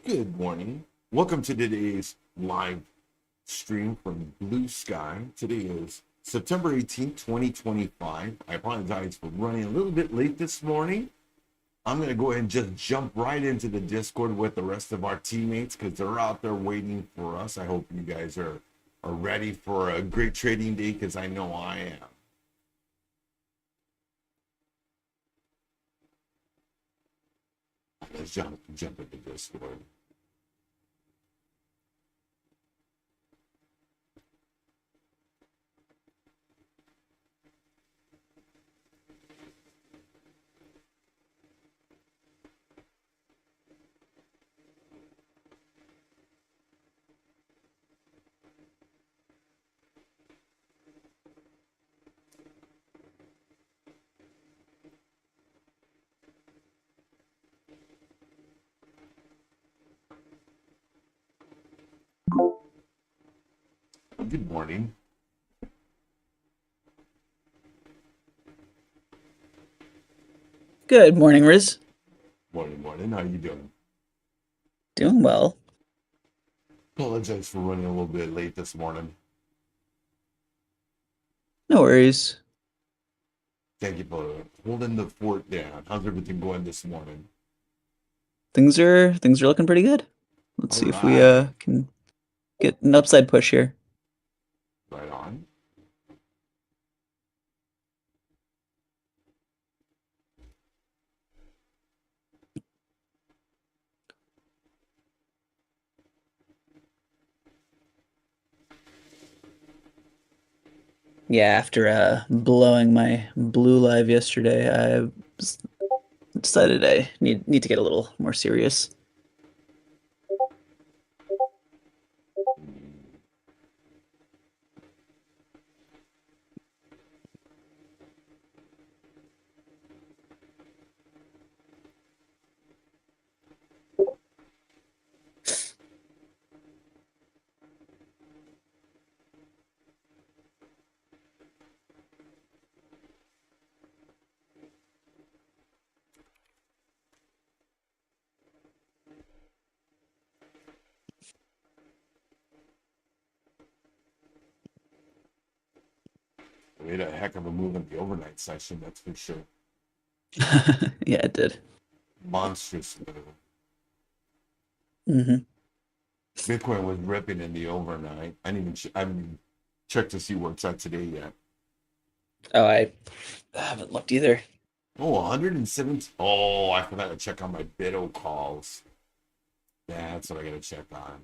Good morning. Welcome to today's live stream from Blue Sky. Today is September 18th, 2025. I apologize for running a little bit late this morning. I'm going to go ahead and just jump right into the Discord with the rest of our teammates because they're out there waiting for us. I hope you guys are ready for a great trading day because I know I am. Let's jump into Discord. Good morning. Good morning, Riz. Morning. How you doing? Doing well. Apologize for running a little bit late this morning. No worries. Thank you for holding the fort down. How's everything going this morning? Things are looking pretty good. Let's All see if we right. can get an upside push here. Right on. Yeah, after blowing my blue live yesterday, s- decided I need to get a little more serious. We made a heck of a move in the overnight session, that's for sure. Yeah, it did. Monstrous move. Hmm. Bitcoin was ripping in the overnight. I haven't checked to see where it's at today yet. Oh, I haven't looked either. Oh, 170. Oh, I forgot to check on my Bido calls. That's what I gotta check on.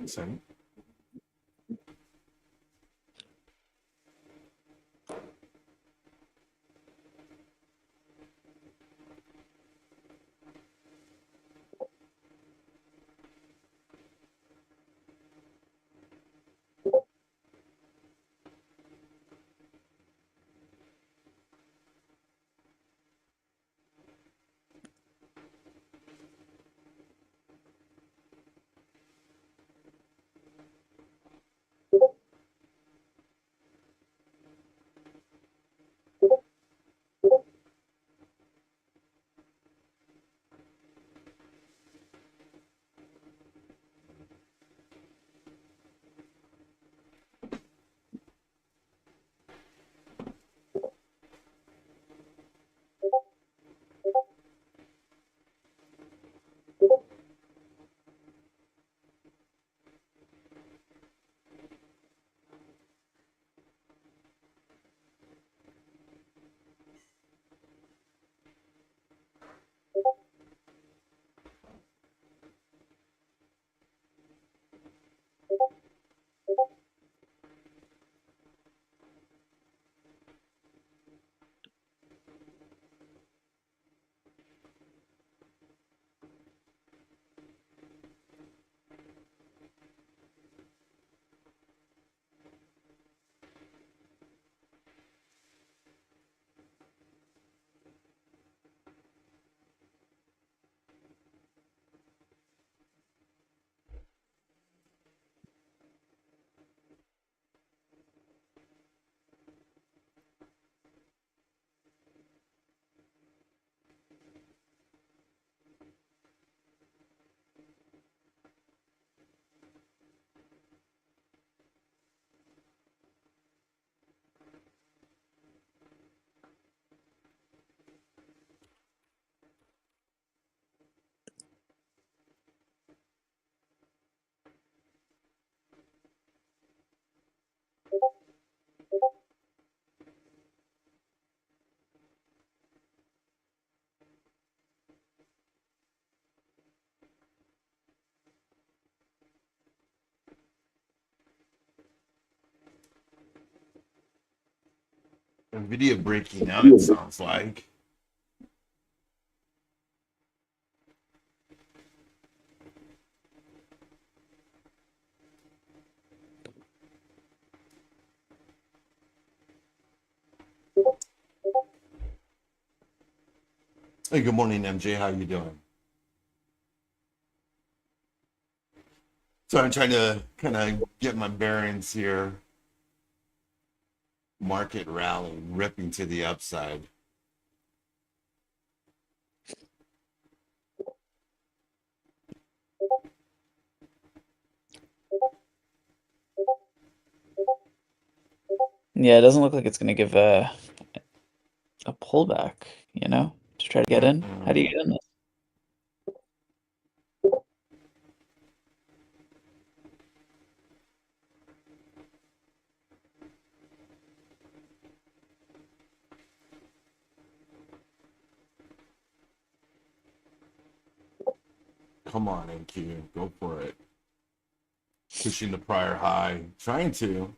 Same. NVIDIA breaking out, it sounds like. Hey, good morning, MJ. How you doing? So I'm trying to kind of get my bearings here. Market rally, ripping to the upside. Yeah, it doesn't look like it's going to give a pullback, to try to get in. How do you get in this? Come on, NQ, go for it. Pushing the prior high, trying to.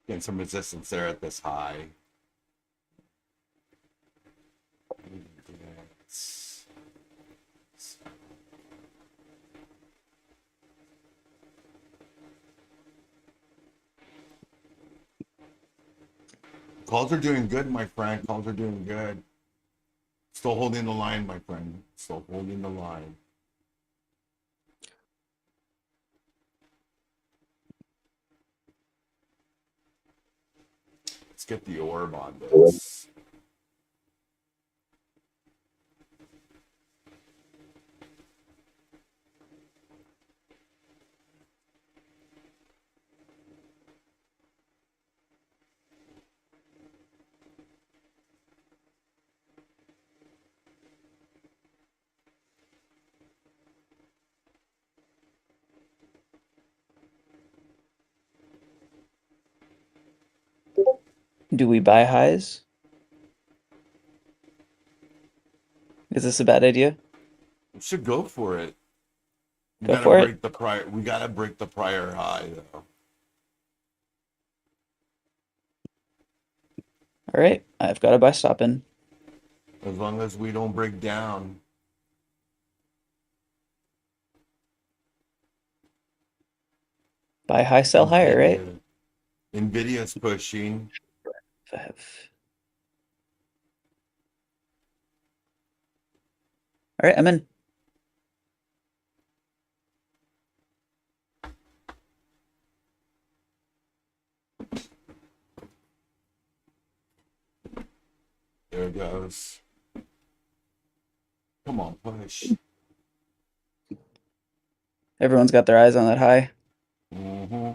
Getting some resistance there at this high. Calls are doing good, my friend. Calls are doing good. Still holding the line, my friend. Still holding the line. Let's get the orb on this. Do we buy highs? Is this a bad idea? We should go for it. We Go gotta for it. break the prior. We gotta break the prior high though. All right, I've got to buy stop in. As long as we don't break down. Buy high, sell higher, right? Nvidia's pushing. Five. All right, I'm in. There it goes. Come on, push. Everyone's got their eyes on that high. Mm-hmm.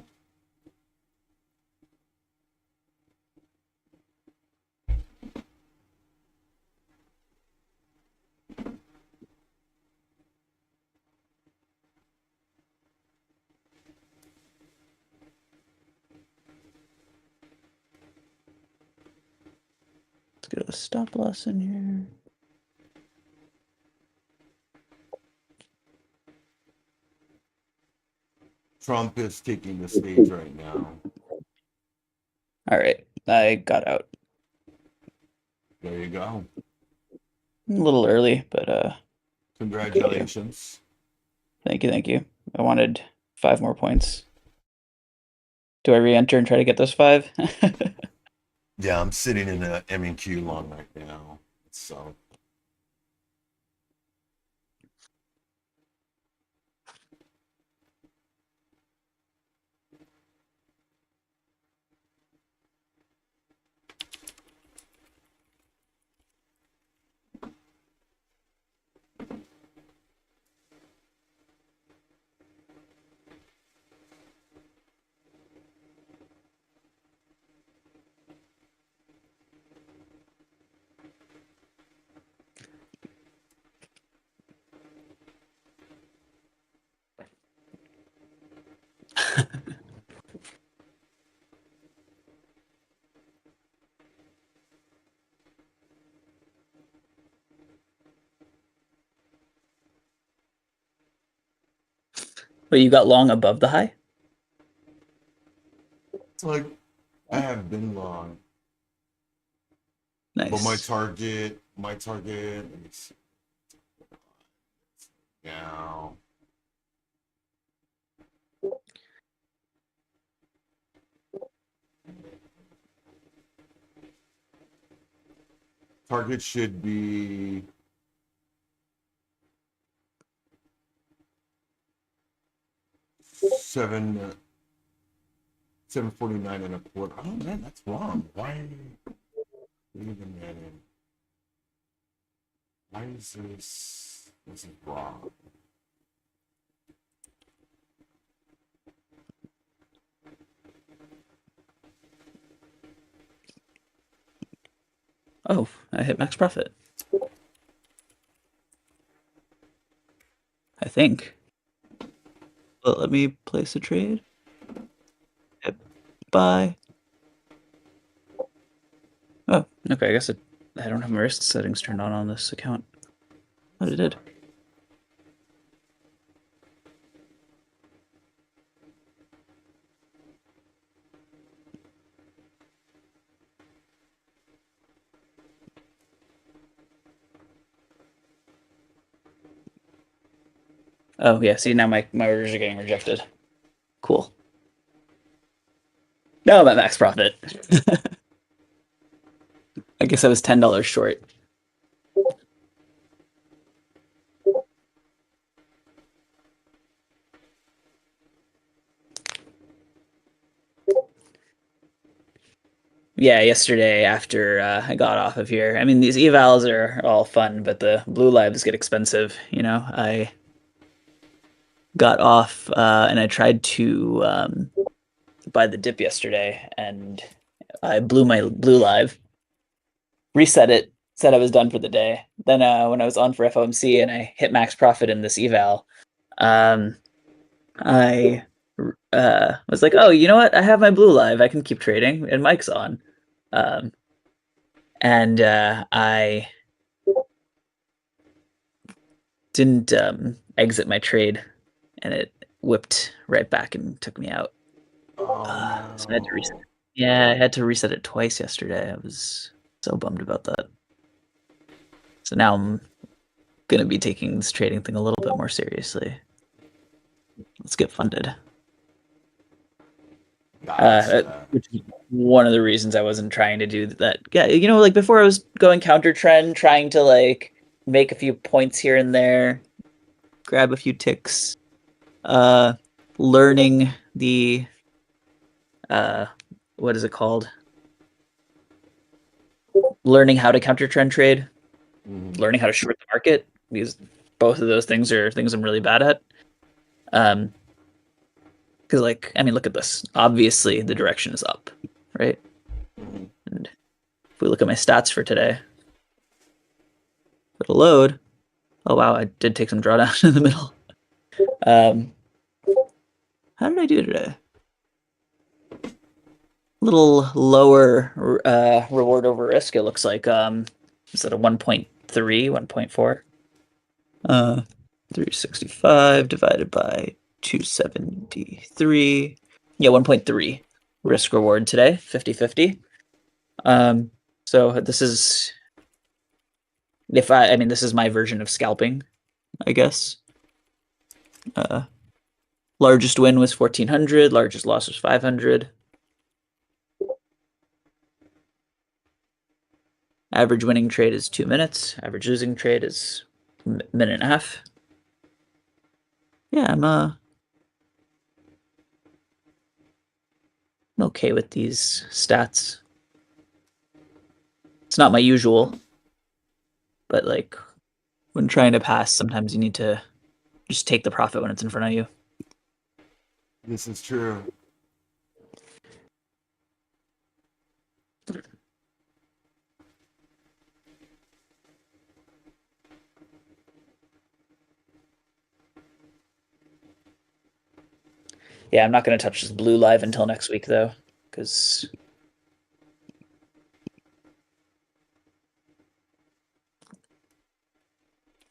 Let's get a stop loss in here. Trump is taking the stage right now. All right, I got out. There you go. A little early, but Congratulations. thank you, thank you. I wanted 5 more points. Do I re-enter and try to get those 5? Yeah, I'm sitting in a M&Q long right now. So But you got long above the high? it's like I have been long. But Nice. my target, let me see. Now target should be seven 749 and a quarter. Oh man, that's wrong. Why? Wait a minute. Why is this? This is wrong. Oh, I hit max profit. I think. But let me place a trade. Yep. Buy. Oh, okay. I guess I don't have my risk settings turned on this account. But it did. Oh yeah. See, now my orders are getting rejected. Cool. No, I'm at max profit. I guess I was $10 short. Yeah, yesterday after I got off of here. I mean, these evals are all fun, but the blue lives get expensive. You know, I got off and I tried to buy the dip yesterday, and I blew my blue live, reset it, said I was done for the day. Then when I was on for FOMC and I hit max profit in this eval, um, I was like, oh, you know what? I have my blue live. I can keep trading, and Mike's on. Um, and I didn't exit my trade, and it whipped right back and took me out. Oh So I had to reset. no. Yeah, I had to reset it twice yesterday. I was so bummed about that. So now I'm gonna be taking this trading thing a little bit more seriously. Let's get funded. Gotcha. Which is one of the reasons I wasn't trying to do that. Yeah, like before I was going counter trend, trying to like make a few points here and there, grab a few ticks, uh, learning the uh, what is it called? Learning how to counter trend trade, Mhm. learning how to short the market, because both of those things are things I'm really bad at. Um, because like, I mean, look at this. Obviously, the direction is up, right? Mhm. And if we look at my stats for today, it'll load. Oh wow, I did take some drawdown in the middle. Um, how did I do today? A little lower reward over risk. It looks like is that a 1.3, 1.4? 365 divided by 273. Yeah, 1.3 risk reward today, 50-50. So this is I mean this is my version of scalping, I guess. Uh, largest win was 1400, largest loss was 500. Average winning trade is 2 minutes. Average losing trade is minute and a half. Yeah, I'm okay with these stats. It's not my usual, but like when trying to pass, sometimes you need to just take the profit when it's in front of you. This is true. Yeah, I'm not going to touch this blue live until next week though, because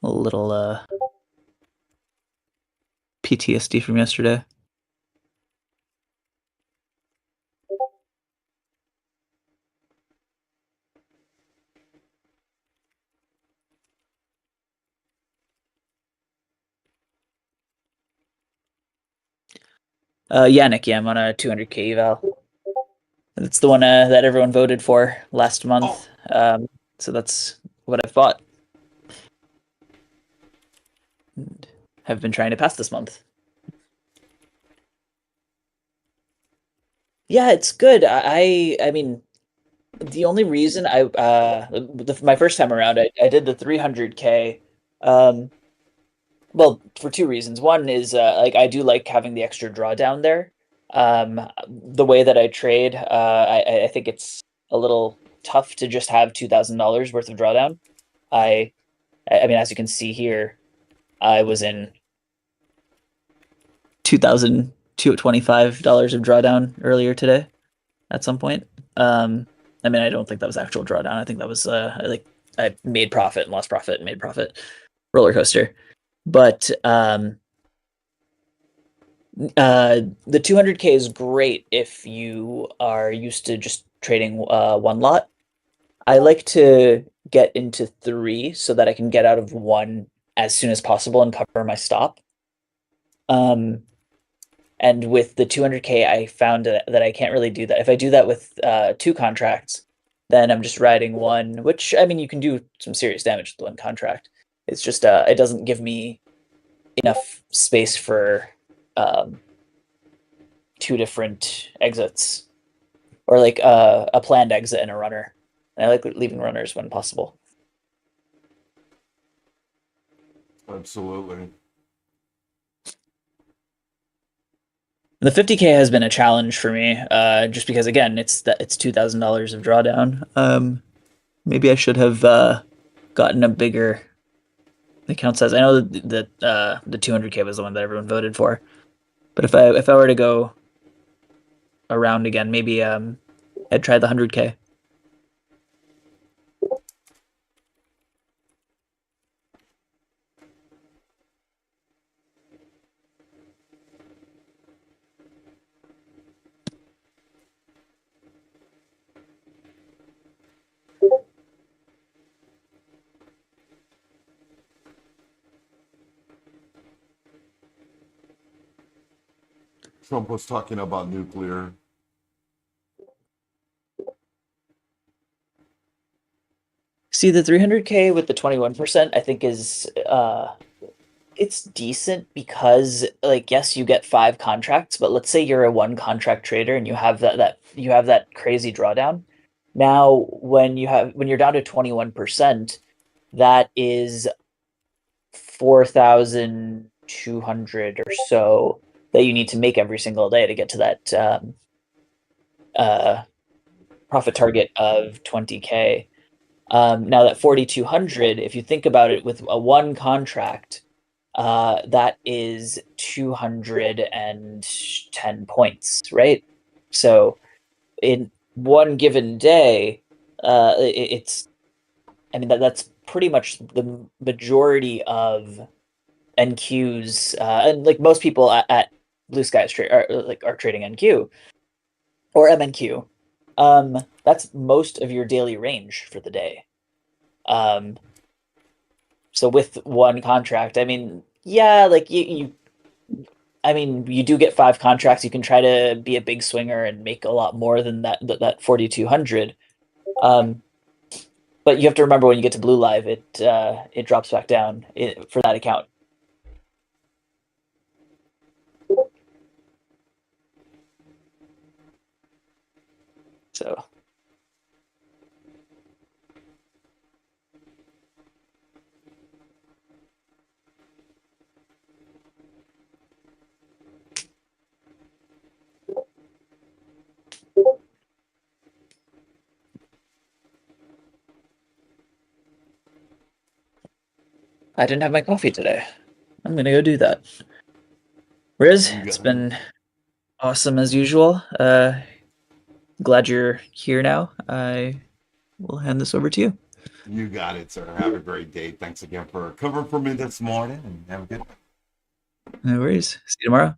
a little PTSD from yesterday. Yannick, yeah, I'm on a 200k eval. That's the one that everyone voted for last Oh, month. So that's what I've bought. And have been trying to pass this month. Yeah, it's good. I mean, the only reason my first time around, I did the 300k. Um, well, for two reasons. One is like I do like having the extra drawdown there. The way that I trade, I think it's a little tough to just have $2,000 worth of drawdown. I I mean, as you can see here, I was in $2,225 of drawdown earlier today at some point. Um, I mean, I don't think that was actual drawdown. I think that was like I made profit and lost profit and made profit roller coaster. But the 200k is great if you are used to just trading one lot. I like to get into three so that I can get out of one as soon as possible and cover my stop. Um, and with the 200k, I found that I can't really do that. If I do that with two contracts, then I'm just riding one, which I mean, you can do some serious damage with one contract. It's just it doesn't give me enough space for um, two different exits or like a planned exit and a runner. And I like leaving runners when possible. absolutely. The 50k has been a challenge for me, just because again, it's $2,000 of drawdown. Maybe I should have gotten a bigger account size. I know that the 200k was the one that everyone voted for, but if I were to go around again, maybe I'd try the 100k. Trump was talking about nuclear. See, the 300K with the 21%, I think is it's decent because like yes, you get 5 contracts, but let's say you're a one contract trader and you have that crazy drawdown. Now, when you're down to 21%, that is 4,200 or so that you need to make every single day to get to that uh, profit target of 20K. Now that 4,200, if you think about it, with a one contract, that is 210 points, right? So in one given day, it's I mean that's pretty much the majority of NQs, and like most people at Blue Skies are trading NQ or MNQ. That's most of your daily range for the day. Um, so with one contract, I mean, yeah, like I mean, you do get 5 contracts. You can try to be a big swinger and make a lot more than that 4,200. Um, but you have to remember when you get to Blue Live, it drops back down for that account. So I didn't have my coffee today. I'm gonna go do that. Riz, You it's got it. been awesome as usual. Glad you're here now. I will hand this over to you. You got it, sir. Have a great day. Thanks again for covering for me this morning, and have a good day. No worries. See you tomorrow.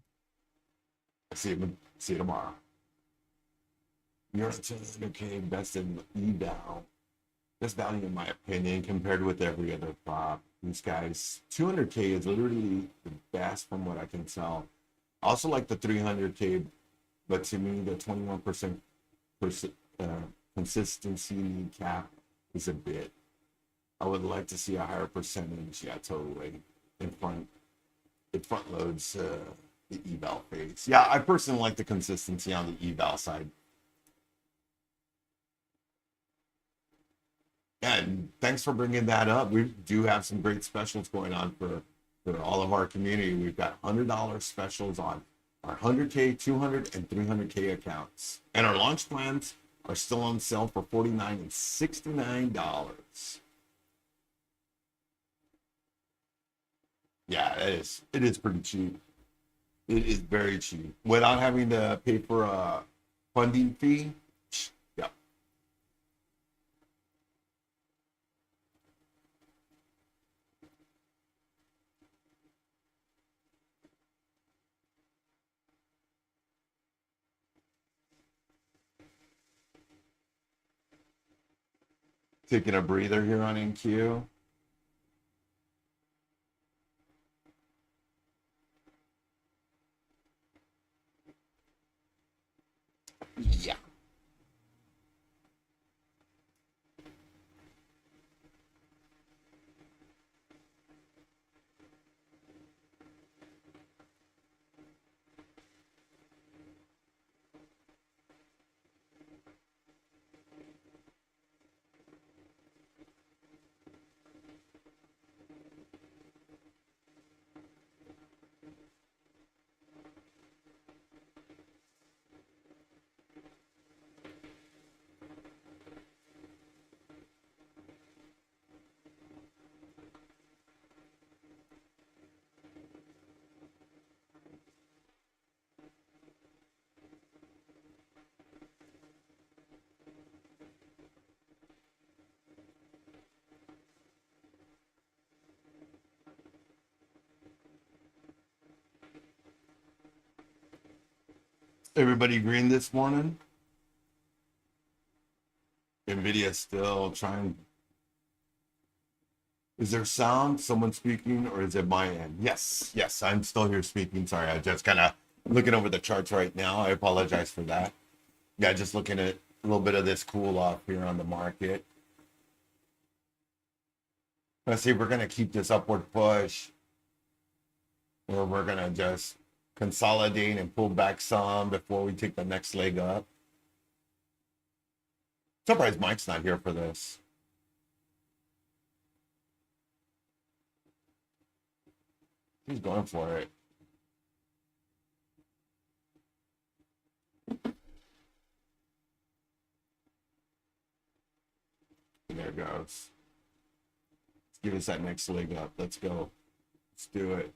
See you tomorrow. You're okay, best in eval. Best value in my opinion, compared with every other prop. These guys, 200K is literally the best from what I can tell. I also like the 300K, but to me, the 21% uh, consistency cap is a bit. I would like to see a higher percentage. Yeah, totally. In front, it front loads the eval phase. Yeah, I personally like the consistency on the eval side. Yeah, and thanks for bringing that up. We do have some great specials going on for all of our community. We've got $100 specials on our 100K, 200, and 300K accounts. And our launch plans are still on sale for $49 and $69. Yeah, it is pretty cheap. It is very cheap without having to pay for a funding fee. Yeah. Taking a breather here on NQ. Yeah. Everybody green this morning? Nvidia still trying. Is there sound? Someone speaking, or is it my end? Yes, I'm still here speaking. Sorry, I just kind of Looking over the charts right now. I apologize for that. Yeah, just looking at a little bit of this cool off here on the market. Let's see if we're going to keep this upward push, or we're going to just consolidate and pull back some before we take the next leg up. Surprised Mike's not here for this. He's going for it. There it goes. Let's give us that next leg up. Let's go. Let's do it.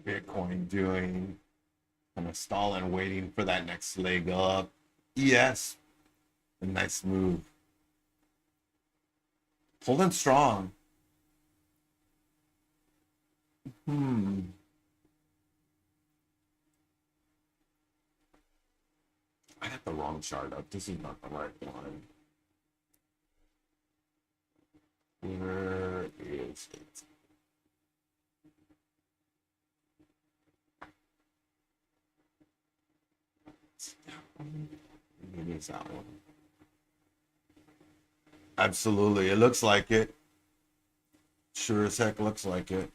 Bitcoin doing, kind of stalling, waiting for that next leg up. Yes, a nice move. Holding strong. I got the wrong chart up. This is not the right one. Where is it? Maybe it's that one. Absolutely. It looks like it. Sure as heck looks like it.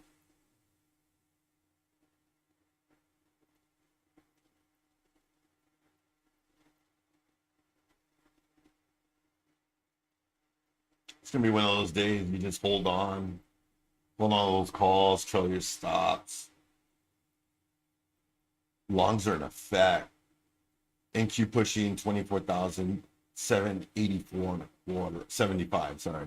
It's gonna be one of those days you just hold on those calls, trail your stops. Longs are in effect. NQ pushing 24,784 and a quarter, 75, sorry.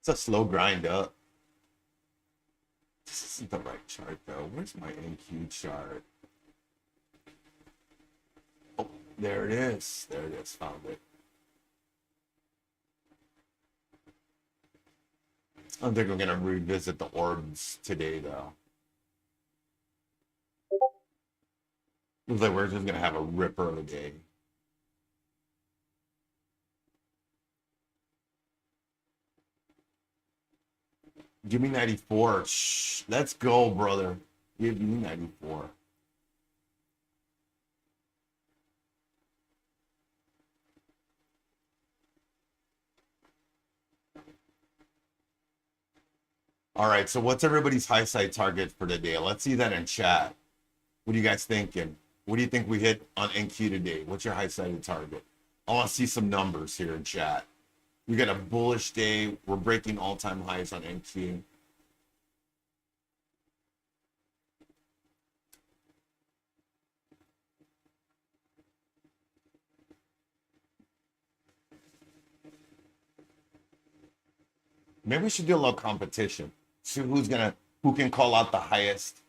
It's a slow grind up. This isn't the right chart though. Where's my NQ chart? Oh, there it is. There it is. Found it. I don't think we're gonna revisit the orbs today though. Looks like we're just gonna have a ripper of a day. Give me 94. Shh, let's go, brother. Give me 94. All right, so what's everybody's high side target for today? Let's see that in chat. What are you guys thinking? What do you think we hit on NQ today? What's your high side target? I want to see some numbers here in chat. We got a bullish day. We're breaking all-time highs on NQ. Maybe we should do a little competition. See who can call out the highest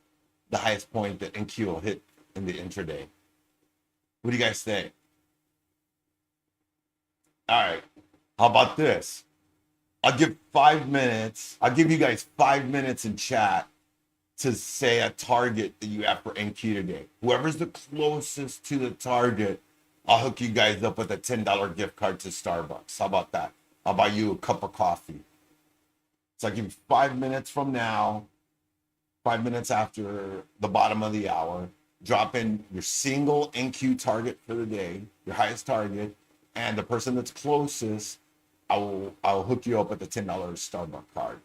point that NQ will hit in the intraday. What do you guys think? All right. How about this? I'll give 5 minutes. I'll give you guys 5 minutes in chat to say a target that you have for NQ today. Whoever's the closest to the target, I'll hook you guys up with a $10 gift card to Starbucks. How about that? I'll buy you a cup of coffee. So I'll give you 5 minutes from now, 5 minutes after the bottom of the hour. Drop in your single NQ target for the day, your highest target, And the person that's closest, I'll hook you up with a $10 Starbucks card.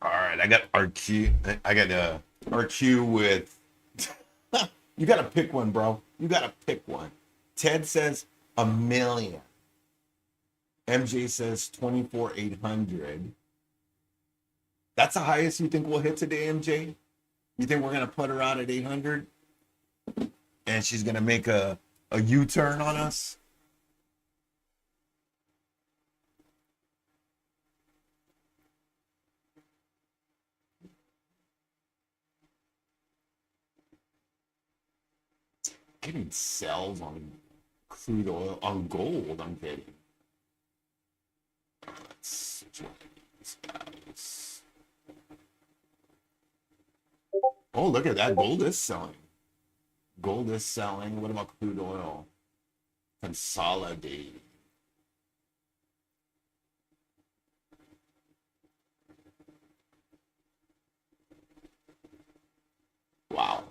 All right, I got RQ. I got RQ with. You got to pick one, bro. You got to pick one. Ted says a million. MJ says 24,800. That's the highest you think we'll hit today, MJ? You think we're gonna put her out at 800, and she's gonna make a U-turn on us? Getting sells on crude oil, on gold. I'm getting. Let's join these guys. Oh, look at that. Gold is selling. Gold is selling. What about crude oil? Consolidating. Wow.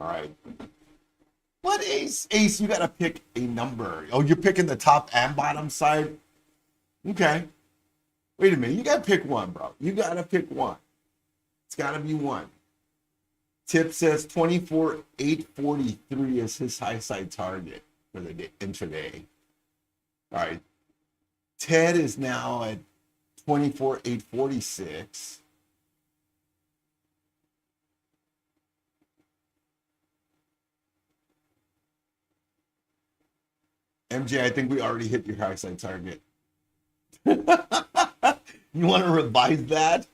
All right. What, Ace? Ace, you got to pick a number. Oh, you're picking the top and bottom side? Okay. Wait a minute. You got to pick one, bro. You got to pick one. It's got to be one. Tip says 24,843 is his high side target for the intraday. All right. Ted is now at 24,846. MJ, I think we already hit your high side target. You want to revise that?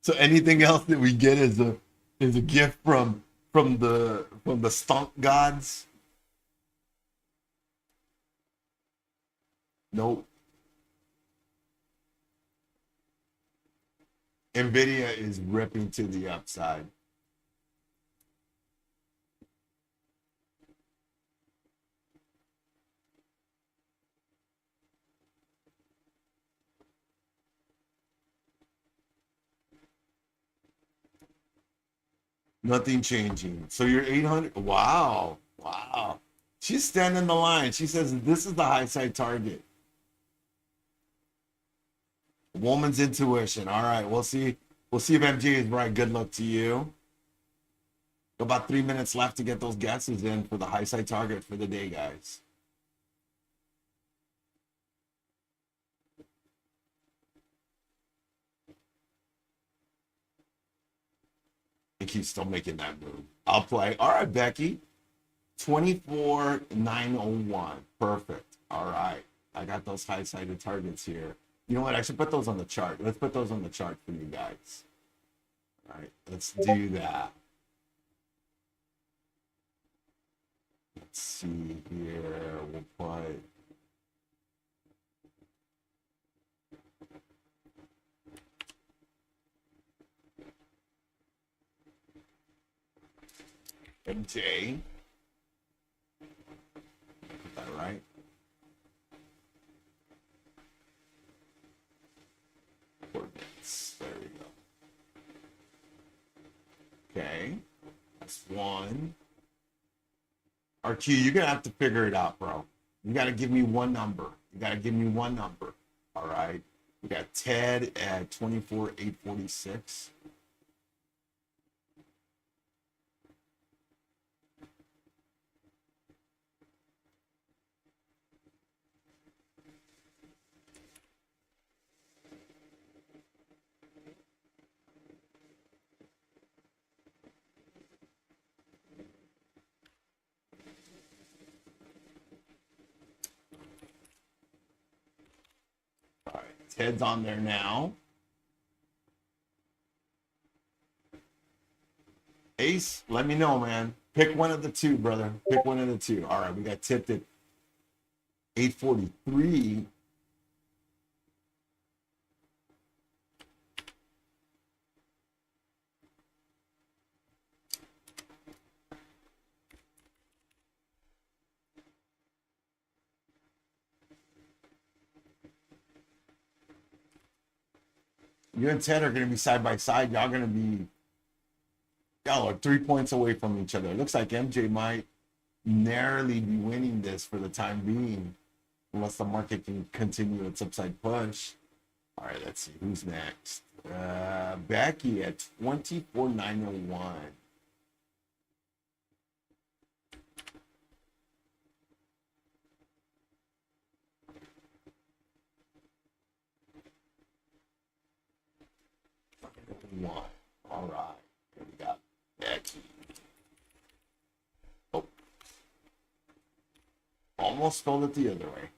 So anything else that we get is a gift from the stunk gods. Nope. Nvidia is ripping to the upside. Nothing changing. So you're 800. Wow. Wow. She's standing the line. She says this is the high side target. Woman's intuition. All right. We'll see. We'll see if MJ is right. Good luck to you. About 3 minutes left to get those guesses in for the high side target for the day, guys. And keep still making that move. I'll play. All right, Becky. 24,901. Perfect. All right. I got those high sided targets here. You know what? I should put those on the chart. Let's put those on the chart for you guys. All right. Let's do that. Let's see here. We'll put. MJ. Put that right. Coordinates. There we go. Okay. That's one. RQ, you're going to have to figure it out, bro. You got to give me one number. You got to give me one number. All right. We got Ted at 24,846. All right. Ted's on there now. Ace, let me know, man. Pick one of the two, brother. Pick one of the two. All right. We got tipped at 843. You and Ted are going to be side by side. Y'all going to be, y'all are 3 points away from each other. It looks like MJ might narrowly be winning this for the time being, unless the market can continue its upside push. All right, let's see who's next. Becky at 24,901. One. All right. Here we got Becky. Oh. Almost spelled it the other way.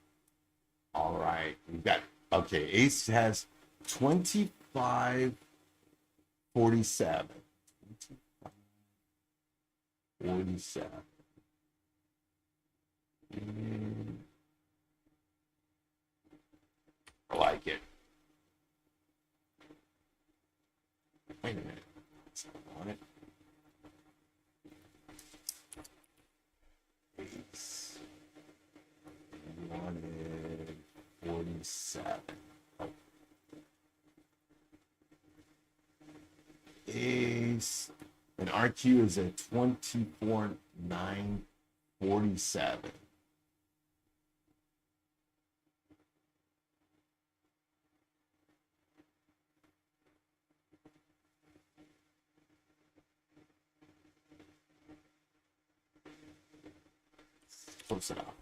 All right. We got, okay. Ace has 2547. 47. I like it. Wait a minute. That's not on it. Ace. You wanted 47. Oh. Ace. And RQ is at 24,947. Close it up.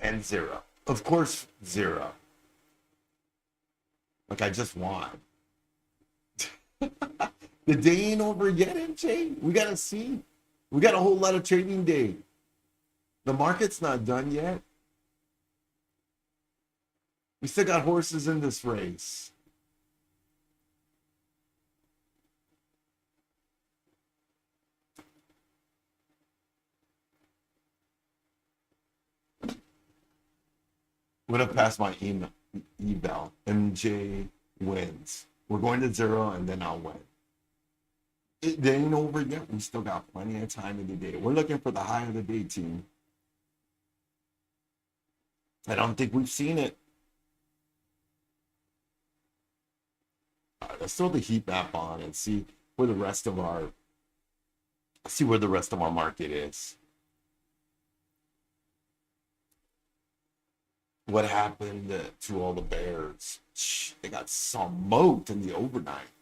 And zero. Of course, zero. Like I just won. The day ain't over yet, MJ. We gotta see. We got a whole lot of trading day. The market's not done yet. We still got horses in this race. Would have passed my eval. MJ wins. We're going to zero and then I'll win. It ain't over yet. We still got plenty of time in the day. We're looking for the high of the day, team. I don't think we've seen it. All right, let's throw the heat map on and see where the rest of our market is. What happened to all the bears? They got smoked in the overnight.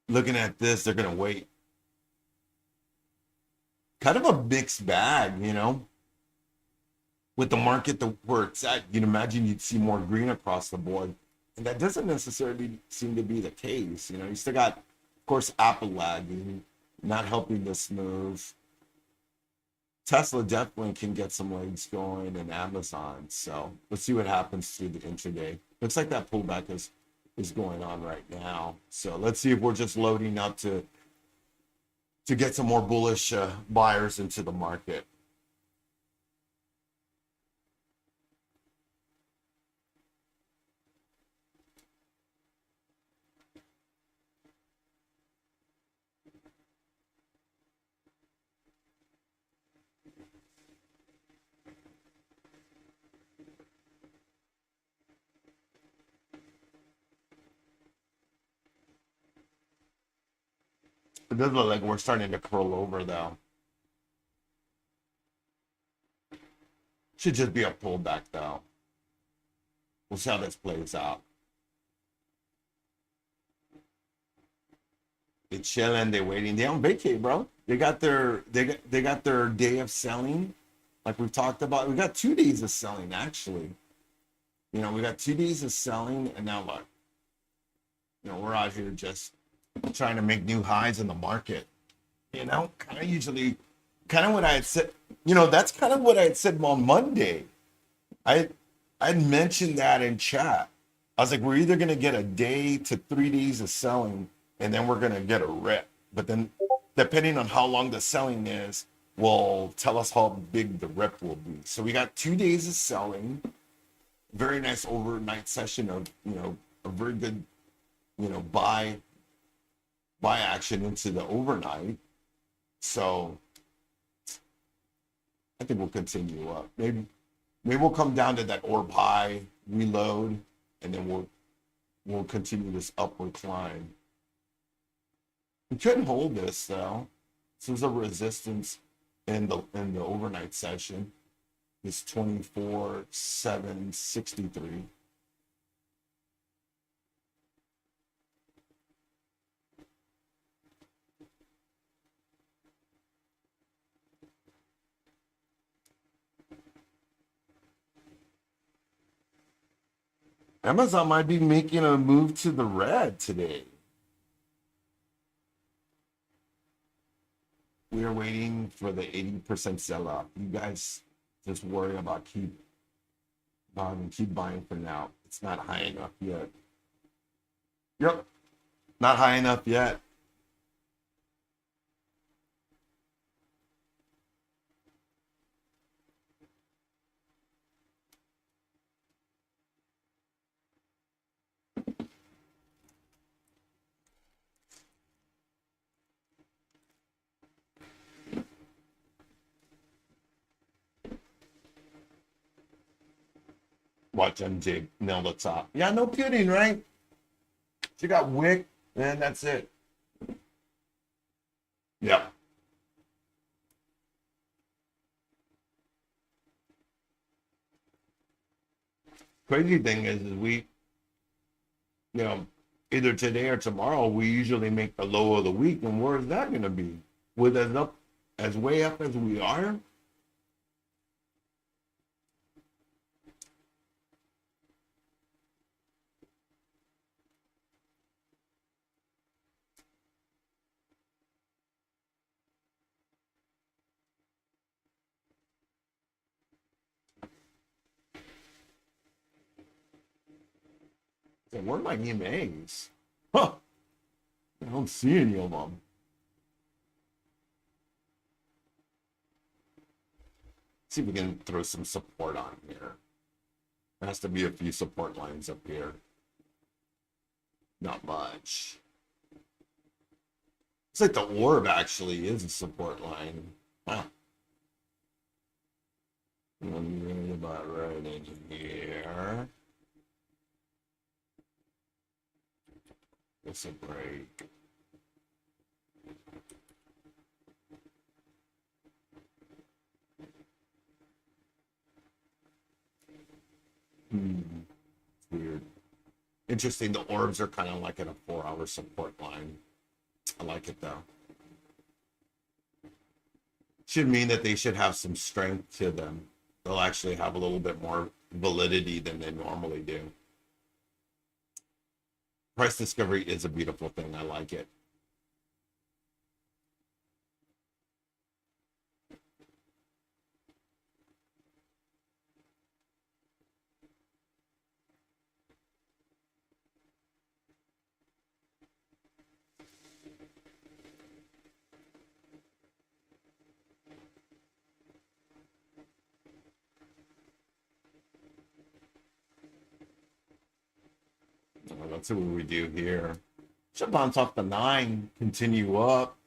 Looking at this, they're gonna wait. Kind of a mixed bag, you know. With the market where it's at, you'd imagine you'd see more green across the board, and that doesn't necessarily seem to be the case. You know, you still got, of course, Apple lagging, not helping this move. Tesla definitely can get some legs going, and Amazon. So let's see what happens through the intraday. Looks like that pullback is going on right now. So let's see if we're just loading up to get some more bullish buyers into the market. It does look like we're starting to curl over, though. Should just be a pullback, though. We'll see how this plays out. They're chilling, they're waiting. They on vacay, bro. They got their day of selling, like we've talked about. We got 2 days of selling, actually. You know, we got 2 days of selling, and now look. You know, we're out here just trying to make new highs in the market. You know, kind of what I had said. You know, that's kind of what I had said on Monday. I'd mentioned that in chat. I was like, we're either going to get a day to 3 days of selling, and then we're going to get a rip. But then, depending on how long the selling is, will tell us how big the rip will be. So we got 2 days of selling. Very nice overnight session of, you know, a very good, buy action into the overnight. So I think we'll continue up. Maybe we'll come down to that orb high, reload, and then we'll continue this upward climb. We couldn't hold this though. This was a resistance in the overnight session. This 24,763. Amazon might be making a move to the red today. We are waiting for the 80% sell-off. You guys just worry about keep buying for now. It's not high enough yet. Yep, not high enough yet. Watch MJ nail the top. Yeah, no kidding, right? She got wick, and that's it. Yep. Crazy thing is we, either today or tomorrow, we usually make the low of the week, and where is that going to be? With as way up as we are, so where are my EMAs? Huh? I don't see any of them. See if we can throw some support on here. There has to be a few support lines up here. Not much. It's like the orb actually is a support line. Huh. I'm about right in here. It's a break. It's weird. Interesting. The orbs are kind of like at a 4-hour support line. I like it though. Should mean that they should have some strength to them. They'll actually have a little bit more validity than they normally do. Price discovery is a beautiful thing. I like it. Let's see what we do here. Should bounce off the 9, continue up.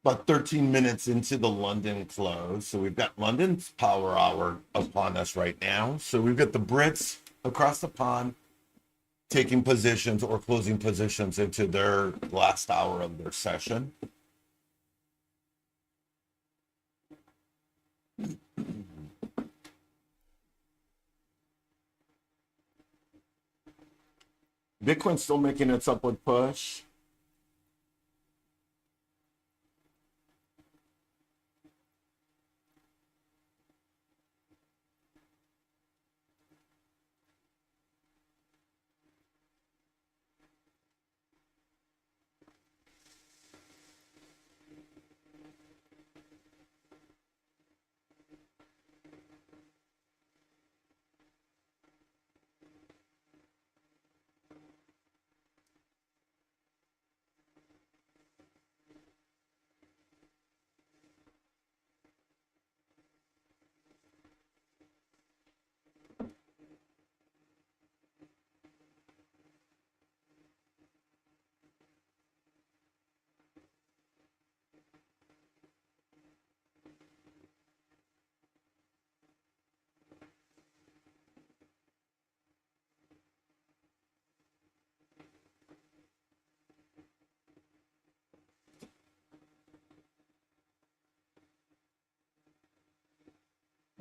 About 13 minutes into the London close. So we've got London's power hour upon us right now. So we've got the Brits across the pond taking positions or closing positions into their last hour of their session. Bitcoin's still making its upward push.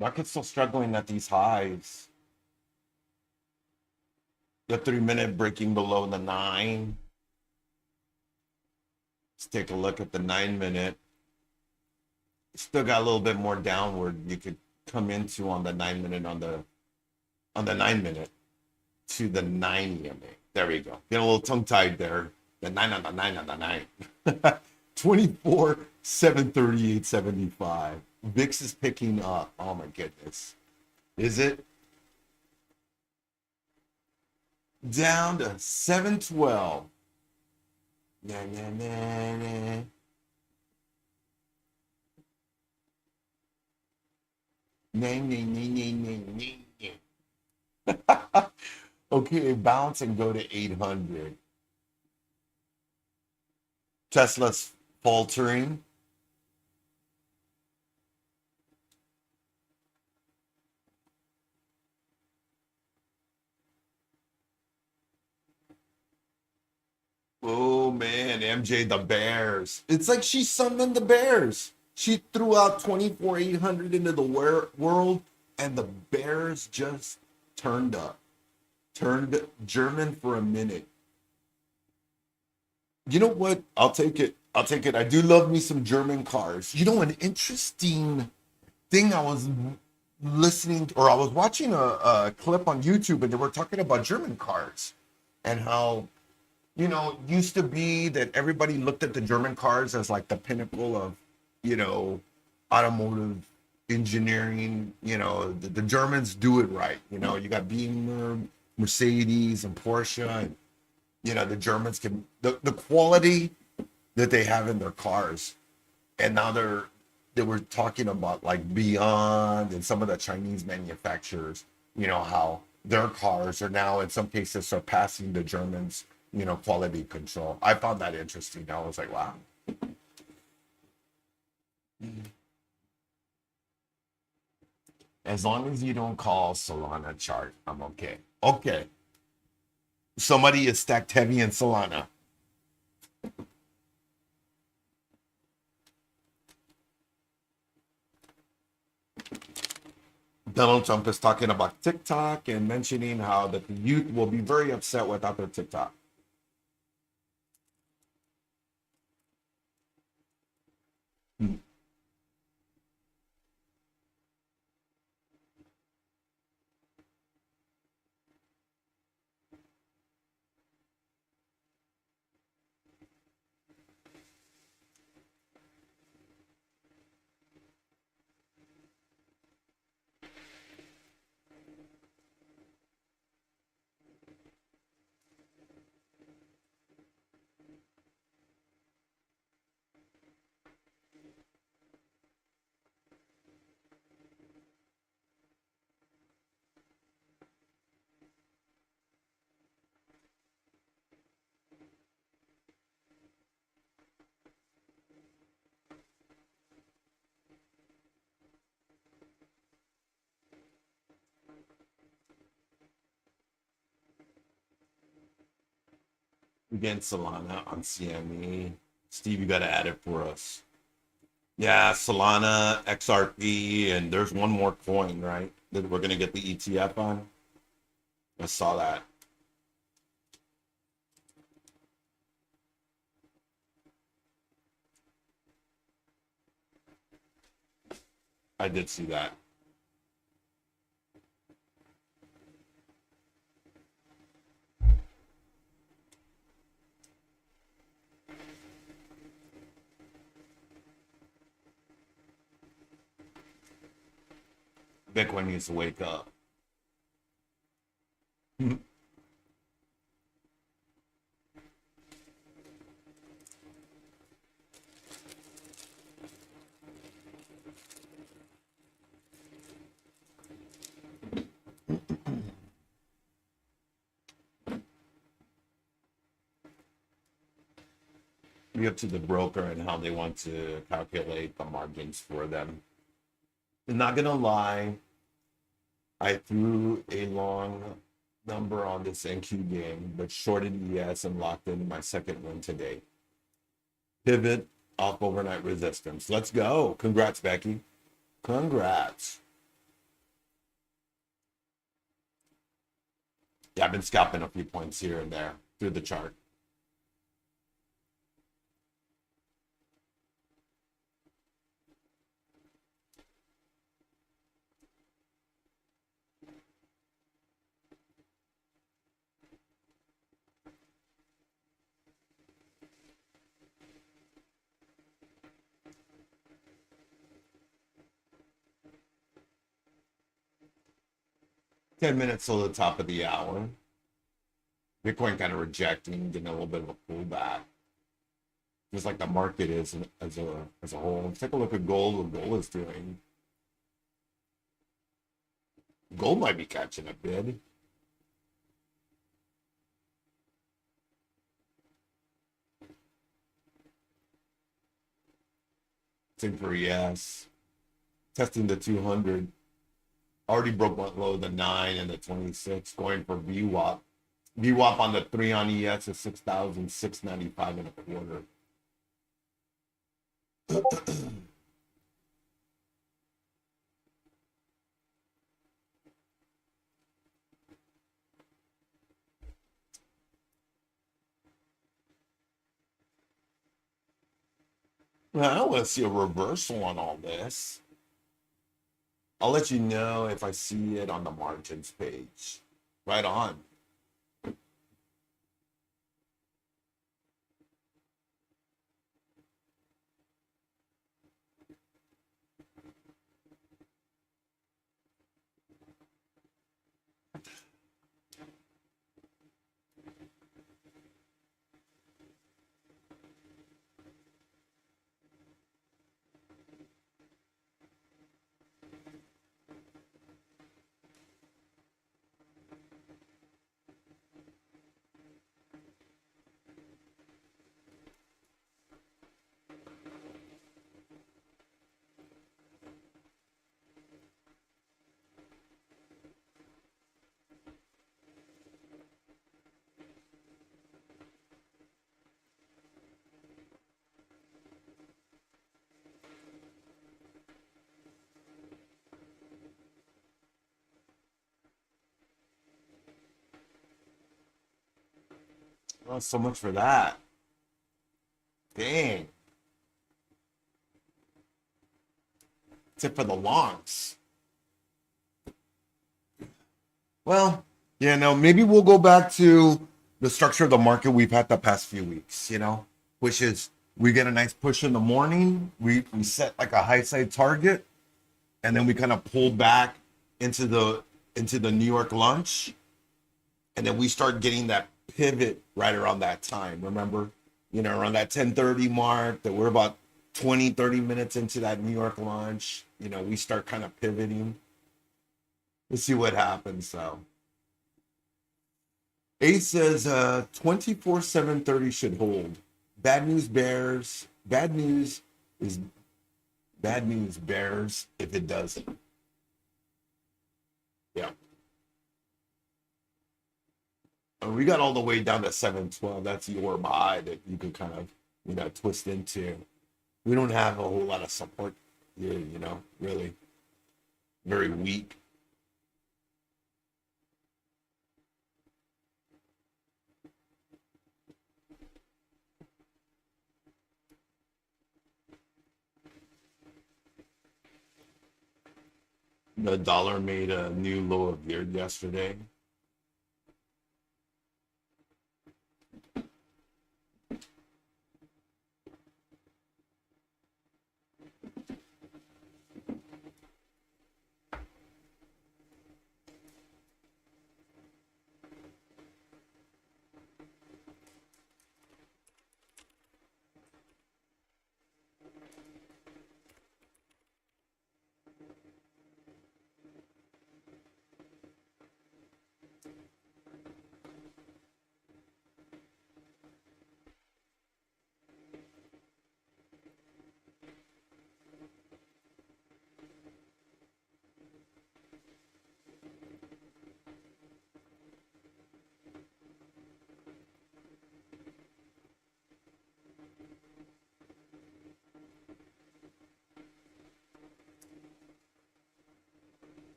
Market's still struggling at these highs. The 3 minute breaking below the 9. Let's take a look at the 9 minute. Still got a little bit more downward you could come into on the 9 minute on the 9 minute to the 9 EMA. There we go. Get a little tongue tied there. The 9 on the 9 on the 9. 24, 738, 75. VIX is picking up. Oh my goodness. Is it? Down to 712. Nah, nah, nah, nah. Nay, nay, nay, nay, nay, nay. Okay, bounce and go to 800. Tesla's faltering. Oh man, MJ, the Bears. It's like she summoned the Bears. She threw out 24,800 into the world, and the Bears just turned up. Turned German for a minute. You know what? I'll take it. I'll take it. I do love me some German cars. You know, an interesting thing I was listening to, or I was watching a clip on YouTube, and they were talking about German cars and how, used to be that everybody looked at the German cars as like the pinnacle of, you know, automotive engineering. The Germans do it right. You got Beamer, Mercedes, and Porsche, and the Germans can the quality that they have in their cars, and now they were talking about like Beyond and some of the Chinese manufacturers, how their cars are now in some cases surpassing the Germans, quality control. I found that interesting. I was like, wow. As long as you don't call Solana chart, I'm okay. Okay. Somebody is stacked heavy in Solana. Donald Trump is talking about TikTok and mentioning how that the youth will be very upset without their TikTok. Again, Solana on CME. Steve, you got to add it for us. Yeah, Solana, XRP, and there's one more coin, right? That we're going to get the ETF on. I saw that. I did see that. Bitcoin needs to wake up. Be up to the broker and how they want to calculate the margins for them. I'm not gonna lie, I threw a long number on this NQ game, but shorted ES and locked in my second win today. Pivot off overnight resistance. Let's go. Congrats, Becky. Congrats. Yeah, I've been scalping a few points here and there through the chart. Ten minutes till the top of the hour. Bitcoin kind of rejecting, getting a little bit of a pullback, just like the market is as a whole. Let's take a look at gold. What gold is doing. Gold might be catching a bid. Same for ES. Testing the 200. Already broke one low, the 9 and the 26. Going for VWAP. VWAP on the 3 on ES is 6,695 and a quarter. Well, I don't want to see a reversal on all this. I'll let you know if I see it on the margins page. Right on. Well, so much for that. Dang. Tip for the longs. Well, yeah, no, maybe we'll go back to the structure of the market we've had the past few weeks, which is we get a nice push in the morning. We set like a high side target, and then we kind of pull back into the New York lunch, and then we start getting that pivot right around that time. Remember, around that 10:30 mark, that we're about 20-30 minutes into that New York lunch. We start kind of pivoting. Let's see what happens. So Ace says 24/7/30 should hold. Bad news bears. Bad news is bad news bears if it doesn't. Yeah. We got all the way down to 712. That's your buy that you could kind of, twist into. We don't have a whole lot of support here, really very weak. The dollar made a new low of year yesterday.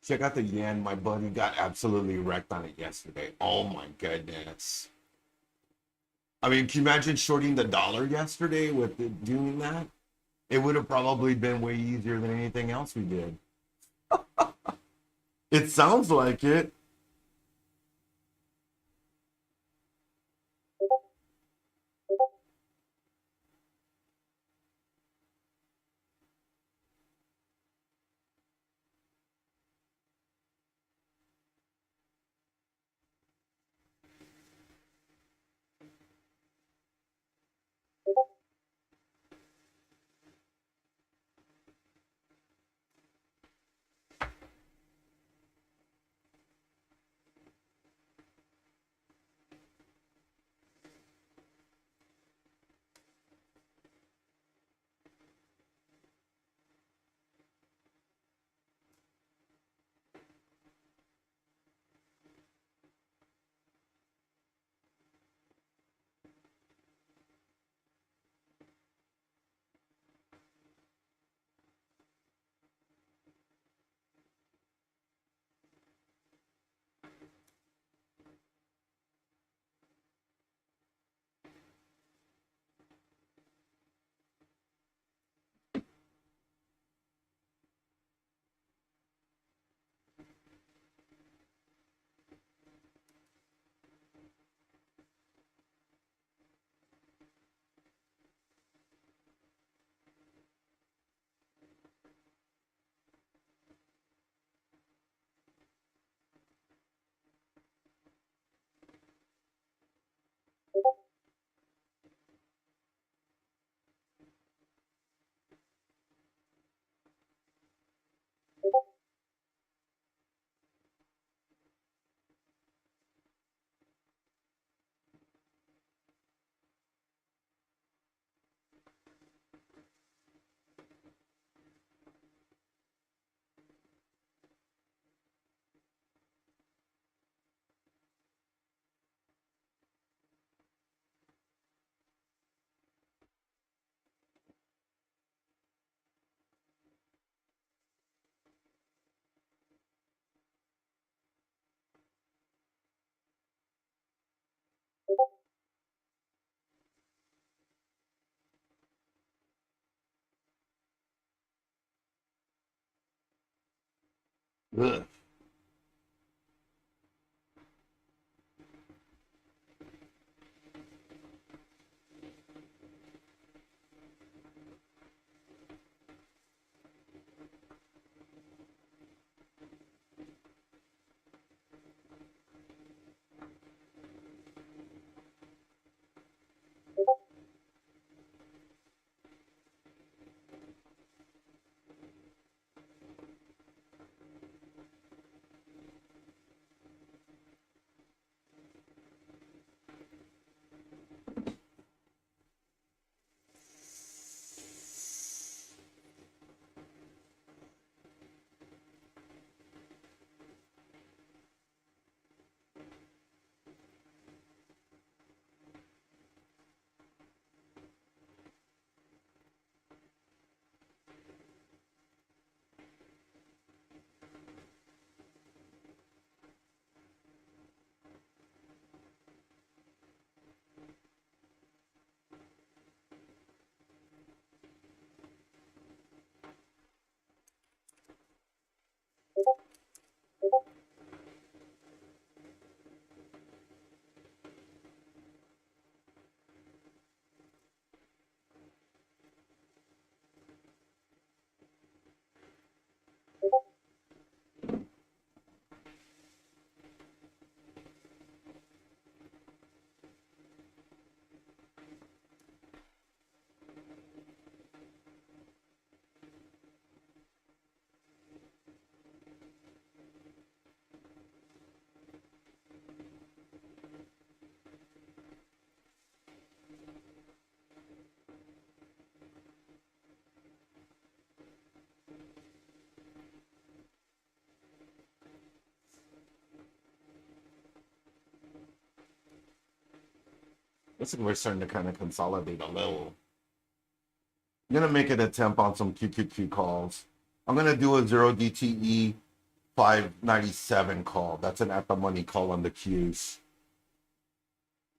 Check out the yen. My buddy got absolutely wrecked on it yesterday. Oh my goodness. I mean, can you imagine shorting the dollar yesterday with doing that? It would have probably been way easier than anything else we did. It sounds like it. Ugh. Looks like we're starting to kind of consolidate a little. I'm gonna make an attempt on some QQQ calls. I'm gonna do a 0 DTE 597 call. That's an at the money call on the queues.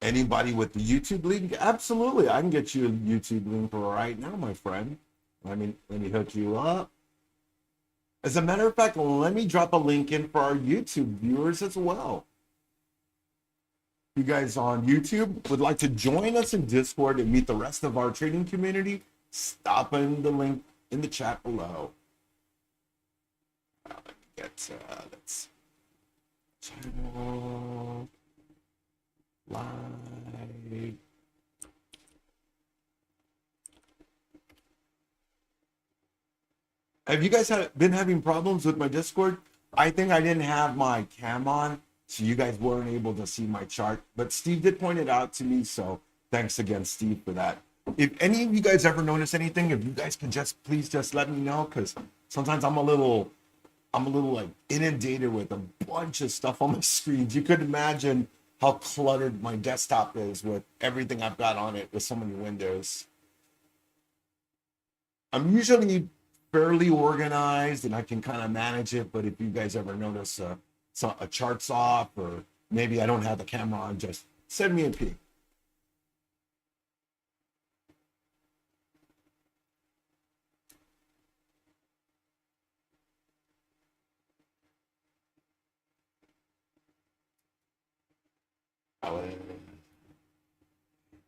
Anybody with the YouTube link? Absolutely. I can get you a YouTube link right now, my friend. Let me hook you up. As a matter of fact, let me drop a link in for our YouTube viewers as well. You guys on YouTube would like to join us in Discord and meet the rest of our trading community, stop in the link in the chat below. Let's channel live. Have you guys been having problems with my Discord? I think I didn't have my cam on, so you guys weren't able to see my chart. But Steve did point it out to me, so thanks again, Steve, for that. If any of you guys ever notice anything, if you guys can please just let me know, because sometimes I'm a little like inundated with a bunch of stuff on my screens. You could imagine how cluttered my desktop is with everything I've got on it with so many windows. I'm usually fairly organized and I can kind of manage it, but if you guys ever notice a chart's off or maybe I don't have the camera on, just send me a ping.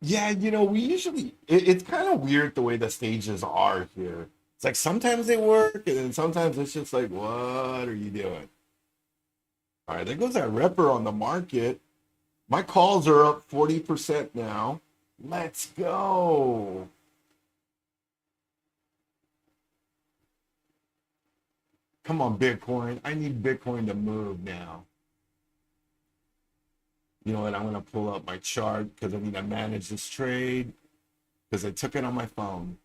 Yeah, we usually, it's kind of weird the way the stages are here. It's like sometimes they work and then sometimes it's just like, what are you doing? All right, there goes that ripper on the market. My calls are up 40% now. Let's go. Come on, Bitcoin. I need Bitcoin to move now. You know what? I'm going to pull up my chart because I need to manage this trade because I took it on my phone.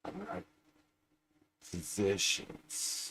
All right. Positions.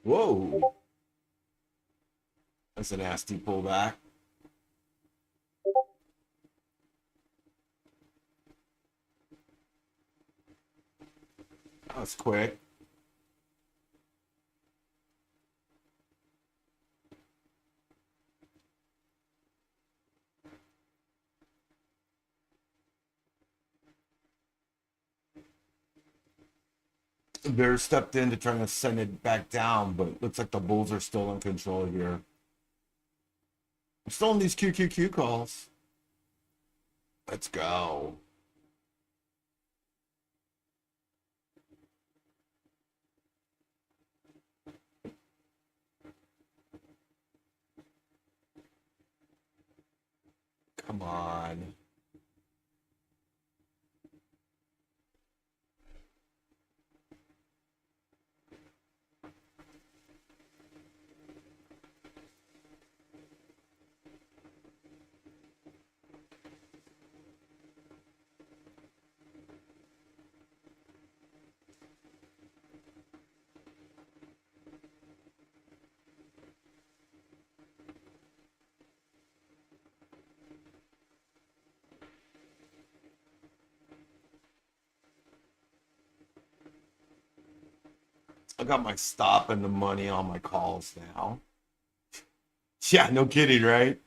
Whoa, that's a nasty pullback. That was quick. Bear stepped in to try to send it back down, but it looks like the Bulls are still in control here. I'm still in these QQQ calls. Let's go. Come on. I got my stop and the money on my calls now. Yeah, no kidding, right?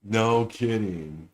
No kidding.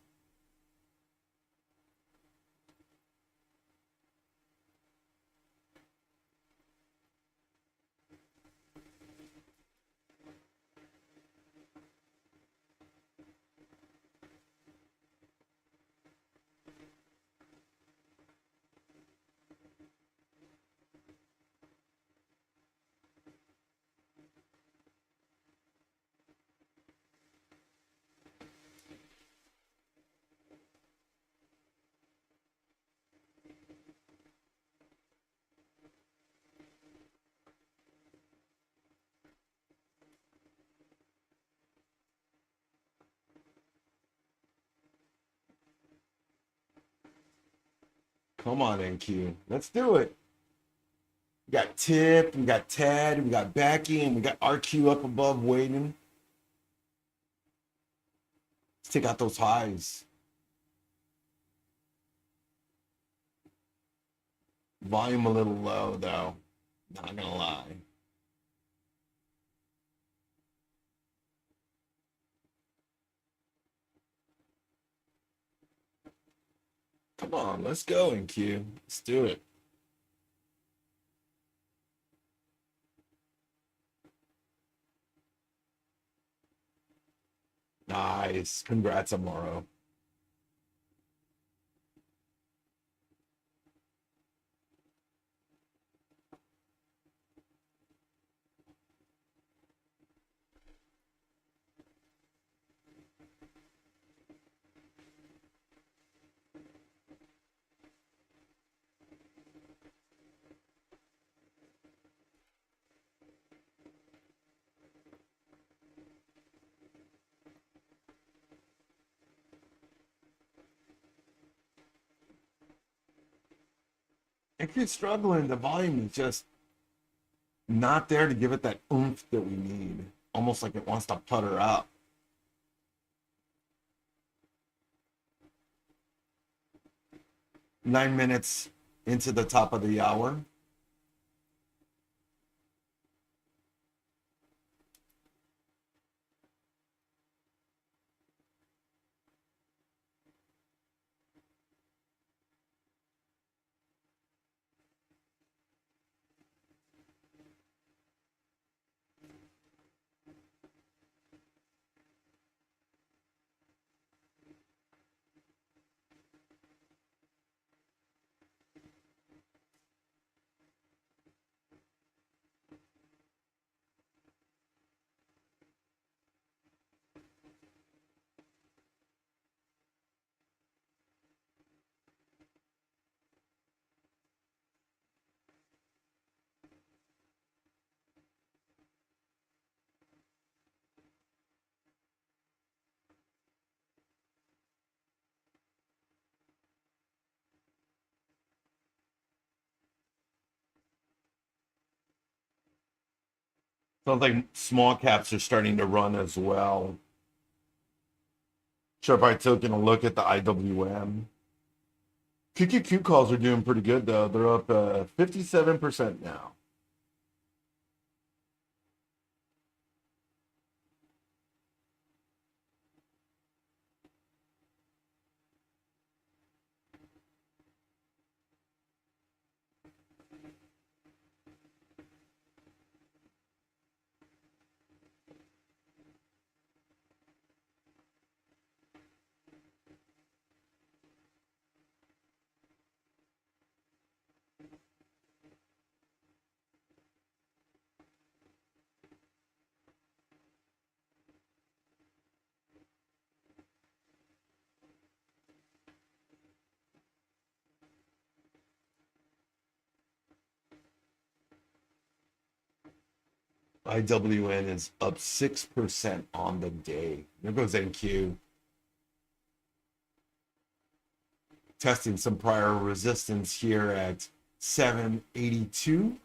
Come on, NQ. Let's do it. We got Tip, we got Ted, we got Becky, and we got RQ up above waiting. Let's take out those highs. Volume a little low, though. Not gonna lie. Come on, let's go, NQ. Let's do it. Nice. Congrats, Amaro. NQ's struggling. The volume is just not there to give it that oomph that we need. Almost like it wants to putter up. 9 minutes into the top of the hour. Sounds like small caps are starting to run as well. Sure, if I took a look at the IWM. QQQ calls are doing pretty good though. They're up 57% now. IWN is up 6% on the day. There goes NQ. Testing some prior resistance here at 782.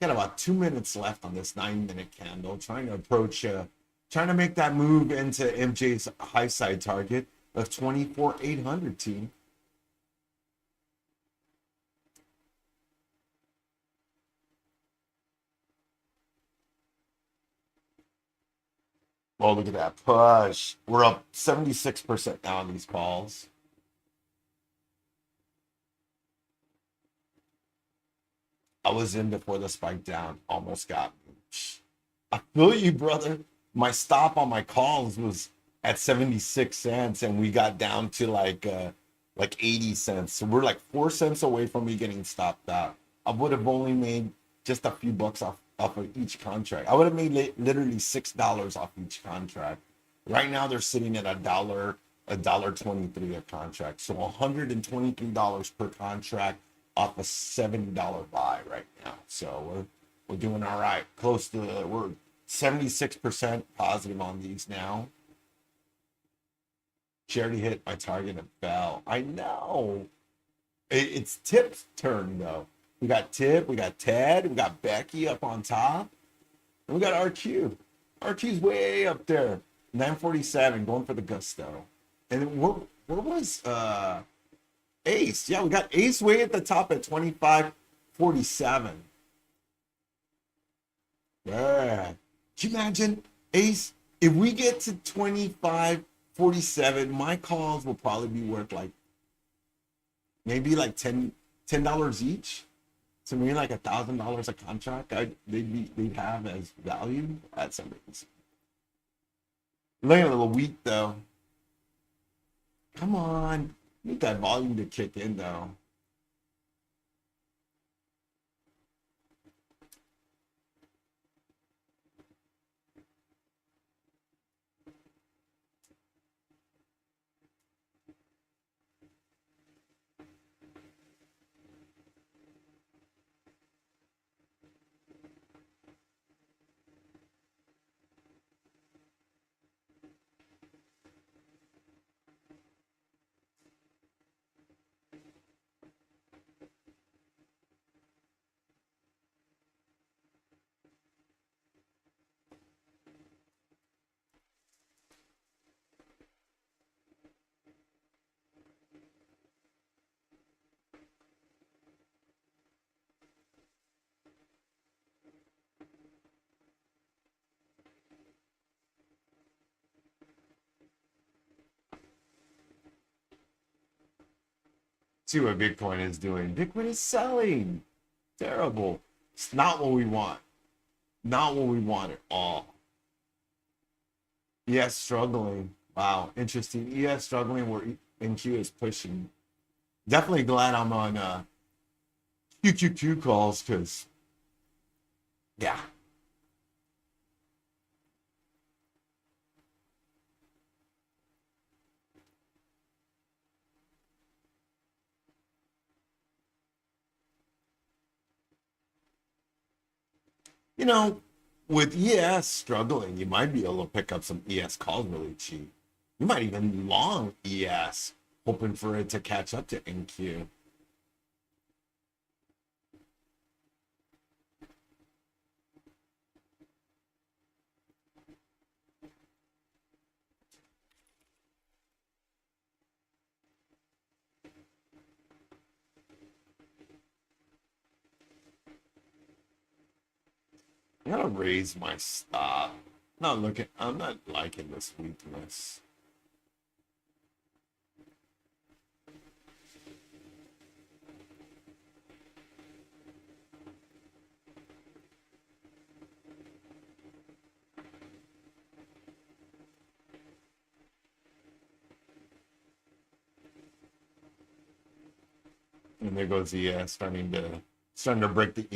Got about 2 minutes left on this 9-minute candle. Trying to approach, trying to make that move into MJ's high side target of 24,800 team. Oh, look at that push. We're up 76% now on these calls. I was in before the spike down. Almost got me. I feel you, brother. My stop on my calls was at 76 cents and we got down to like 80 cents. So we're like 4 cents away from me getting stopped out. I would have only made just a few bucks off of each contract. I would have made literally $6 off each contract. Right now they're sitting at a dollar 23 a contract. So $123 per contract off a $70 buy right now. So we're doing all right. Close to we're 76% positive on these now. Charity hit my target and fell. I know. It's Tip's turn though. We got Tip, we got Ted, we got Becky up on top, and we got RQ. RQ's way up there, 947, going for the gusto. And where was Ace? Yeah, we got Ace way at the top at 2547. Yeah. Can you imagine Ace? If we get to 2547, my calls will probably be worth like maybe like $10 each. So maybe like $1,000 a contract. They'd have as value at some reason. Looking a little weak though. Come on, need that volume to kick in though. See what Bitcoin is doing. Bitcoin is selling. Terrible. It's not what we want. Not what we want at all. ES struggling. Wow, interesting. ES struggling where NQ is pushing. Definitely glad I'm on QQQ calls because, yeah. You know, with ES struggling, you might be able to pick up some ES calls really cheap. You might even long ES, hoping for it to catch up to NQ. I'm gonna raise my stop. Not looking. I'm not liking this weakness. And there goes the starting to break the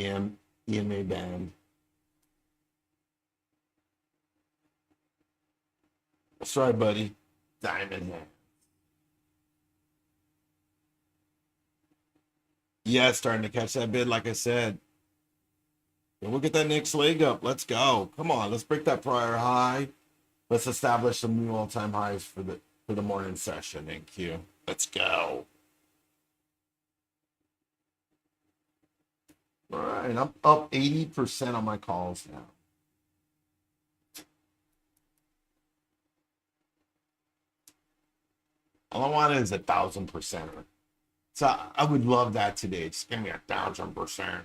EMA band. Sorry, buddy. Diamond hand. Yeah, starting to catch that bid, like I said. And we'll get that next leg up. Let's go. Come on, let's break that prior high. Let's establish some new all-time highs for the morning session. Thank you. Let's go. All right, I'm up 80% on my calls now. All I want is 1,000%. So I would love that today. Just give me 1,000%.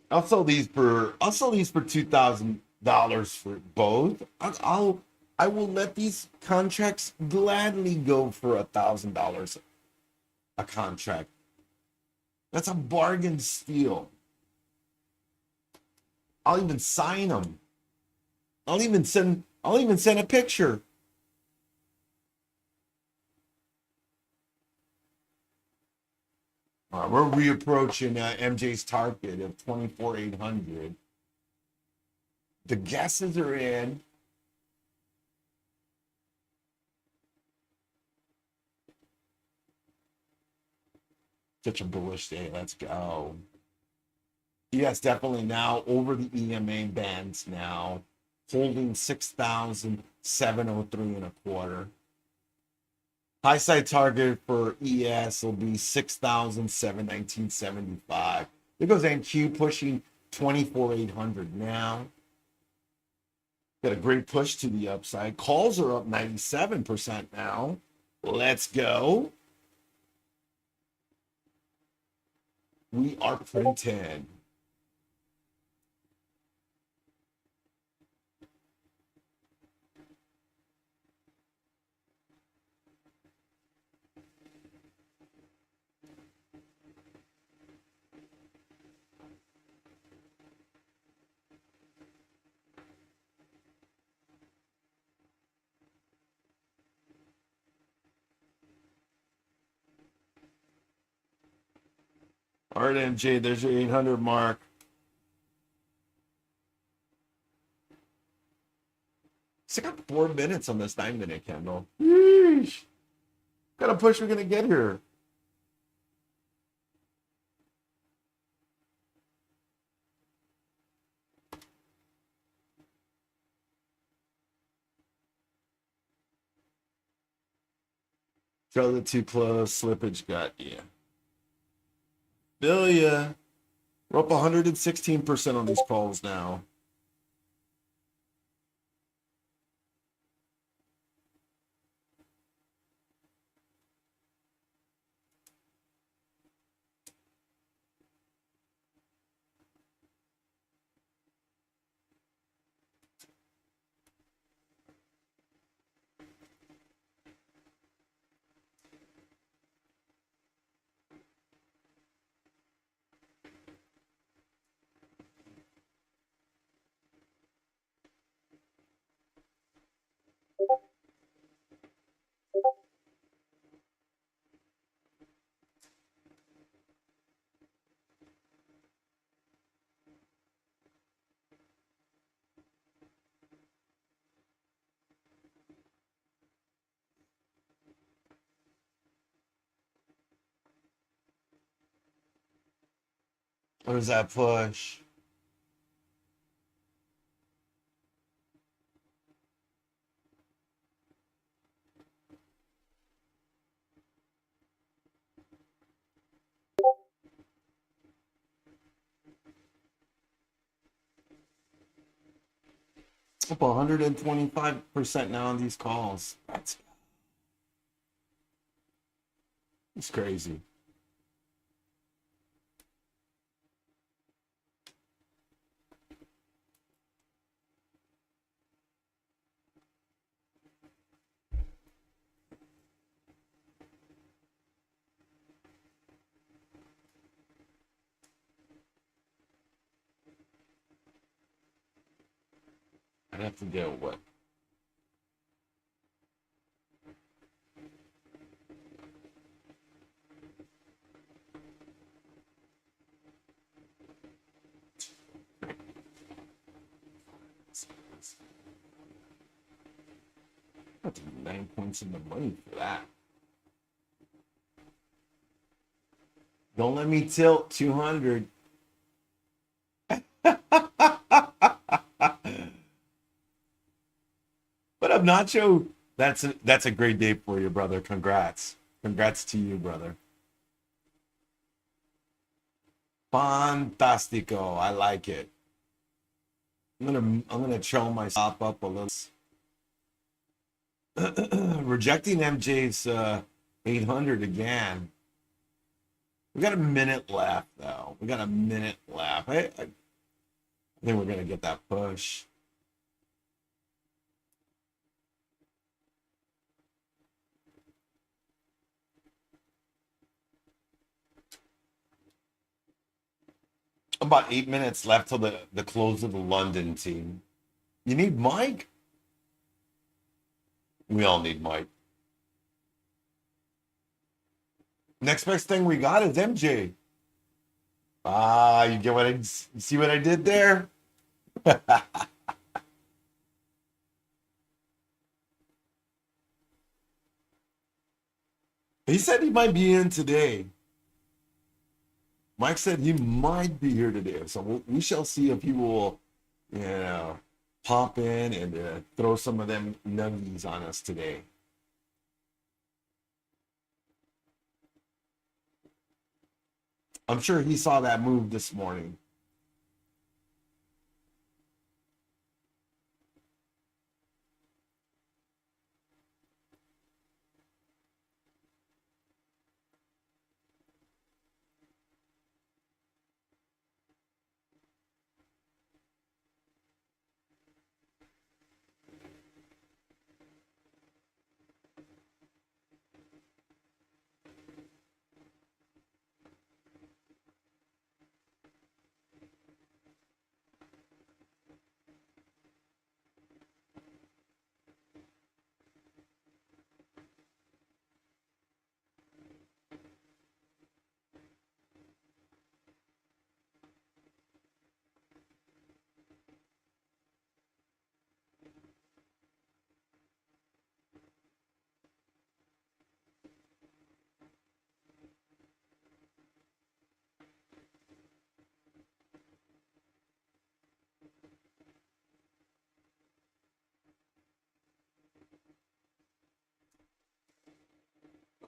I'll sell these for $2,000 for both. I will let these contracts gladly go for $1,000 a contract. That's a bargain steal. I'll even sign them. I'll even send a picture. We're reapproaching MJ's target of 24,800. The guesses are in. Such a bullish day. Let's go. Yes, definitely now over the EMA bands now, holding 6,703 and a quarter. High side target for ES will be 6,719.75. There goes NQ pushing 24,800 now. Got a great push to the upside. Calls are up 97% now. Let's go. We are printing. All right, MJ, there's your 800 mark. So I got 4 minutes on this 9-minute candle. Yeesh. What kind of push we're going to get here? Throw the too close. Slippage got you. Feel ya. We're up 116% on these calls now. What is that push? Up 125% now on these calls. It's crazy. I'd have to get what? That's 9 points in the money for that. Don't let me tilt 200. What up, Nacho? That's a great day for you, brother. Congrats. Congrats to you, brother. Fantastico. I like it. I'm gonna trail my stop up a little. Rejecting MJ's 800 again. We got a minute left, though. We got a minute left. I think we're gonna get that push. About 8 minutes left till the close of the London team. You need Mike? We all need Mike. Next best thing we got is MJ. Ah, you get what you see what I did there? He said he might be in today. Mike said he might be here today, so we shall see if he will, pop in and throw some of them nuggies on us today. I'm sure he saw that move this morning.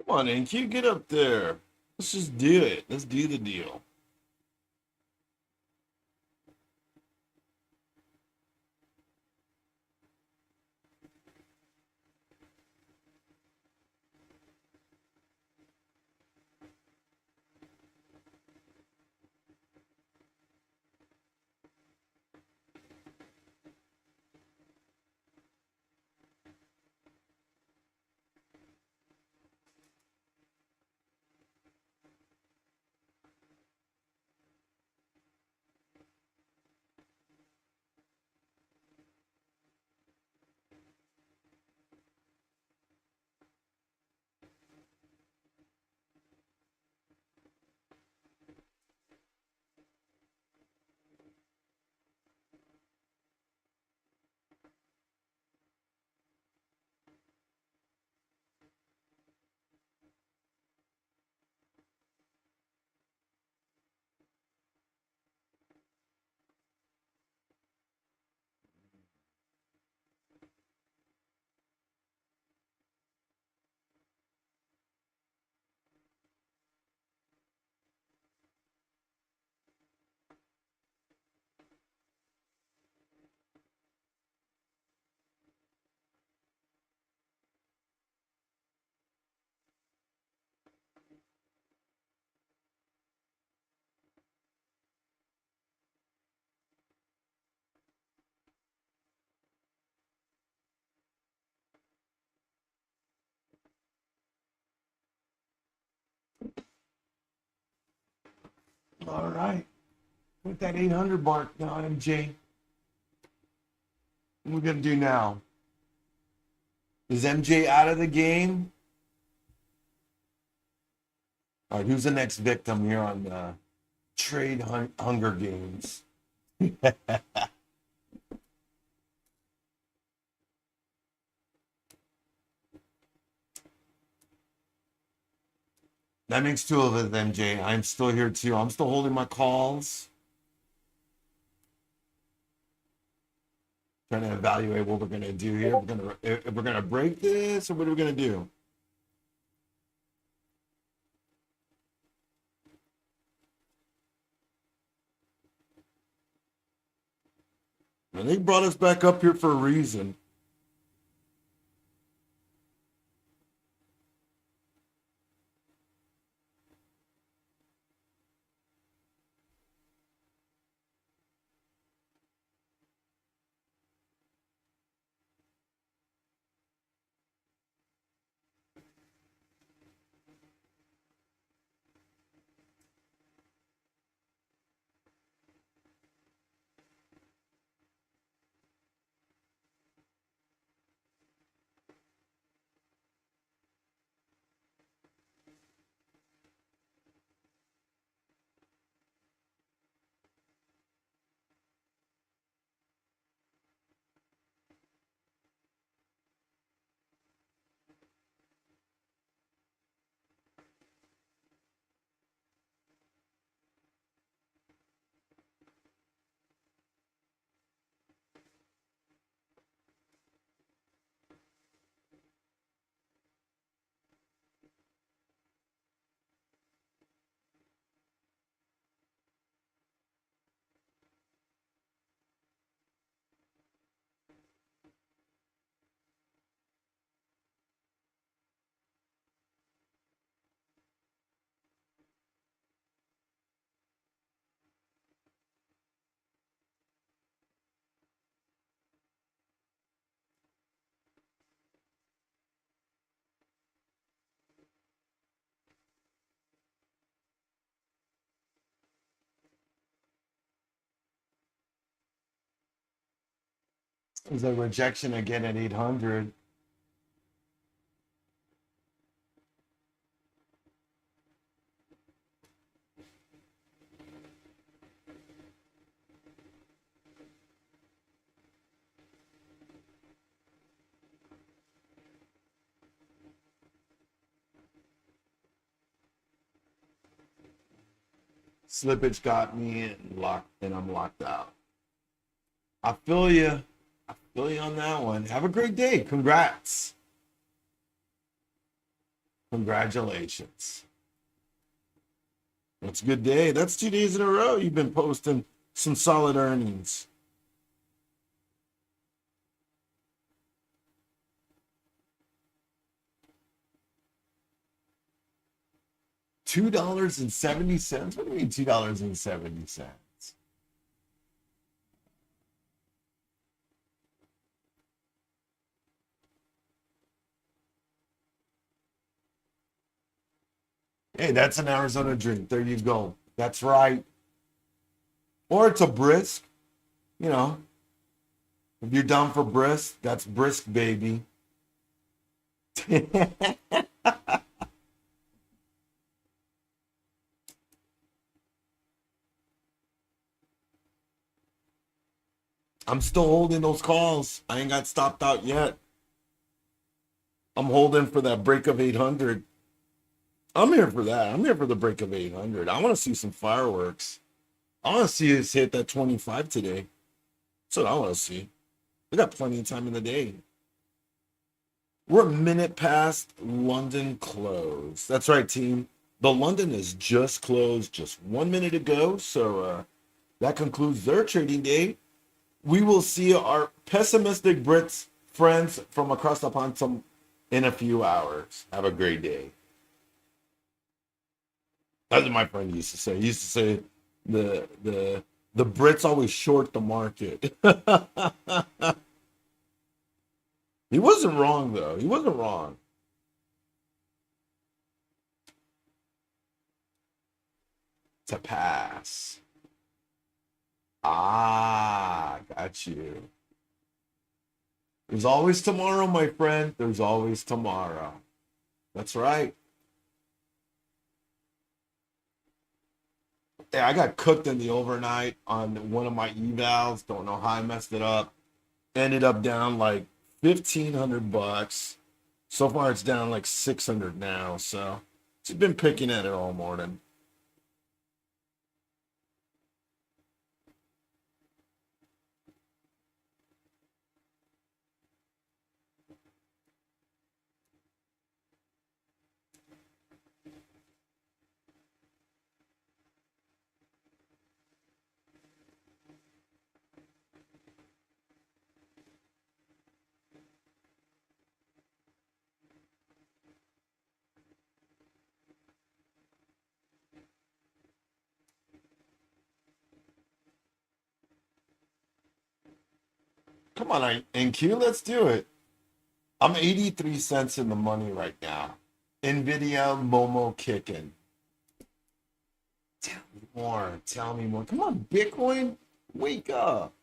Come on, NQ, get up there. Let's just do it. Let's do the deal. All right. With that 800 mark now, MJ. What are we going to do now? Is MJ out of the game? All right, who's the next victim here on Hunger Games? That makes two of us, MJ. I'm still here too. I'm still holding my calls. Trying to evaluate what we're gonna do here. If we're gonna break this, or what are we gonna do? And they brought us back up here for a reason. There's a rejection again at 800. Slippage got me and I'm locked out. I feel you. I feel you on that one. Have a great day. Congrats. Congratulations. That's a good day. That's 2 days in a row. You've been posting some solid earnings. $2.70. What do you mean $2.70? Hey, that's an Arizona drink. There you go. That's right. Or it's a brisk, you know. If you're down for brisk, that's brisk, baby. I'm still holding those calls. I ain't got stopped out yet. I'm holding for that break of 800. I'm here for that. I'm here for the break of 800. I want to see some fireworks. I want to see us hit that 25 today. That's what I want to see. We got plenty of time in the day. We're a minute past London close. That's right, team. The London is just closed just 1 minute ago. So that concludes their trading day. We will see our pessimistic Brits friends from across the pond in a few hours. Have a great day. That's what my friend used to say. He used to say the Brits always short the market. He wasn't wrong though. He wasn't wrong. to pass. Ah, got you. There's always tomorrow, my friend. There's always tomorrow. That's right. Yeah, I got cooked in the overnight on one of my evals. Don't know how I messed it up. Ended up down like $1,500. So far, it's down like 600 now. So just been picking at it all morning. Come on, NQ, let's do it. I'm 83 cents in the money right now. Nvidia Momo kicking. Tell me more. Tell me more. Come on, Bitcoin, wake up.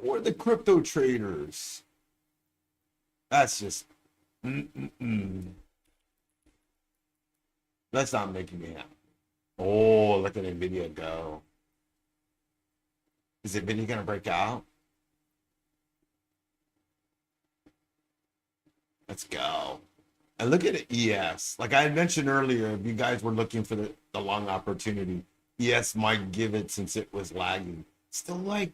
We're the crypto traders. That's just. Mm-mm-mm. That's not making me happy. Oh, look at Nvidia go. Is Nvidia gonna break out? Let's go. And look at ES. Like I had mentioned earlier, if you guys were looking for the long opportunity, ES might give it since it was lagging. Still like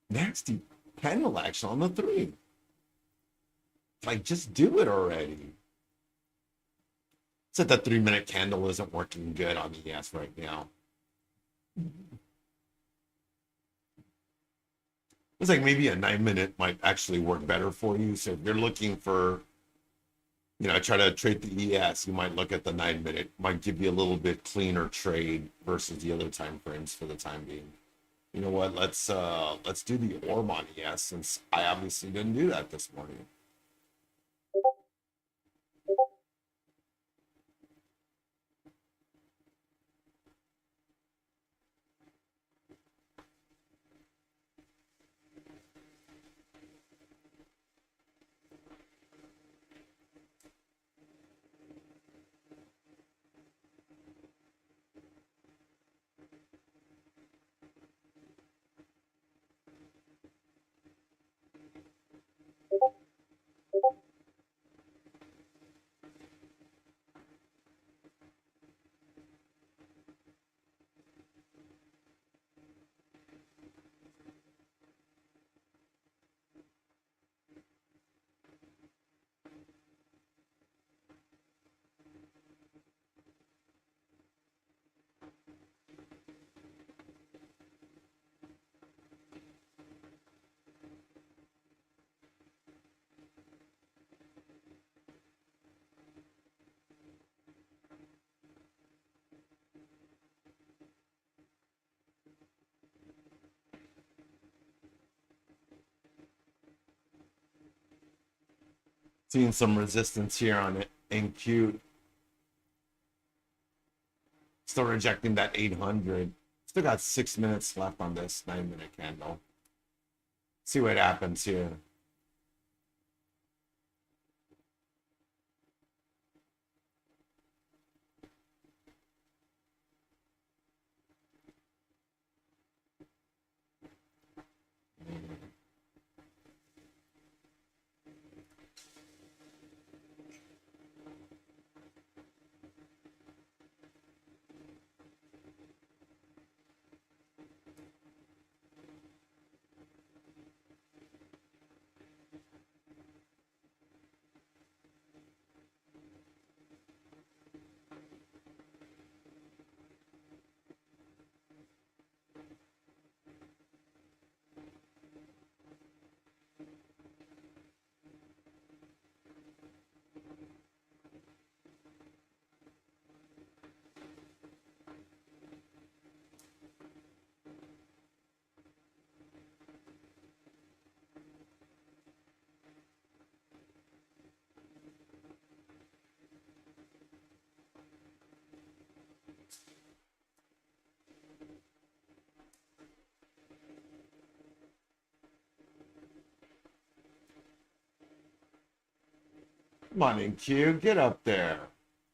nasty pendle action on the three. Like just do it already. Said that 3 minute candle isn't working good on ES right now. It's like maybe a 9 minute might actually work better for you. So if you're looking for, try to trade the ES, you might look at the 9 minute. Might give you a little bit cleaner trade versus the other time frames for the time being. You know what? Let's do the orb on ES since I obviously didn't do that this morning. Seeing some resistance here on it. NQ still rejecting that 800. Still got 6 minutes left on this 9 minute candle. See what happens here. Come on in, Q. Get up there.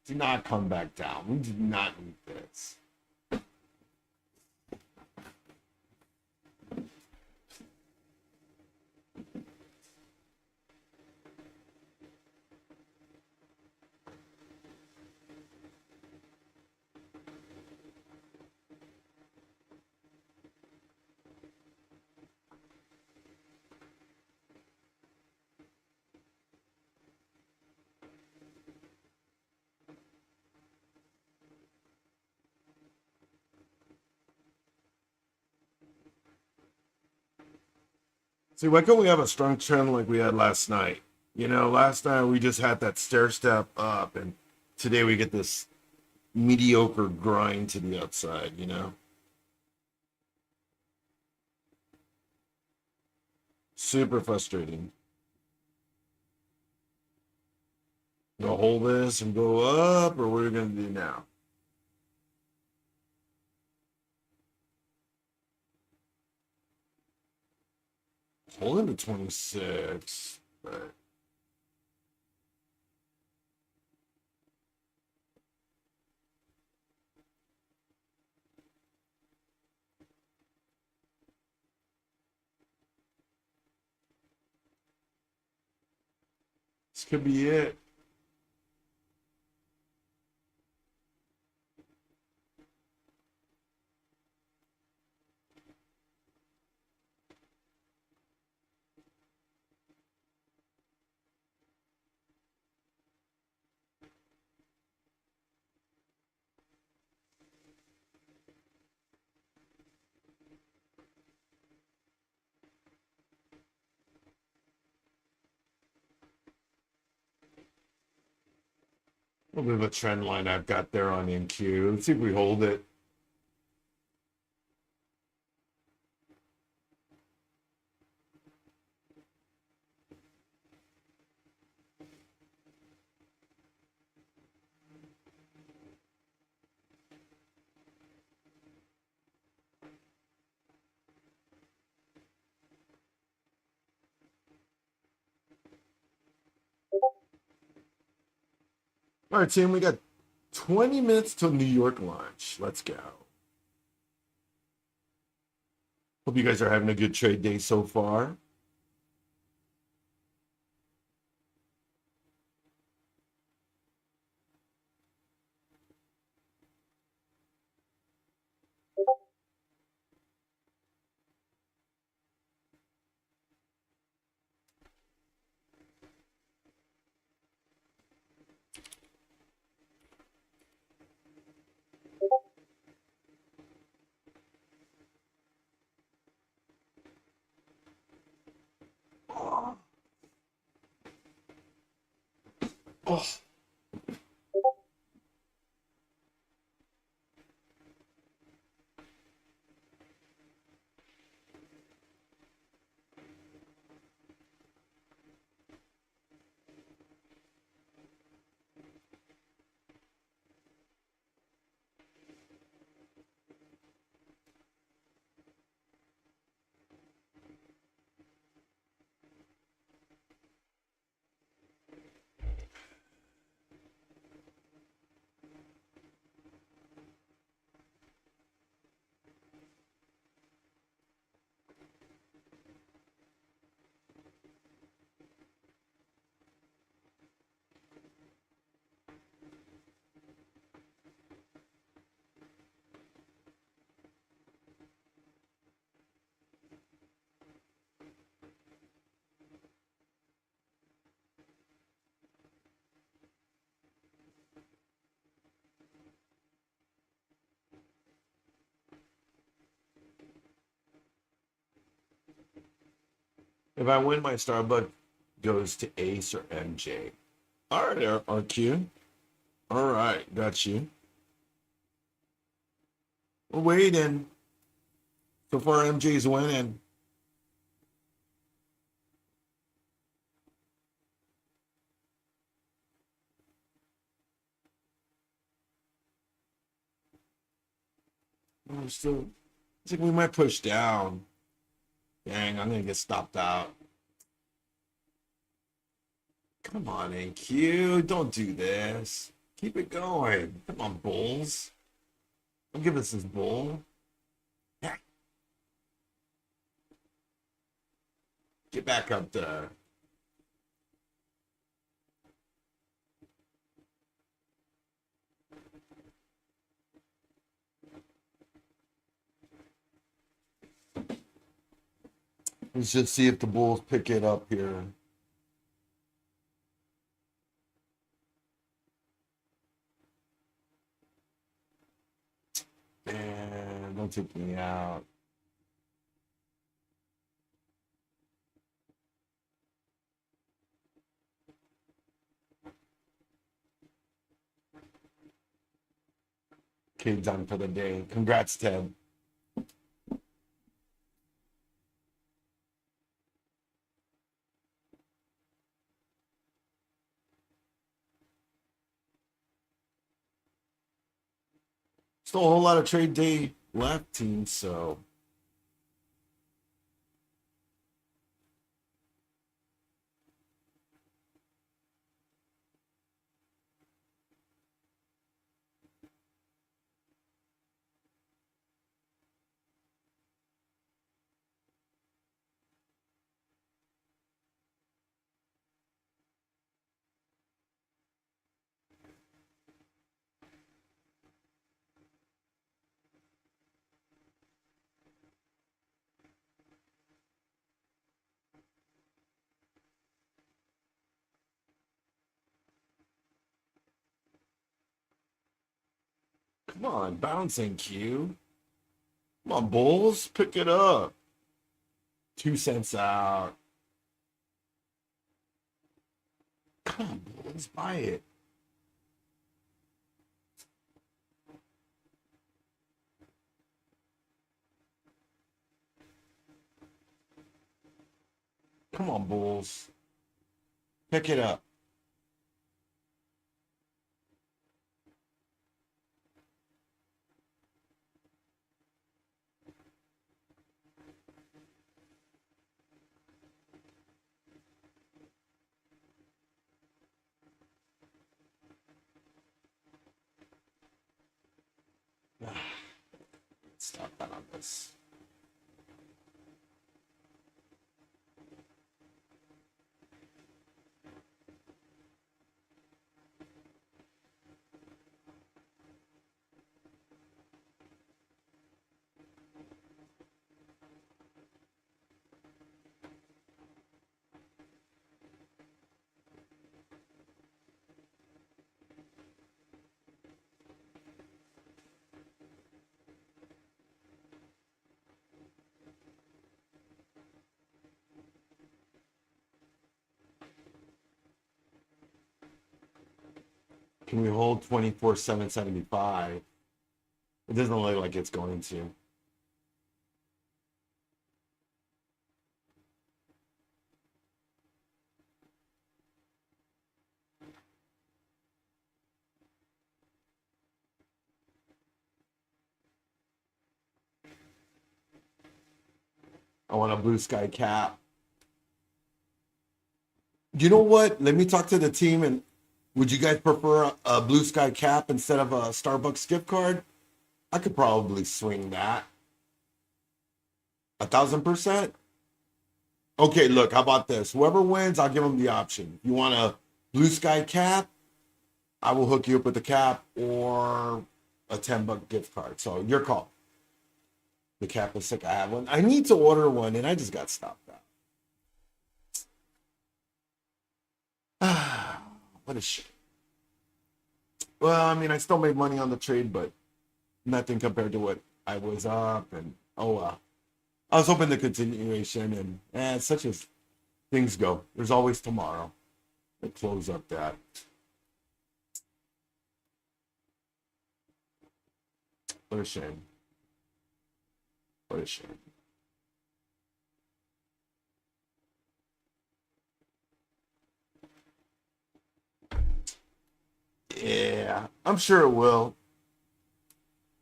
Do not come back down. We do not need this. See, why can't we have a strong trend like we had last night? You know, last night we just had that stair step up, and today we get this mediocre grind to the upside, you know? Super frustrating. Gonna hold this and go up, or what are we gonna do now? Holding to 26, but this could be it. A little bit of a trend line I've got there on NQ. Let's see if we hold it. All right, team, we got 20 minutes till New York launch. Let's go. Hope you guys are having a good trade day so far. Oh, oh. If I win, my Starbucks goes to Ace or MJ. All right, RQ. All right, got you. We're waiting. So far, MJ's winning. We're still. I think we might push down. Dang, I'm gonna get stopped out. Come on, NQ. Don't do this. Keep it going. Come on, Bulls. Don't give us this bull. Yeah, get back up there. Let's just see if the Bulls pick it up here. And don't take me out. Okay, done for the day. Congrats, Ted. Still a whole lot of trade day left, team, so come on, bouncing Q. Come on, Bulls, pick it up. 2 cents out. Come on, Bulls, buy it. Come on, Bulls. Pick it up. Stop that on this. Can we hold 24,775? It doesn't look like it's going to. I want a blue sky cap. You know what? Let me talk to the team. And would you guys prefer a blue sky cap instead of a Starbucks gift card? I could probably swing that. 1,000%. Okay, look, how about this? Whoever wins, I'll give them the option. If you want a blue sky cap, I will hook you up with the cap or a $10 gift card. So your call. The cap is sick. I have one. I need to order one, and I just got stopped out. What a shame. Well, I mean, I still made money on the trade, but nothing compared to what I was up. And oh well. I was hoping the continuation, and such as things go. There's always tomorrow. To close up that. What a shame. What a shame. Yeah, I'm sure it will.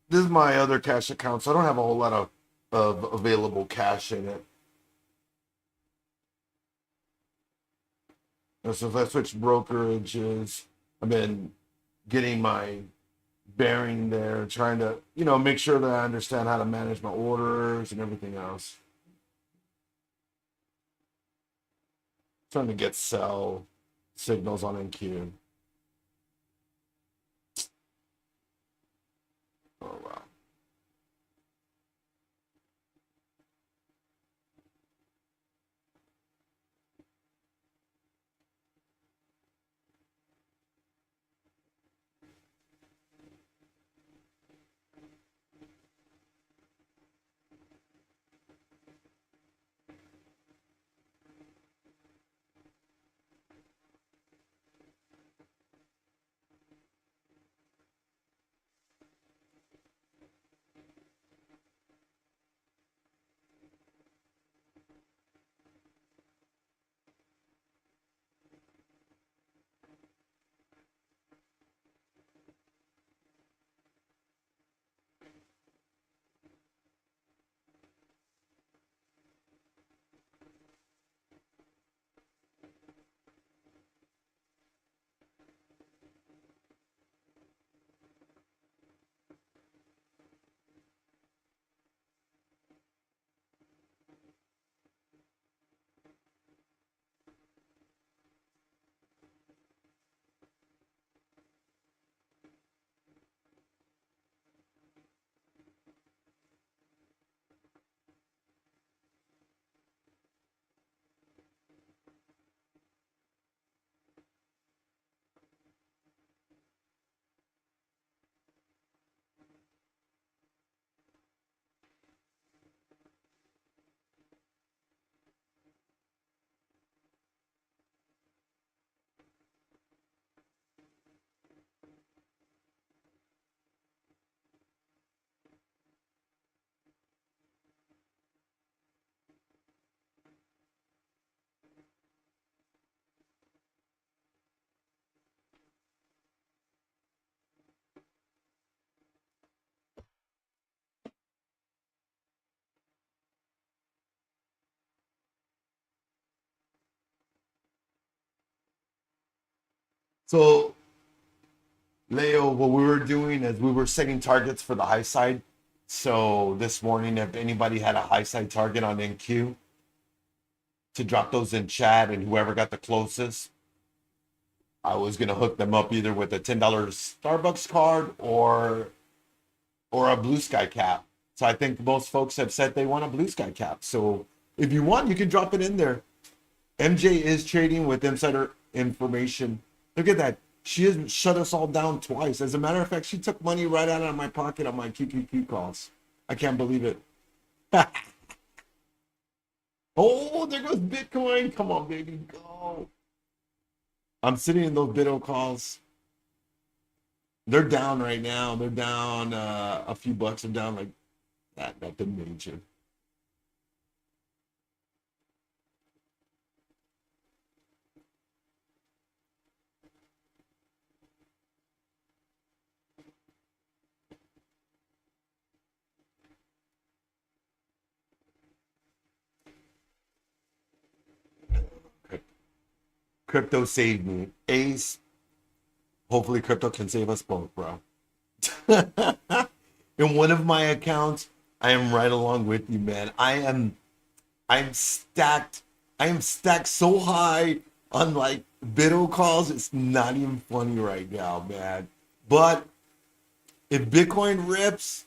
This is my other cash account, so I don't have a whole lot of available cash in it. And so if I switch brokerages, I've been getting my bearing there, trying to, make sure that I understand how to manage my orders and everything else. Trying to get sell signals on NQ. Oh wow. So Leo, what we were doing is we were setting targets for the high side. So this morning, if anybody had a high side target on NQ, to drop those in chat, and whoever got the closest, I was gonna hook them up either with a $10 Starbucks card or a blue sky cap. So I think most folks have said they want a blue sky cap. So if you want, you can drop it in there. MJ is trading with insider information. Look at that. She has shut us all down twice. As a matter of fact, she took money right out of my pocket on my QQQ calls. I can't believe it. Oh, there goes Bitcoin. Come on, baby, go. I'm sitting in those Bitto calls. They're down right now. They're down a few bucks. They're down like that. Nothing major. Crypto saved me. Ace. Hopefully, crypto can save us both, bro. In one of my accounts, I am right along with you, man. I'm stacked. I am stacked so high on like Bitto calls. It's not even funny right now, man. But if Bitcoin rips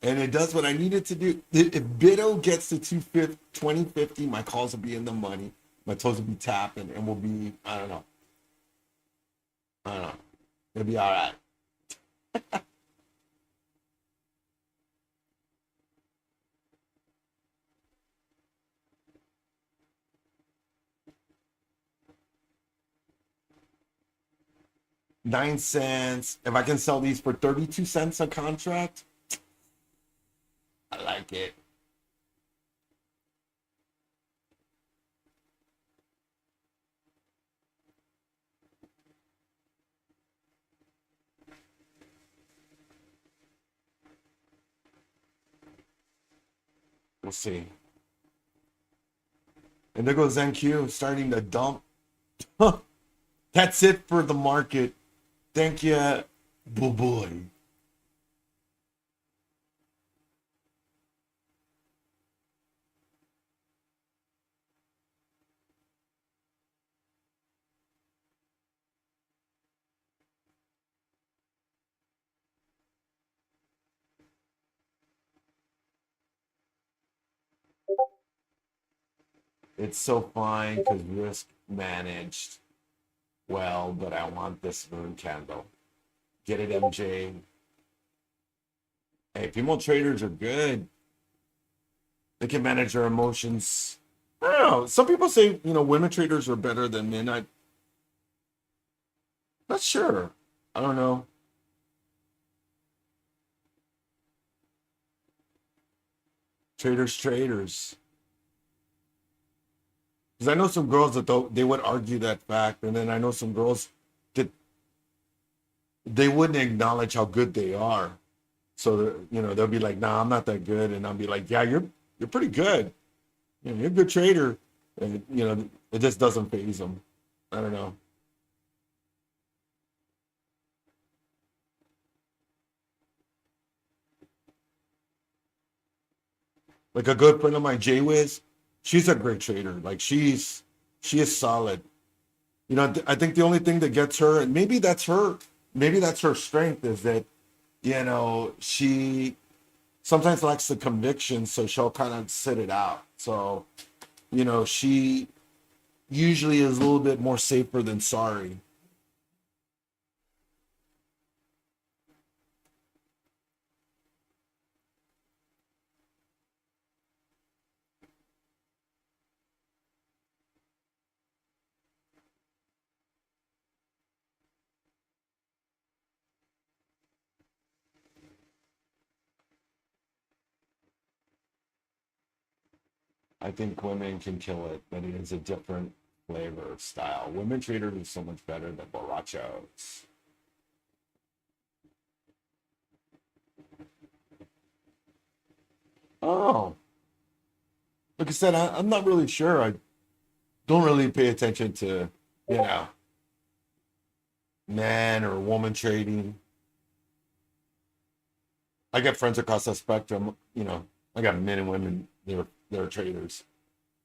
and it does what I need it to do, if Bitto gets to 2050, my calls will be in the money. My toes will be tapping and we'll be, I don't know. I don't know. It'll be all right. 9 cents. If I can sell these for 32 cents a contract, I like it. We'll see. And there goes NQ starting to dump That's it for the market. Thank you. Bye boy. It's so fine because risk managed well, but I want this moon candle. Get it, MJ. Hey, female traders are good. They can manage their emotions. I don't know. Some people say, women traders are better than men. I'm not sure. I don't know. Traders. Because I know some girls that they would argue that fact, and then I know some girls that they wouldn't acknowledge how good they are. So they'll be like, "Nah, I'm not that good," and I'll be like, "Yeah, you're pretty good. You're a good trader," and it just doesn't phase them. I don't know. Like a good friend of mine, Jay Wiz, she's a great trader. Like she is solid. I think the only thing that gets her, and maybe that's her strength, is that she sometimes lacks the conviction, so she'll kind of sit it out. So she usually is a little bit more safer than sorry. I think women can kill it, but it is a different flavor of style. Women traders are so much better than borrachos. Oh, like I said, I'm not really sure. I don't really pay attention to, you know, man or woman trading. I got friends across the spectrum. I got men and women. They're traders.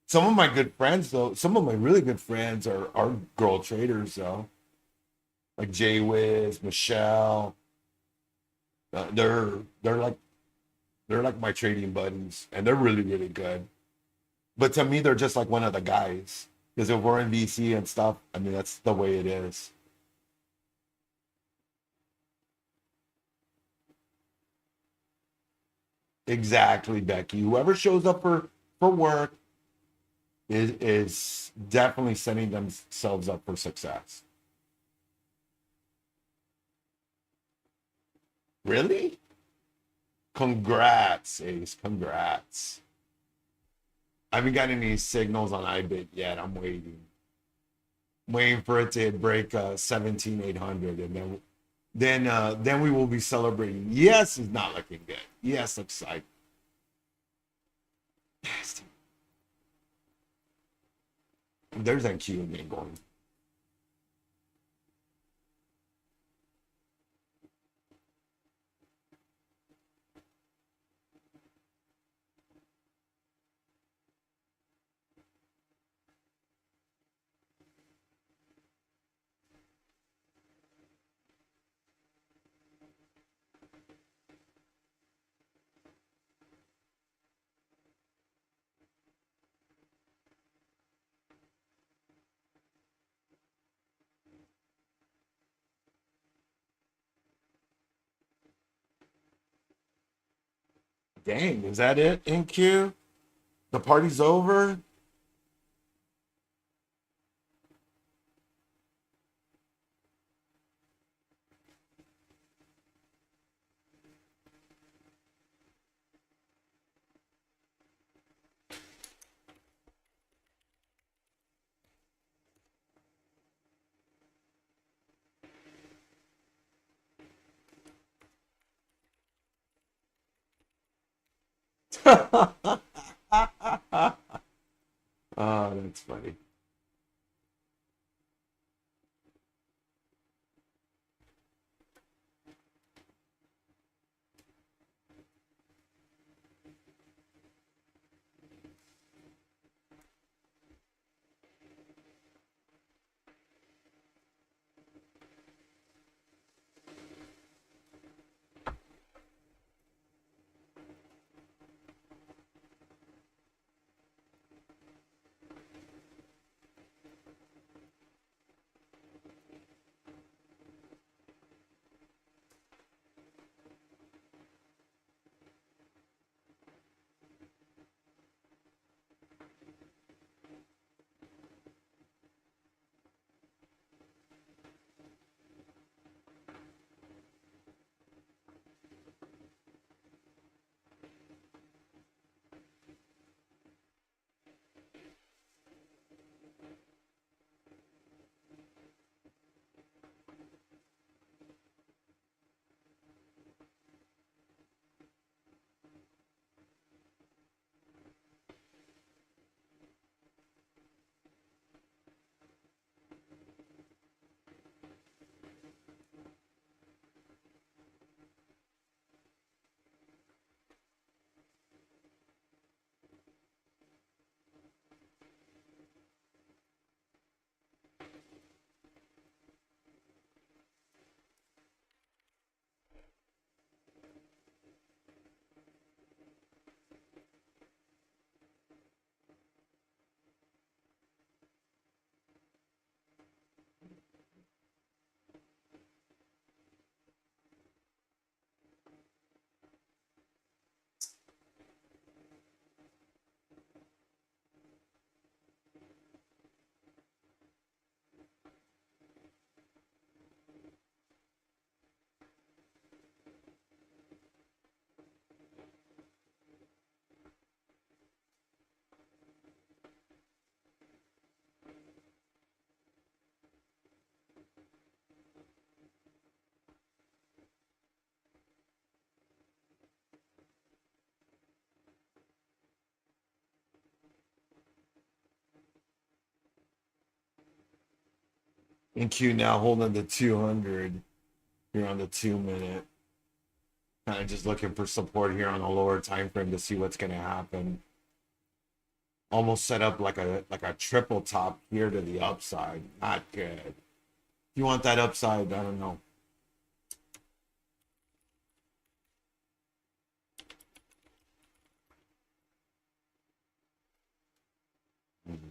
Some of my good friends, though, some of my really good friends are girl traders, though. Like Jay Wiz, Michelle. Uh, they're they're like they're like my trading buddies, and they're really really good. But to me, they're just like one of the guys. Because if we're in VC and stuff, I mean that's the way it is. Exactly, Becky. Whoever shows up for work is definitely setting themselves up for success. Really? Congrats, Ace. Congrats. I haven't got any signals on iBit yet. I'm waiting. Waiting for it to break 17,800, and then we will be celebrating. Yes, is not looking good. Yes, looks like there's NQ again going. Dang, is that it, NQ? The party's over? Oh, that's funny. And Q now holding the 200 here on the 2 minute. Kind of just looking for support here on the lower time frame to see what's going to happen. Almost set up like a triple top here to the upside. Not good. If you want that upside, I don't know. Mhm.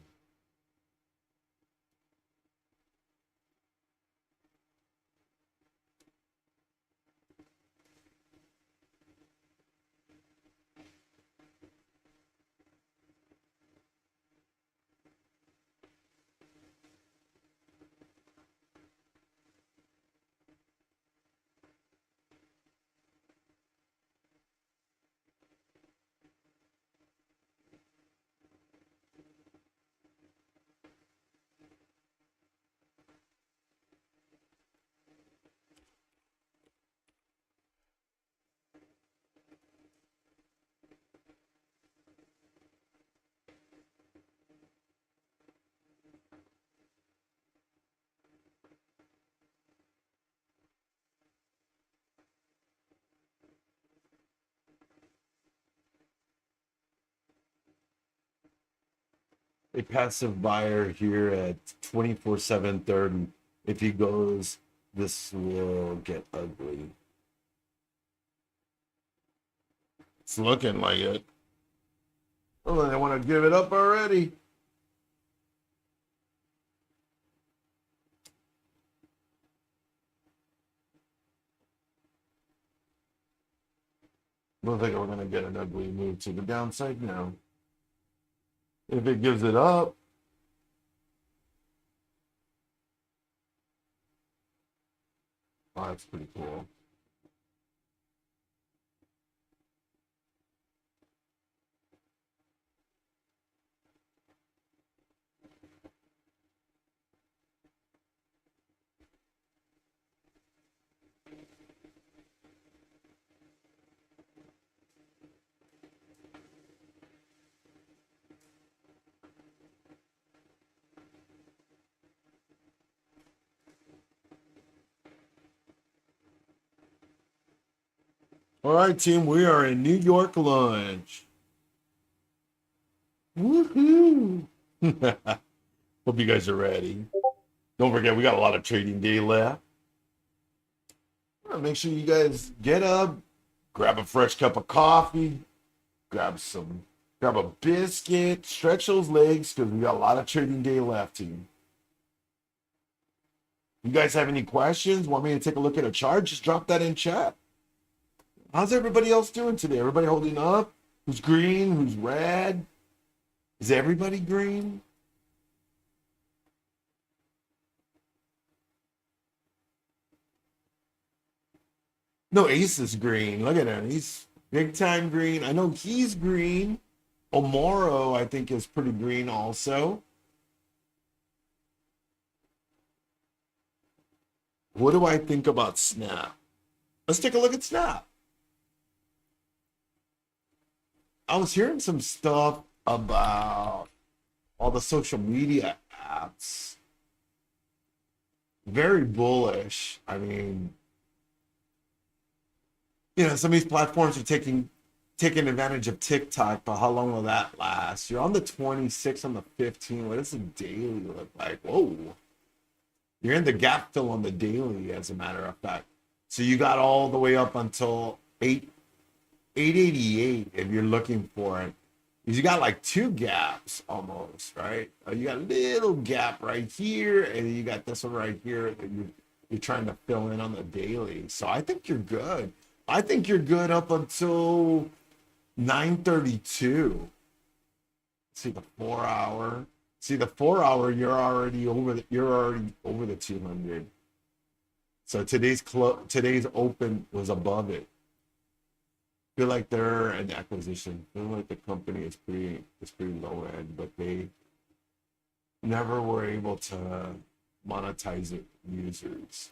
A passive buyer here at 24/7 third. If he goes, this will get ugly. It's looking like it. Oh, they want to give it up already. Don't think we're going to get an ugly move to the downside now. If it gives it up, oh, that's pretty cool. All right, team, we are in New York lunch. Woohoo! Hope you guys are ready. Don't forget, we got a lot of trading day left. Make sure you guys get up, grab a fresh cup of coffee, grab a biscuit, stretch those legs because we got a lot of trading day left, team. You guys have any questions? Want me to take a look at a chart? Just drop that in chat. How's everybody else doing today? Everybody holding up? Who's green? Who's red? Is everybody green? No, Ace is green. Look at him. He's big time green. I know he's green. Omoro, I think, is pretty green also. What do I think about Snap? Let's take a look at Snap. I was hearing some stuff about all the social media apps. Very bullish. I mean, some of these platforms are taking advantage of TikTok, but how long will that last? You're on the 26th, on the 15th. What does the daily look like? Whoa. You're in the gap fill on the daily, as a matter of fact. So you got all the way up until 888 if you're looking for it. You got like two gaps almost, right? You got a little gap right here, and you got this one right here that you're trying to fill in on the daily. So I think you're good. I think you're good up until 9:32. See the 4 hour. See the 4 hour. You're already over the 200. So today's open was above it. Feel like they're an acquisition. Feel like the company is pretty low end, but they never were able to monetize it users.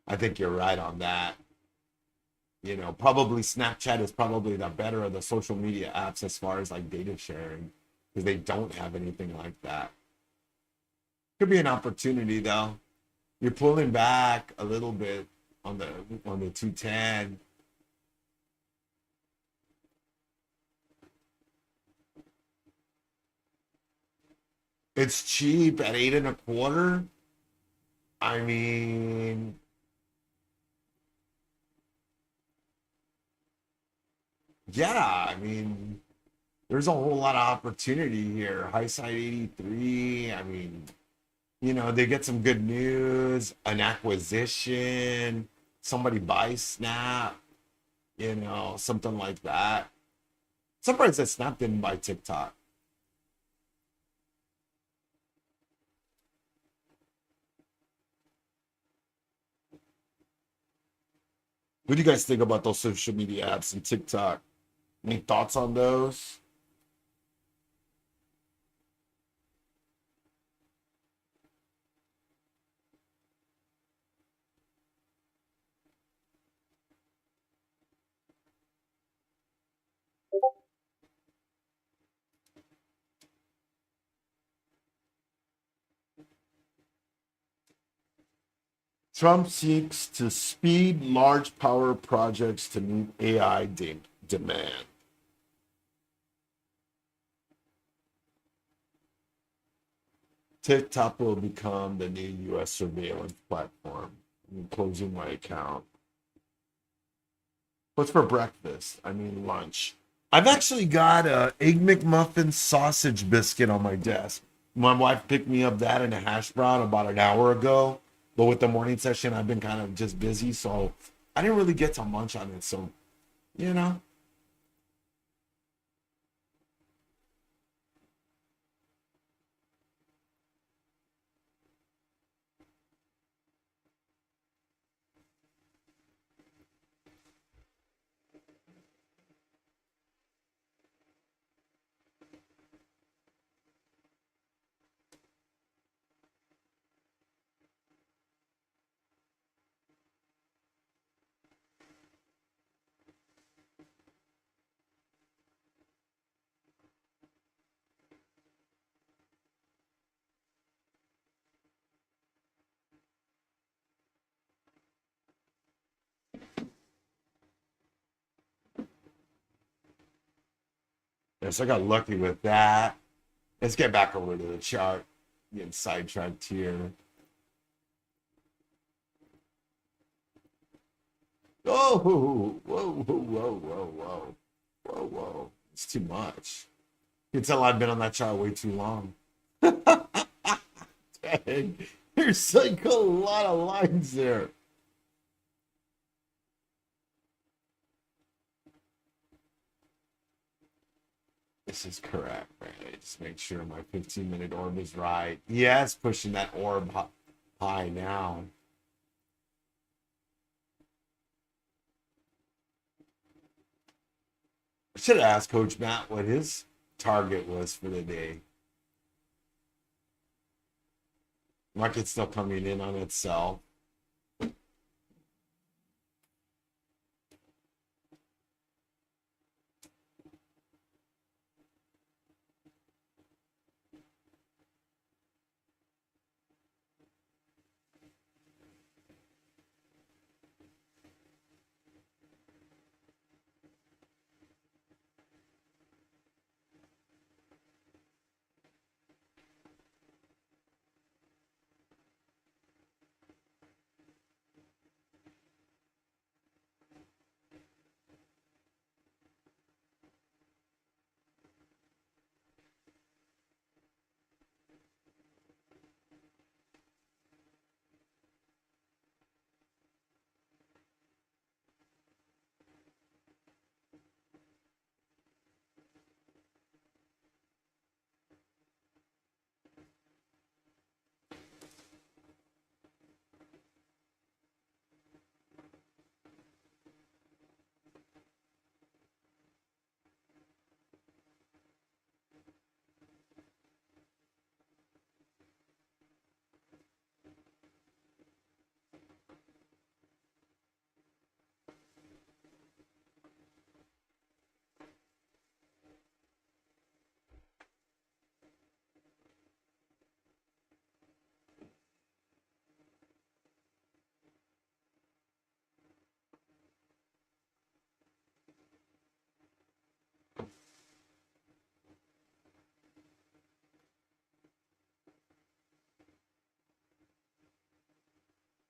I think you're right on that. Probably Snapchat is probably the better of the social media apps as far as like data sharing, because they don't have anything like that. Could be an opportunity though. You're pulling back a little bit on the 210. It's cheap at 8.25. I mean, yeah, I mean, there's a whole lot of opportunity here. High side 83. I mean, they get some good news, an acquisition, somebody buys Snap, something like that. Surprised that Snap didn't buy TikTok. What do you guys think about those social media apps and TikTok? Any thoughts on those? Trump seeks to speed large power projects to meet AI demand. TikTok will become the new US surveillance platform. I'm closing my account. What's for breakfast? I mean, lunch. I've actually got a Egg McMuffin sausage biscuit on my desk. My wife picked me up that and a hash brown about an hour ago. But with the morning session, I've been kind of just busy. So I didn't really get to munch on it. So, you know, yes, I got lucky with that. Let's get back over to the chart. Getting sidetracked here. Oh, whoa, whoa, whoa, whoa, whoa, whoa, whoa. It's too much. You can tell I've been on that chart way too long. Dang. There's like a lot of lines there. This is correct, right? Just make sure my 15-minute orb is right. Yes, pushing that orb high now. I should have asked Coach Matt what his target was for the day. Market's still coming in on itself.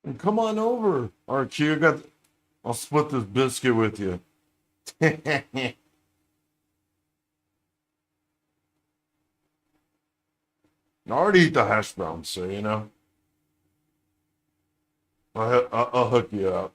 And come on over, RQ. I'll split this biscuit with you. I already eat the hash browns, so you know. I'll hook you up.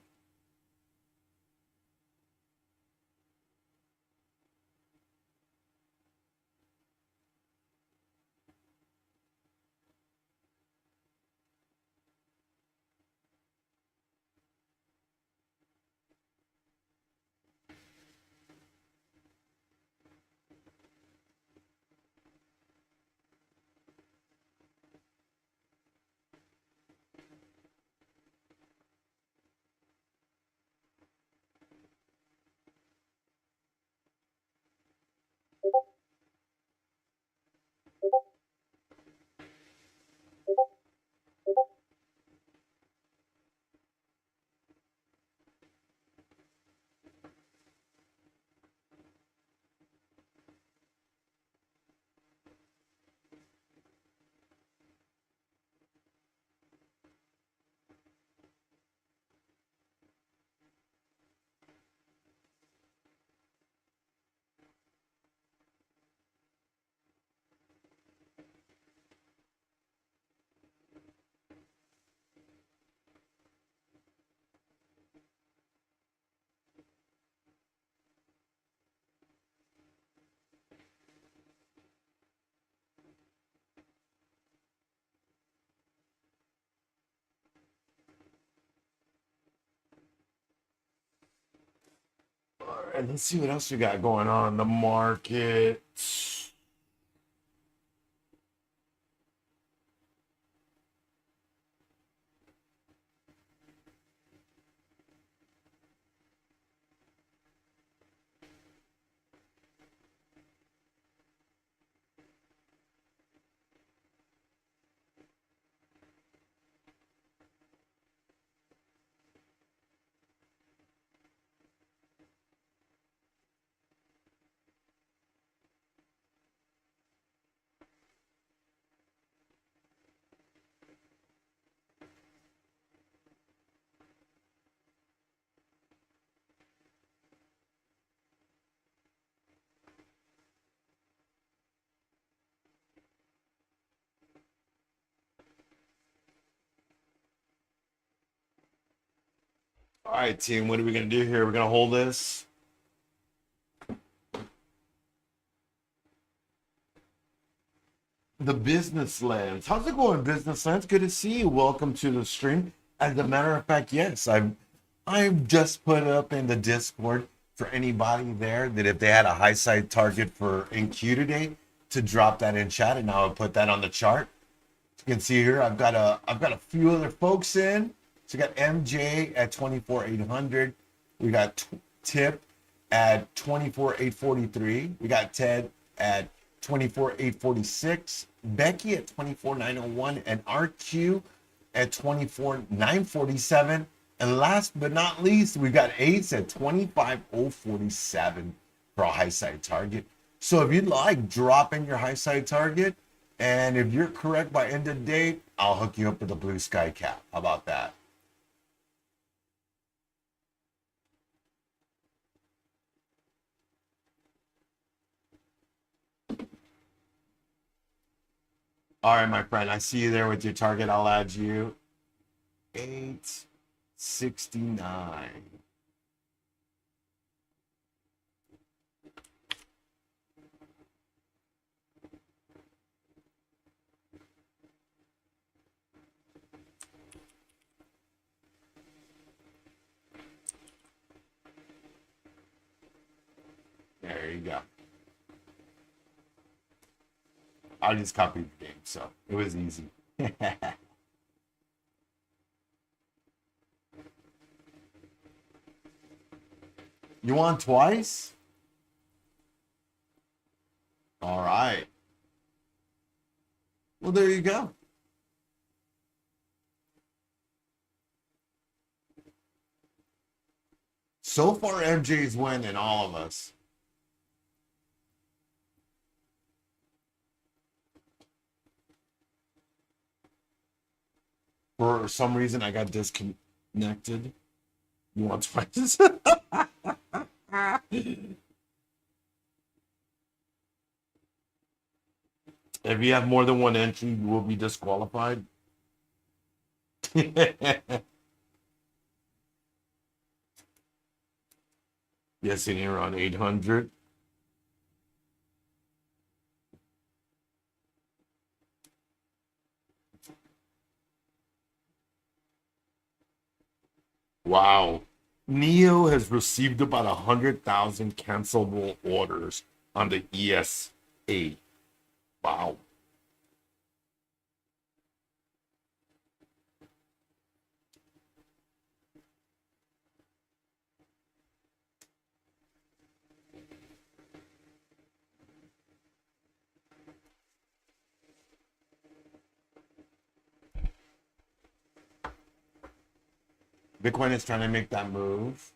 All right, let's see what else we got going on in the market. All right, team, what are we going to do here? We're going to hold this. The business lens. How's it going, business lens? Good to see you. Welcome to the stream. As a matter of fact, yes, I've just put up in the Discord for anybody there that if they had a high side target for NQ today, to drop that in chat, and now I'll put that on the chart. You can see here I've got a few other folks in. So we got MJ at 24,800. We got Tip at 24,843. We got Ted at 24,846. Becky at 24,901 and RQ at 24,947. And last but not least, we got Ace at 25,047 for a high side target. So if you'd like, drop in your high side target. And if you're correct by end of date, I'll hook you up with a blue sky cap. How about that? All right, my friend. I see you there with your target. I'll add you. 869. There you go. I just copied the game, so it was easy. You won twice? All right. Well, there you go. So far, MJ's winning all of us. For some reason, I got disconnected. You want twice? If you have more than one entry, you will be disqualified. Yes, in here on 800. Wow. Neo has received about 100,000 cancelable orders on the ESA. Wow. Bitcoin is trying to make that move.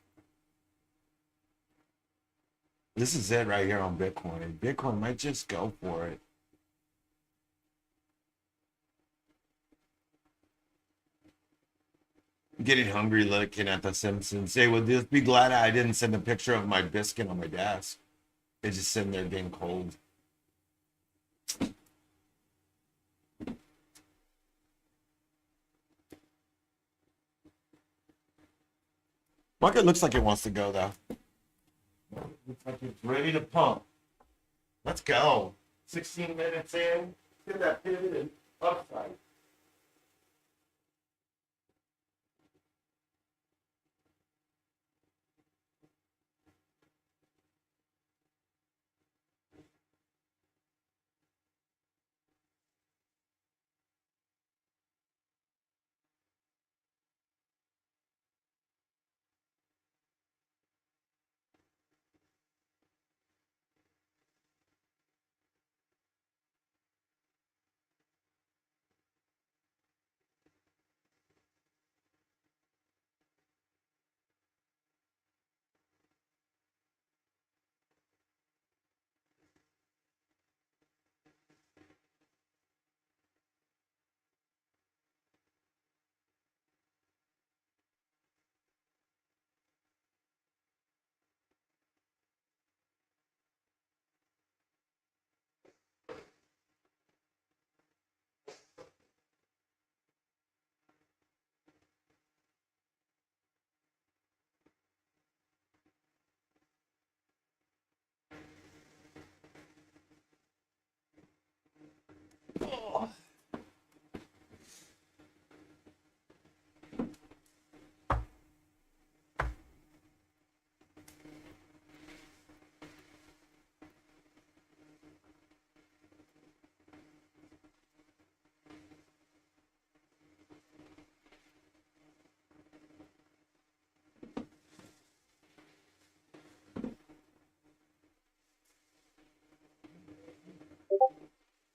This is it right here on Bitcoin. Bitcoin might just go for it. I'm getting hungry looking at The Simpsons. Say, well, just be glad I didn't send a picture of my biscuit on my desk. It's just sitting there getting cold. Market looks like it wants to go, though. Looks like it's ready to pump. Let's go. 16 minutes in. Get that pivot and upside.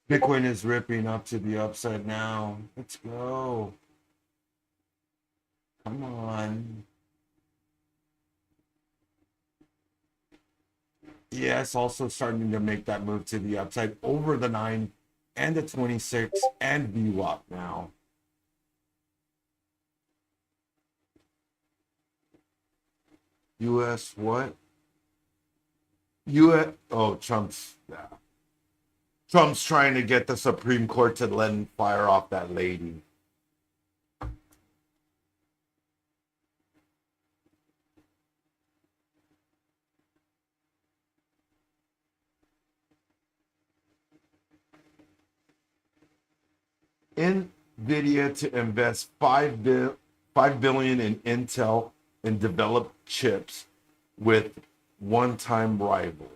Bitcoin is ripping up to the upside now. Let's go. Come on. Yes, also starting to make that move to the upside over the 9 and the 26 and VWAP now. US what? US, oh, Trump's trying to get the Supreme Court to let him fire off that lady. Nvidia to invest 5 billion in Intel and develop chips with one-time rival.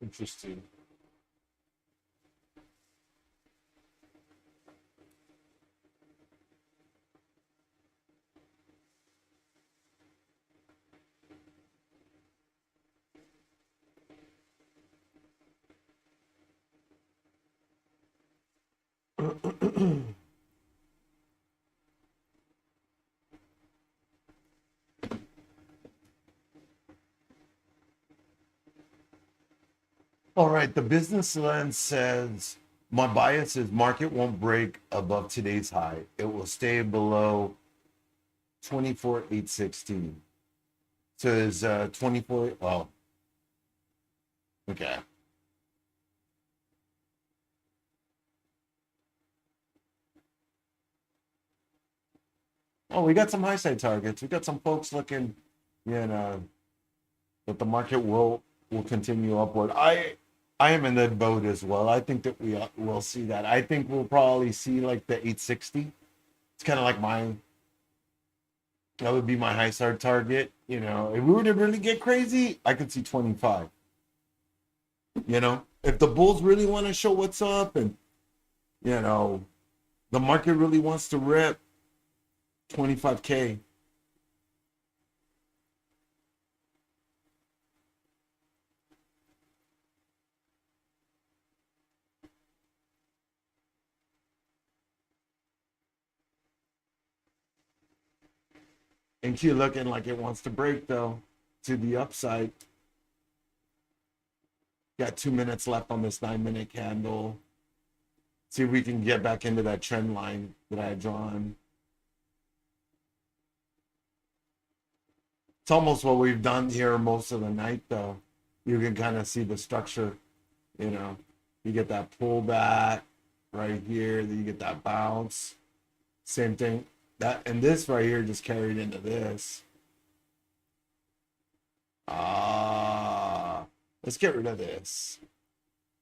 Interesting. All right, the business lens says my bias is market won't break above today's high. It will stay below 24,816. So is 24. Oh, okay. Oh, we got some high side targets. We got some folks looking, you know, that the market will continue upward. I am in that boat as well. I think that we will see that. I think we'll probably see like the 860. It's kind of like my that would be my high side target. You know, if we were to really get crazy, I could see 25. You know, if the bulls really want to show what's up, and you know, the market really wants to rip 25K. And Q looking like it wants to break though to the upside. Got 2 minutes left on this 9 minute candle. See if we can get back into that trend line that I had drawn. It's almost what we've done here most of the night though. You can kind of see the structure, you know. You get that pullback right here, then you get that bounce. Same thing. That and this right here just carried into this. Ah, let's get rid of this.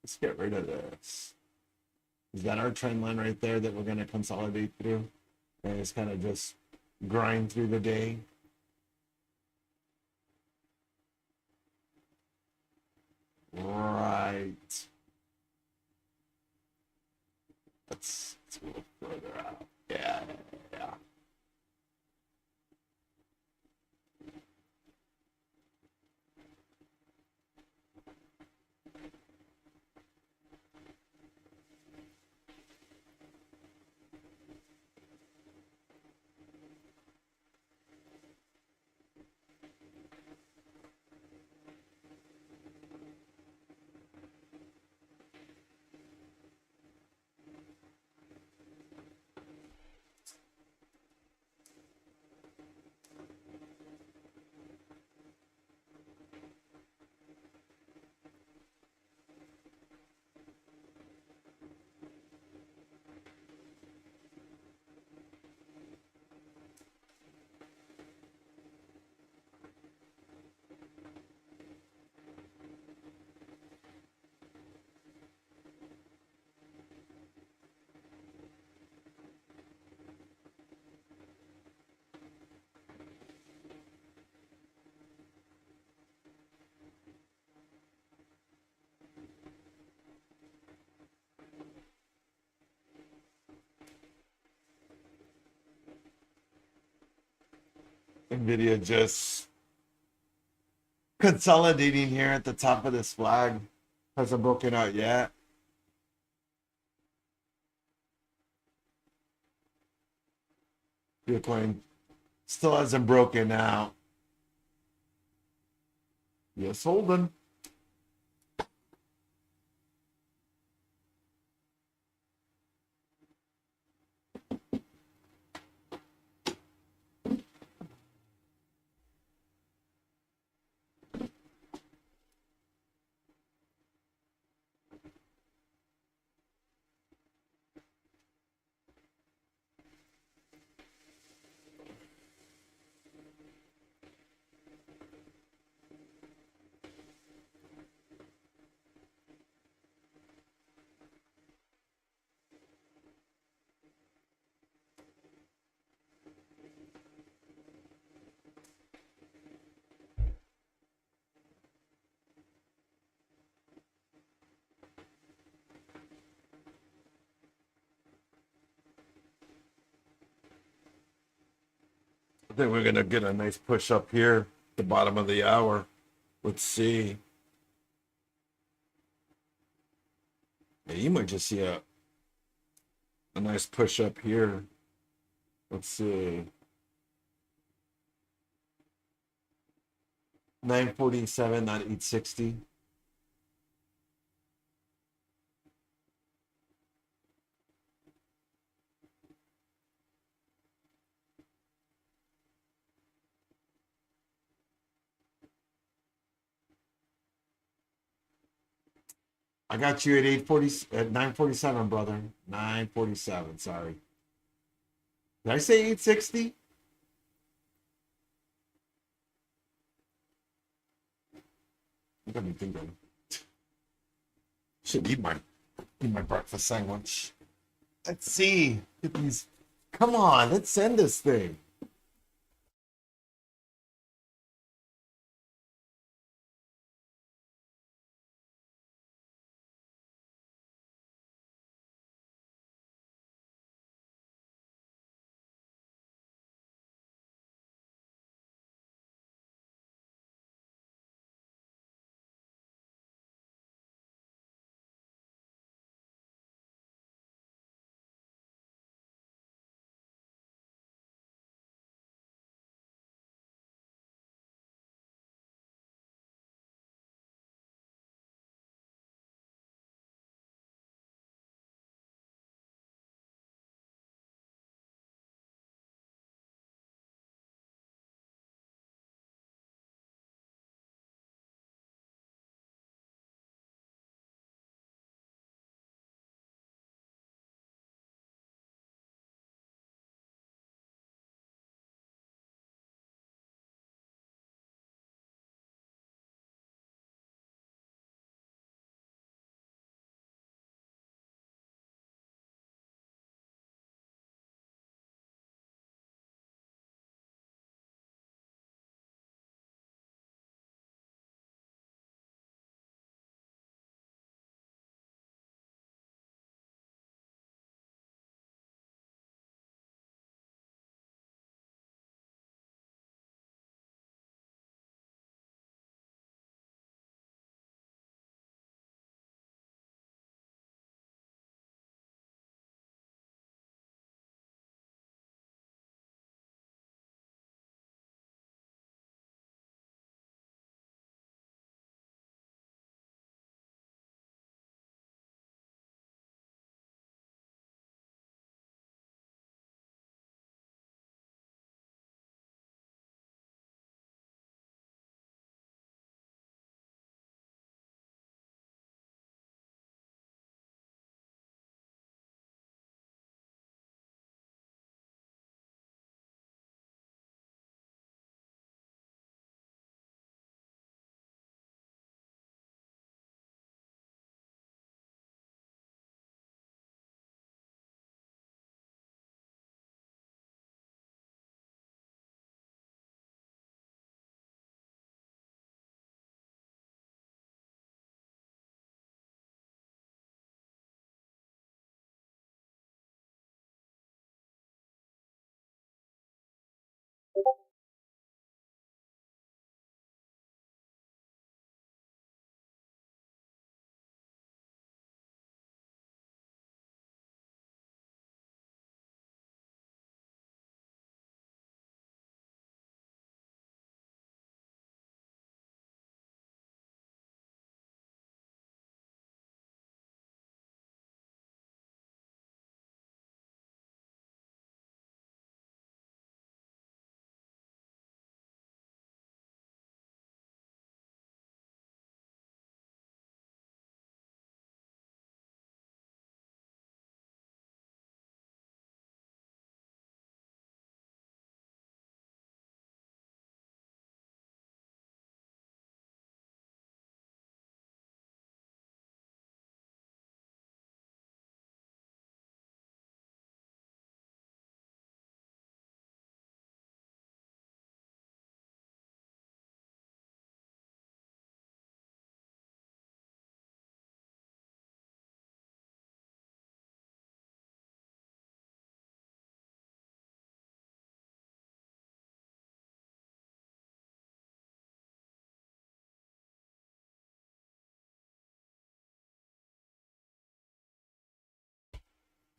Let's get rid of this. Is that our trend line right there that we're going to consolidate through? And it's kind of just grind through the day. Right. Let's a little further out. Yeah, yeah. Nvidia just consolidating here at the top of this flag. Hasn't broken out yet. Bitcoin still hasn't broken out. Yes, holding. I think we're gonna get a nice push up here at the bottom of the hour. Let's see. Yeah, you might just see a nice push up here. Let's see. 947, not 860. I got you at 8:40 at 9:47, brother. 9:47. Sorry. Did I say 8:60? I'm gonna be thinking. Should eat my breakfast sandwich. Let's see. Get these. Come on, let's send this thing.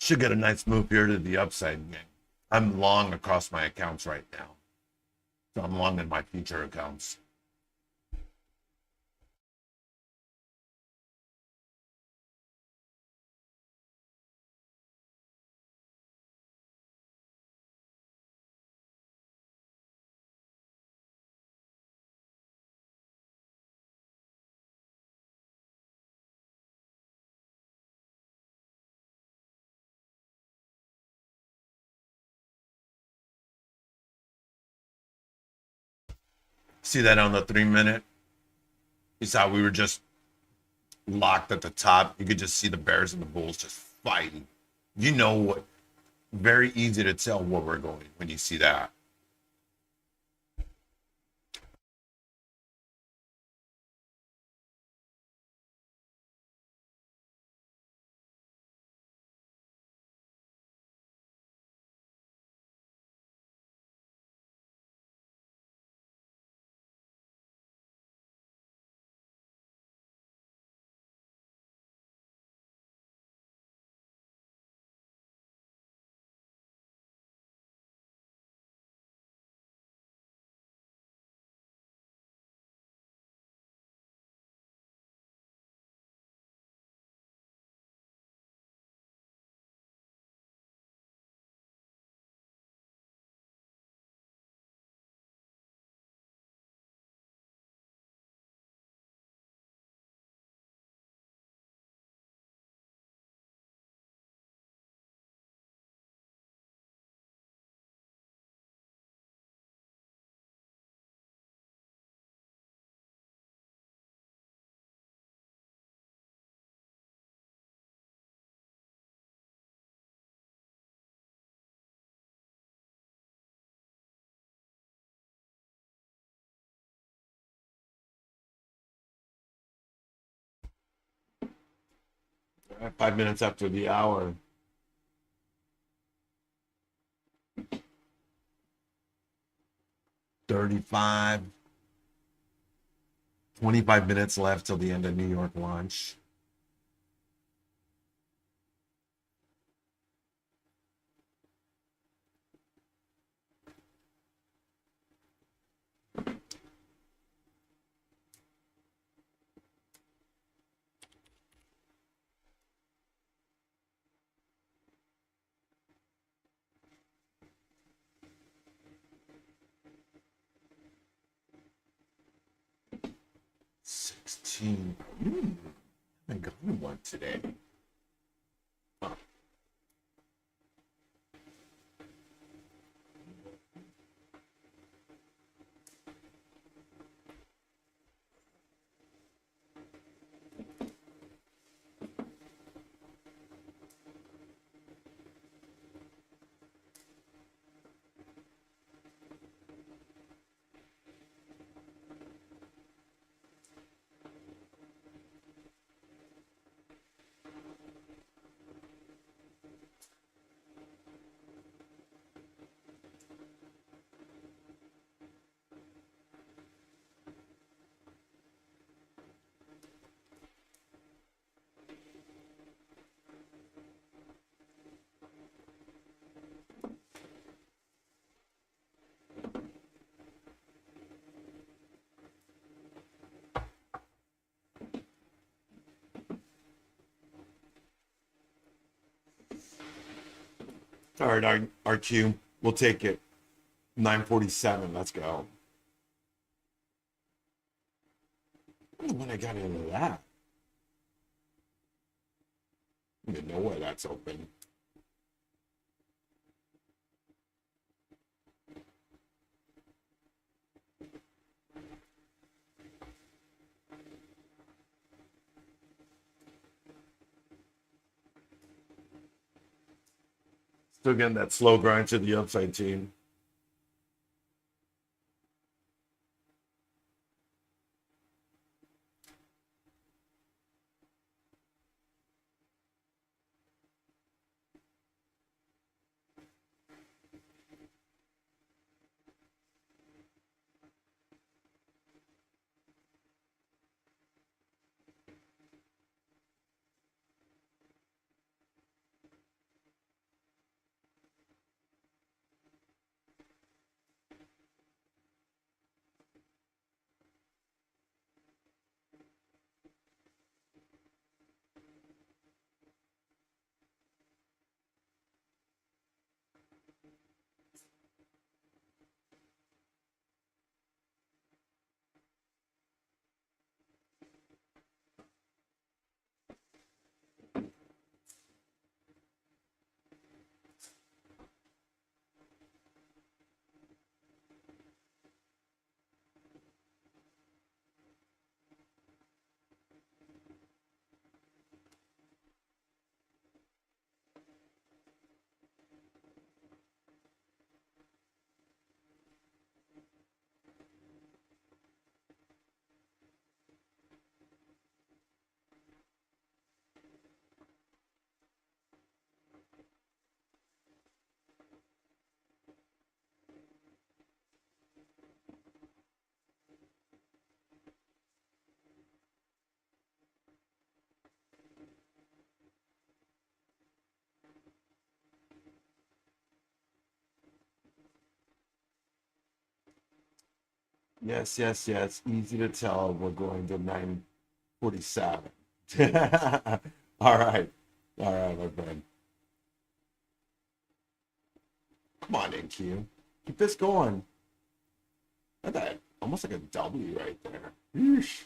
Should get a nice move here to the upside. I'm long across my accounts right now. So I'm long in my future accounts. See that on the 3 minute? You saw we were just locked at the top. You could just see the Bears and the Bulls just fighting. You know what? Very easy to tell where we're going when you see that. All right, 5 minutes after the hour. $35, 25 minutes left till the end of New York launch. $16. I got one today. All right, our cue. We'll take it. 9:47. Let's go. When I got into that, I didn't know why that's open. Still getting that slow grind to the upside, team. Yes, yes, yes. Easy to tell. We're going to 9:47. All right. All right, my friend. Come on, NQ. Keep this going. Look at that. Almost like a W right there. Yeesh.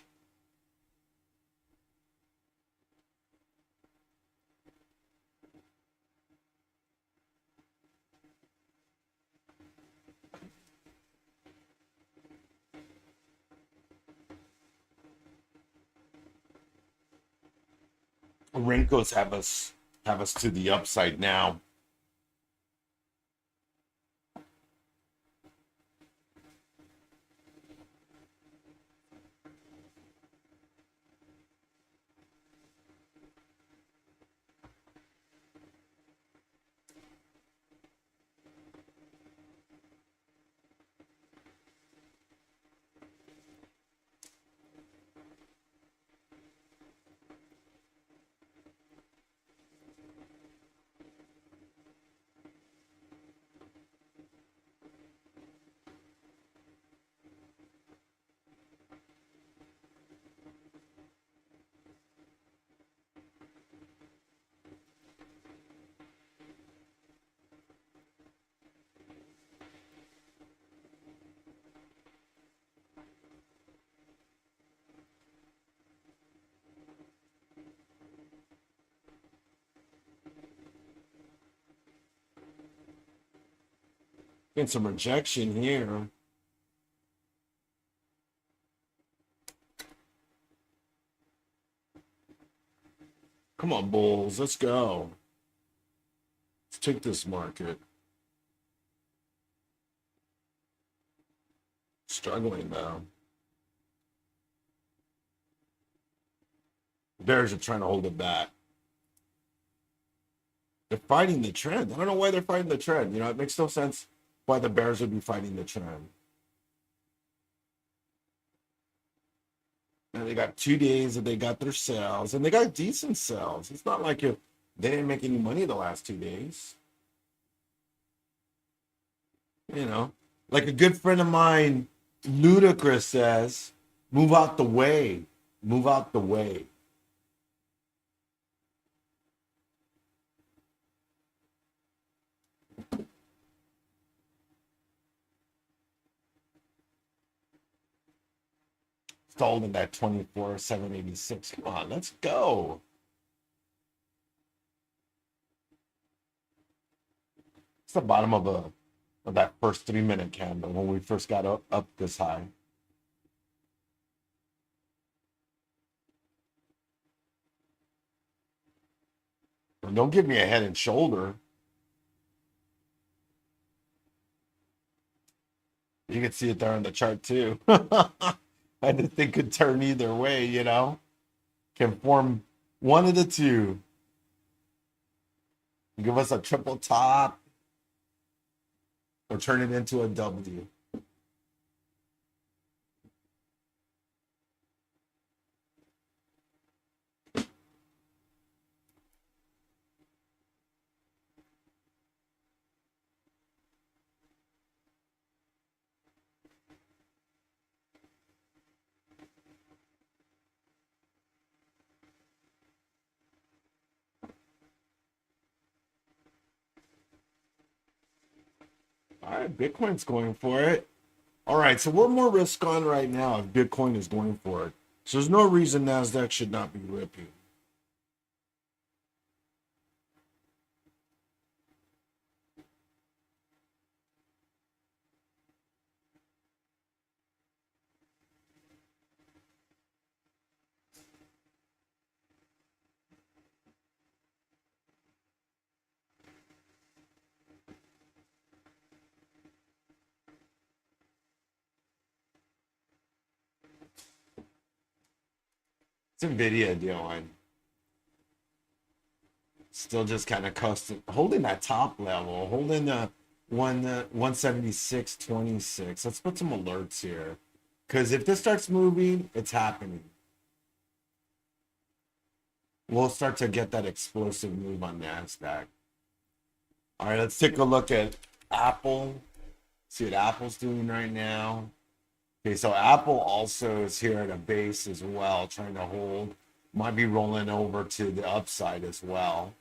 Wrinkles have us to the upside now. Getting some rejection here. Come on, Bulls. Let's go. Let's take this market. Struggling though. Bears are trying to hold it back. They're fighting the trend. I don't know why they're fighting the trend. It makes no sense why the Bears would be fighting the trend. And they got 2 days that they got their sales, and they got decent sales. It's not like if they didn't make any money the last 2 days. Like a good friend of mine, Ludacris says, move out the way. Move out the way. Sold in that 24,786. Come on, let's go. It's the bottom of that first 3 minute candle when we first got up this high. And don't give me a head and shoulder. You can see it there on the chart too. And the thing could turn either way. Can form one of the two. Give us a triple top or turn it into a W. All right, Bitcoin's going for it. All right, so we're more risk on right now if Bitcoin is going for it. So there's no reason NASDAQ should not be ripping. It's NVIDIA doing. Still just kind of custom, holding that top level, holding the 176.26. Let's put some alerts here. Because if this starts moving, it's happening. We'll start to get that explosive move on NASDAQ. All right, let's take a look at Apple. See what Apple's doing right now. Okay, so Apple also is here at a base as well, trying to hold. Might be rolling over to the upside as well.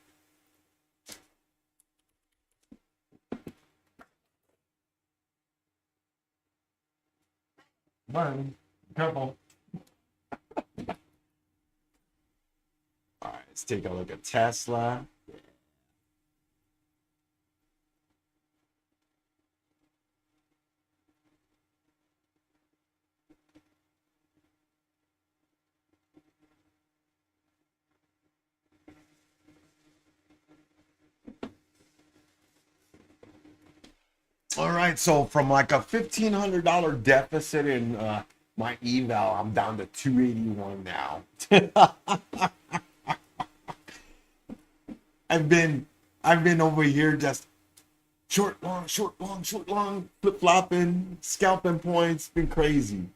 Martin, careful. All right, let's take a look at Tesla. All right, so from like a $1,500 deficit in my eval, I'm down to 281 now. I've been I've been over here just short, long, short, long, short, long, flip flopping, scalping points. Been crazy.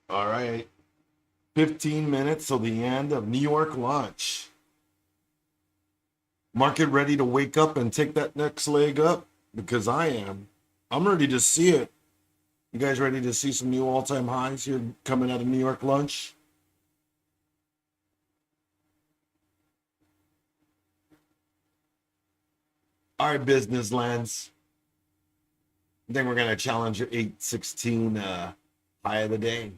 All right, 15 minutes till the end of New York lunch. Market ready to wake up and take that next leg up? Because I am. I'm ready to see it. You guys ready to see some new all-time highs here coming out of New York lunch? All right, business lands. I think we're gonna challenge your 816 high of the day.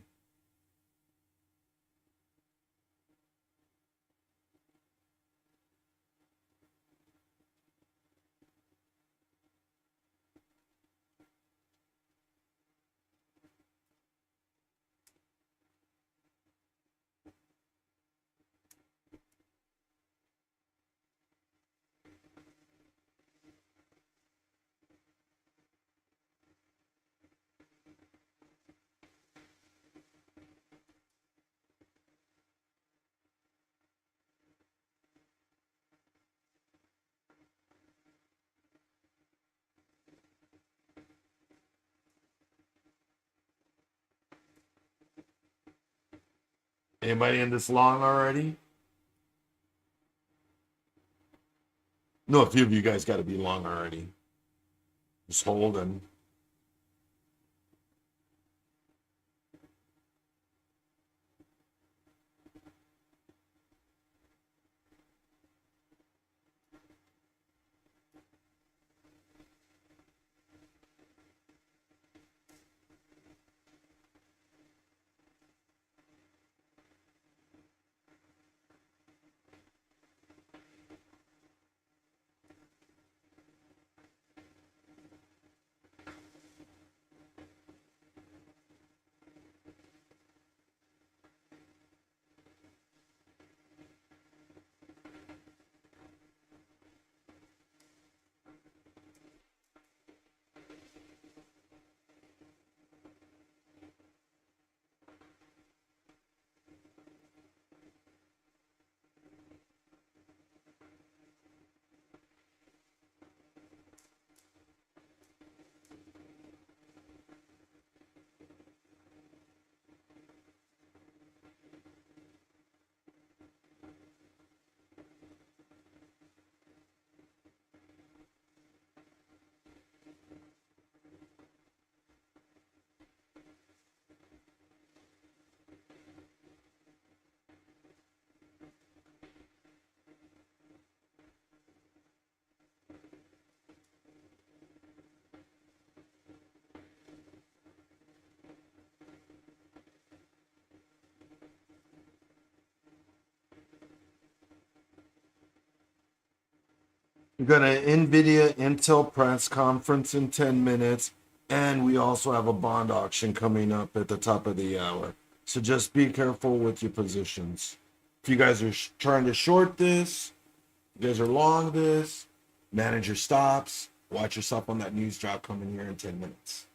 Anybody in this long already? No, a few of you guys got to be long already. Just holding. We've got an NVIDIA Intel press conference in 10 minutes, and we also have a bond auction coming up at the top of the hour. So just be careful with your positions. If you guys are trying to short this, you guys are long this, manage your stops, watch yourself on that news drop coming here in 10 minutes.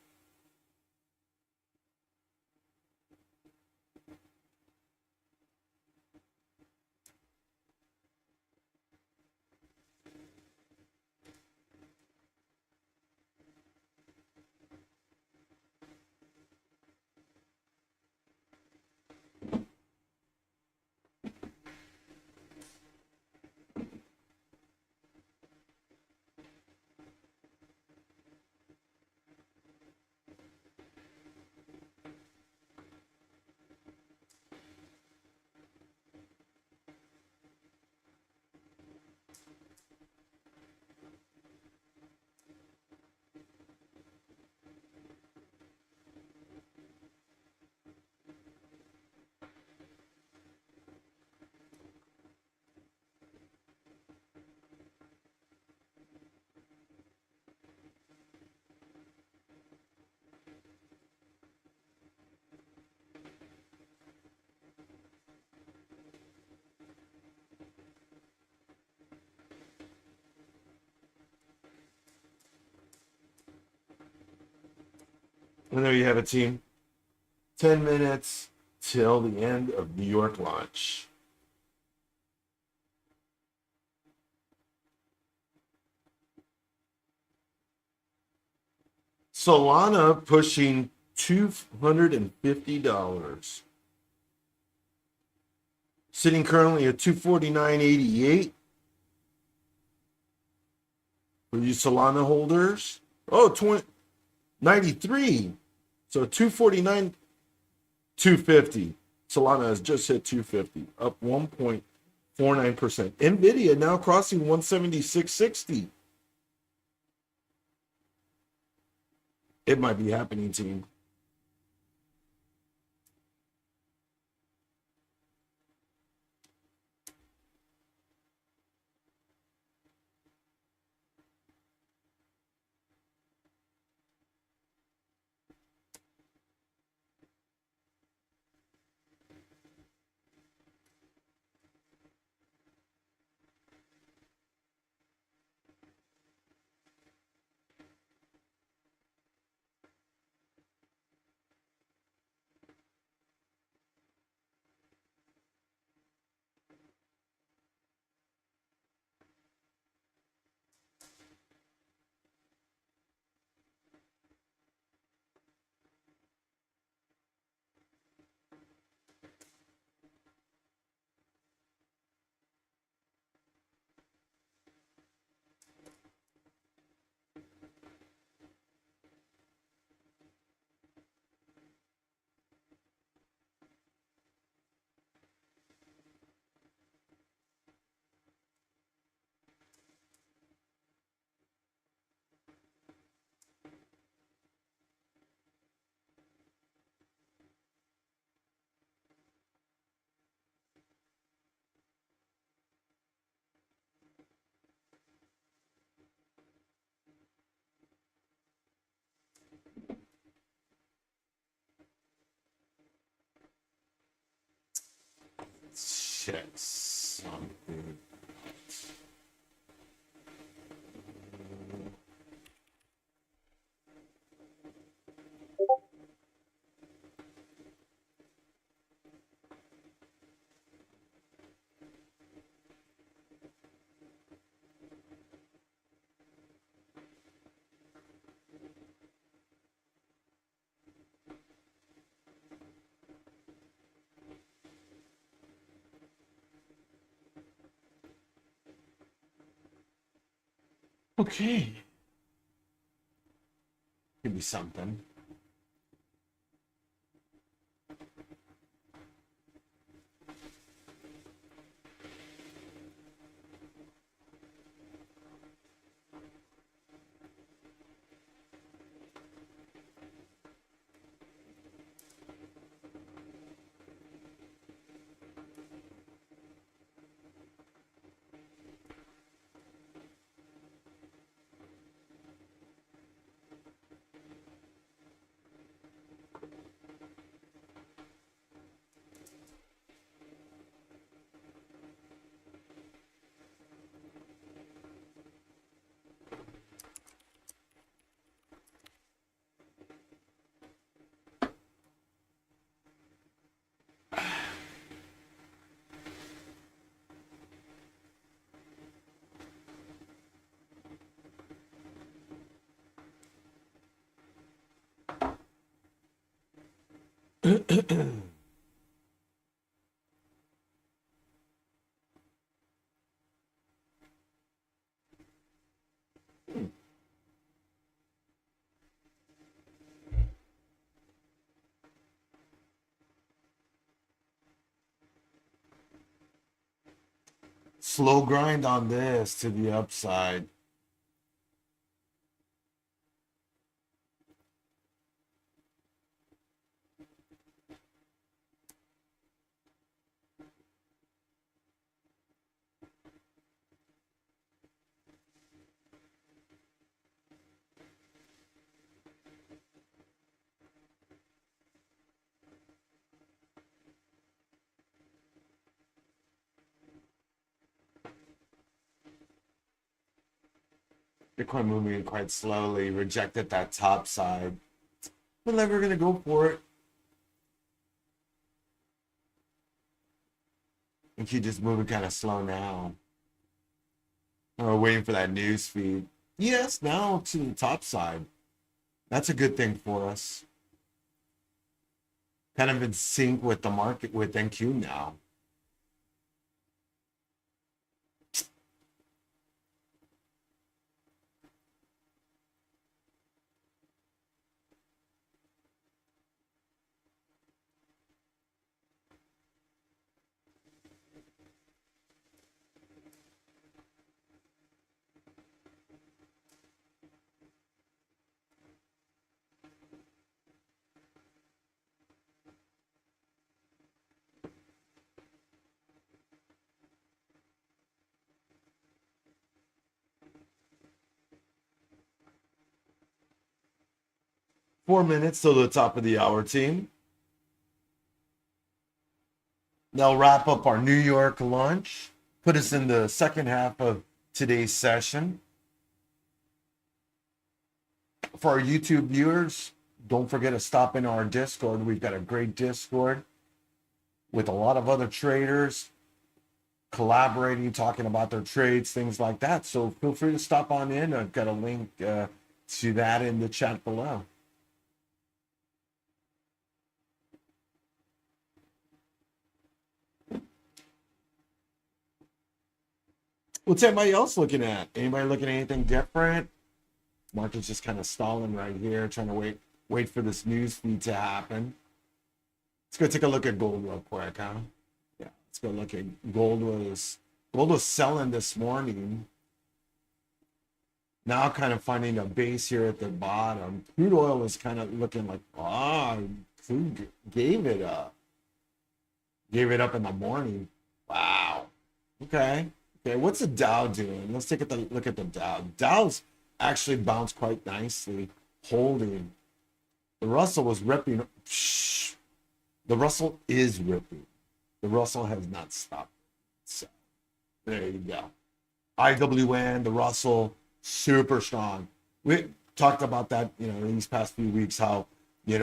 And there you have it, team. 10 minutes till the end of New York launch. Solana pushing $250. Sitting currently at 249.88 for you Solana holders. Oh, 93. So 249, 250. Solana has just hit 250, up 1.49%. Nvidia now crossing 176.60. It might be happening, team. Check something. Okay. Could be something. Slow grind on this to the upside. Bitcoin moving quite slowly, rejected that top side. but then we're gonna go for it and keep just moving kind of slow now. We're waiting for that news feed. Yes, now to the top side. That's a good thing for us. Kind of in sync with the market with NQ now. 4 minutes till the top of the hour, team. Now wrap up our New York lunch. Put us in the second half of today's session. For our YouTube viewers, don't forget to stop in our Discord. We've got a great Discord with a lot of other traders collaborating, talking about their trades, things like that. So feel free to stop on in. I've got a link to that in the chat below. What's everybody else looking at? Anybody looking at anything different? Market's just kind of stalling right here, trying to wait for this news feed to happen. Let's go take a look at gold real quick, huh? Yeah, let's go look at gold was selling this morning. Now kind of finding a base here at the bottom. Crude oil is kind of looking like, crude gave it up. Gave it up in the morning. Wow. Okay. Okay, what's the Dow doing? Let's take a look at the Dow. Dow's actually bounced quite nicely, holding. The Russell was ripping. The Russell is ripping. The Russell has not stopped. So there you go. IWN, the Russell, super strong. We talked about that, in these past few weeks, how,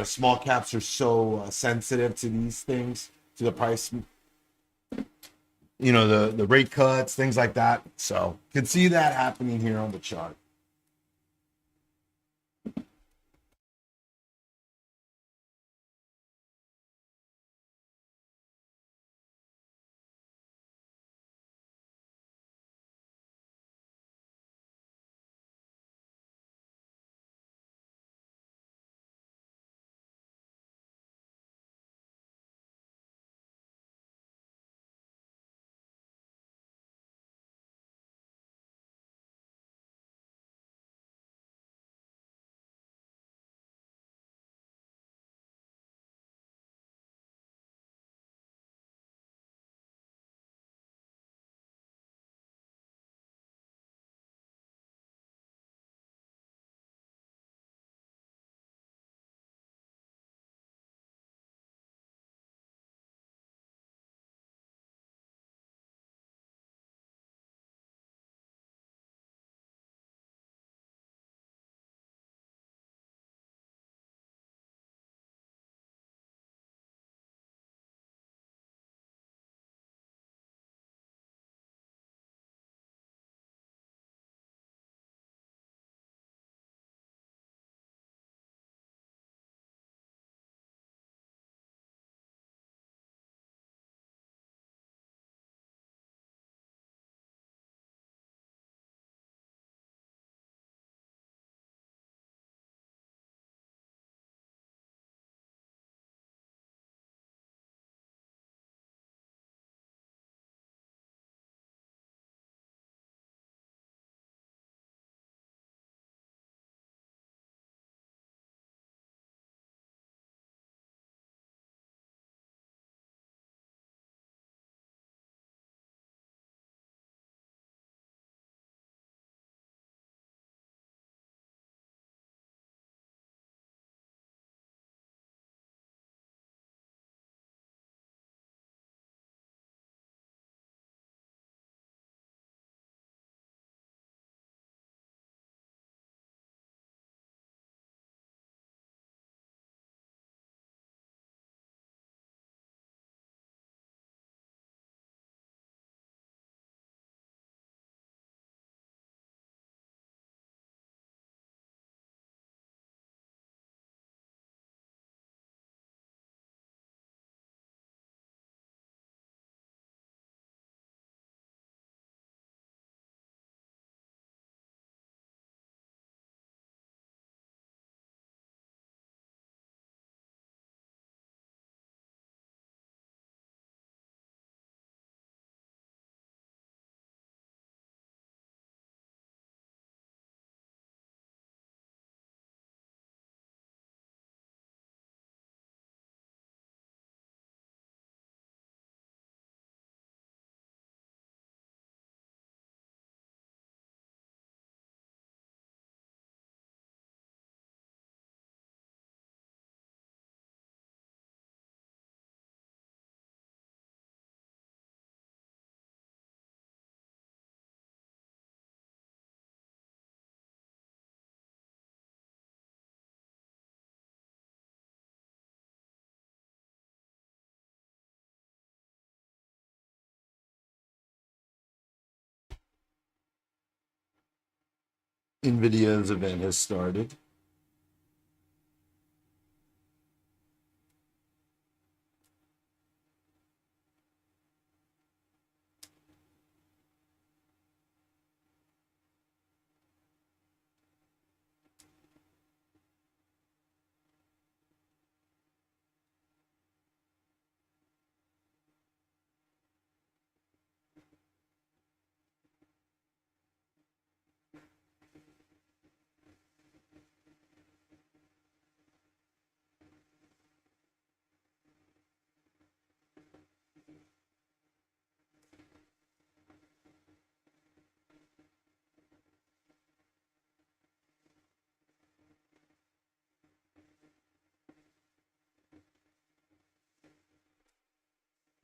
small caps are so sensitive to these things, to the price, the rate cuts, things like that. So can see that happening here on the chart. NVIDIA's event has started.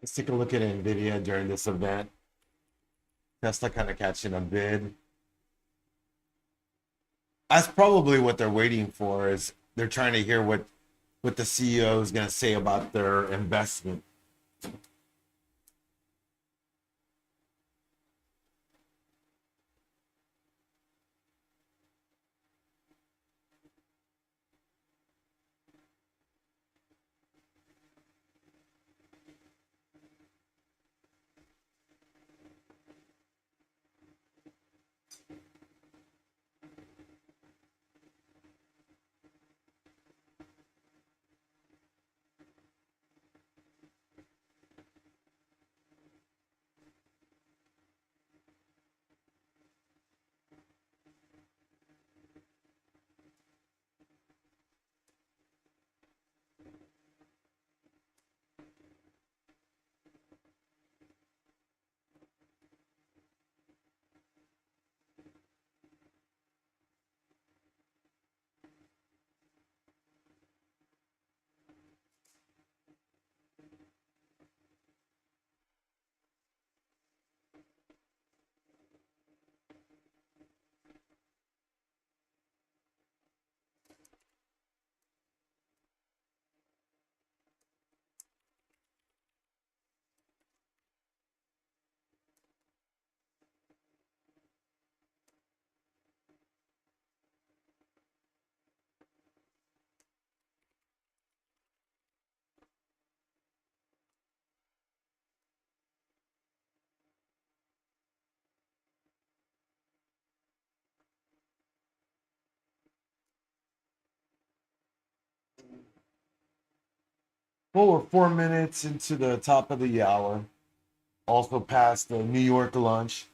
Let's take a look at NVIDIA during this event. Tesla kind of catching a bid. That's probably what they're waiting for, is they're trying to hear what the CEO is going to say about their investment. Well, we're 4 minutes into the top of the hour. Also past the New York lunch.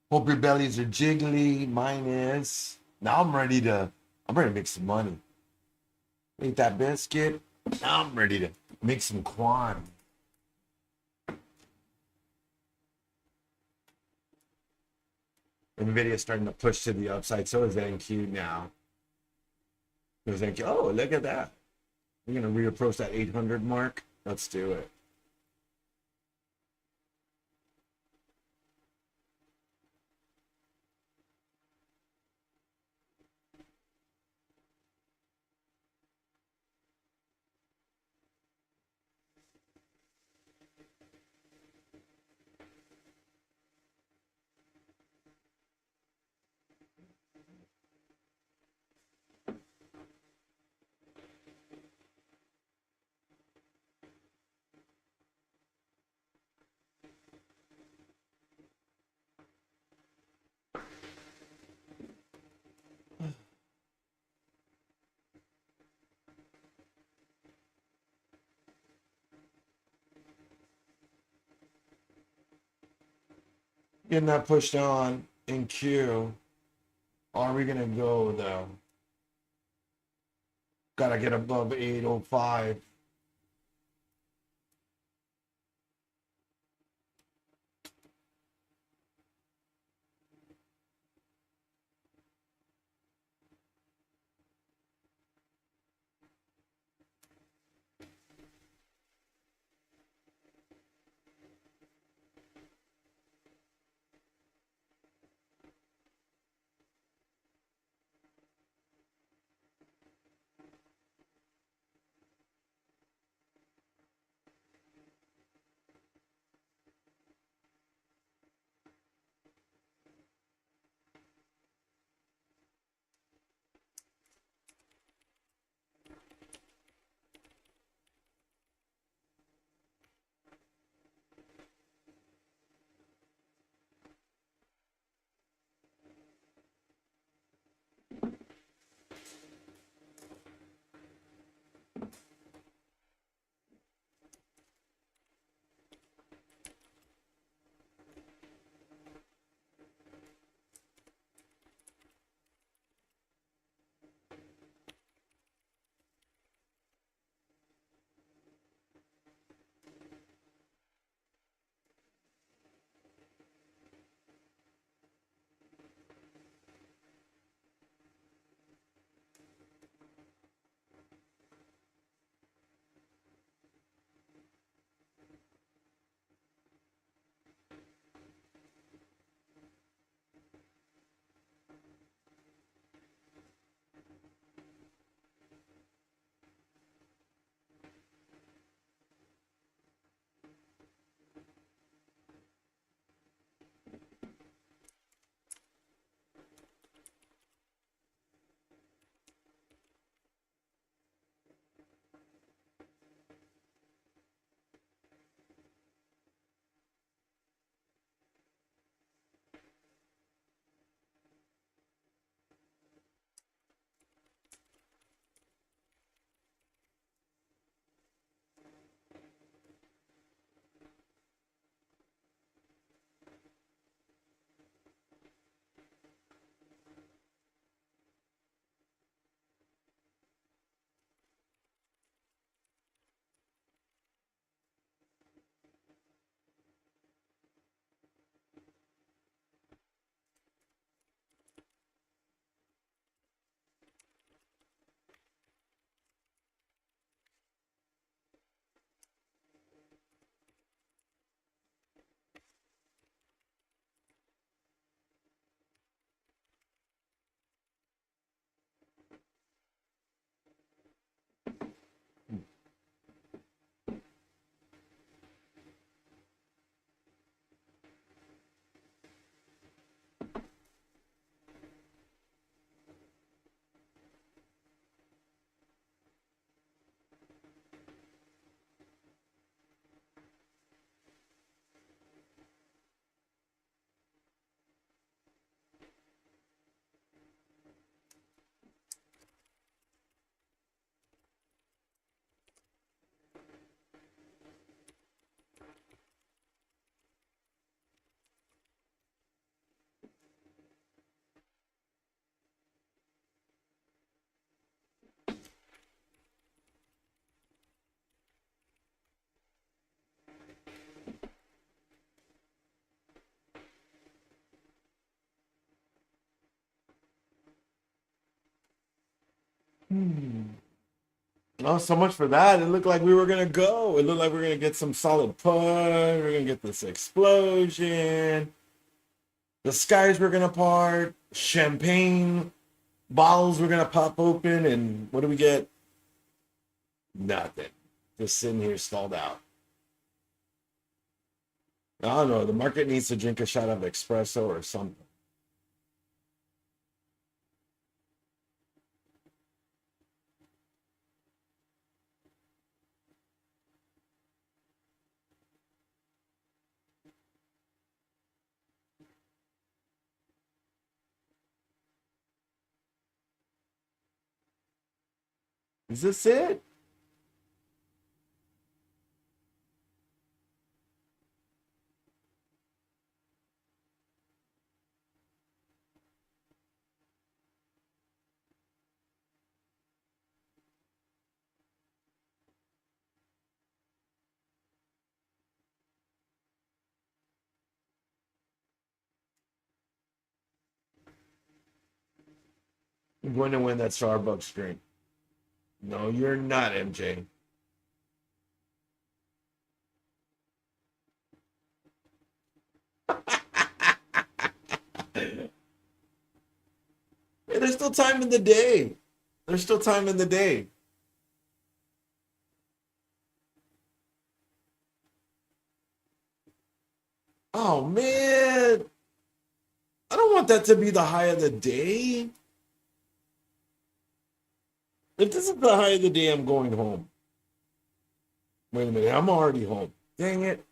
Hope your bellies are jiggly. Mine is. Now I'm ready to make some money. Eat that biscuit. Now I'm ready to make some quan. NVIDIA starting to push to the upside. So is NQ now. There's NQ. Oh, look at that. We're going to reapproach that 800 mark. Let's do it. Getting that pushed on in Q. Are we going to go though? Got to get above 805. Oh, so much for that. It looked like we were gonna go. It looked like we were gonna get some solid punch. We're gonna get this explosion. The skies were gonna part. Champagne bottles were gonna pop open, and what do we get? Nothing. Just sitting here stalled out. I don't know. The market needs to drink a shot of espresso or something. Is this it? I'm going to win that Starbucks drink. No, you're not, MJ. Hey, there's still time in the day. There's still time in the day. Oh man, I don't want that to be the high of the day. If this is the high of the day, I'm going home. Wait a minute, I'm already home. Dang it.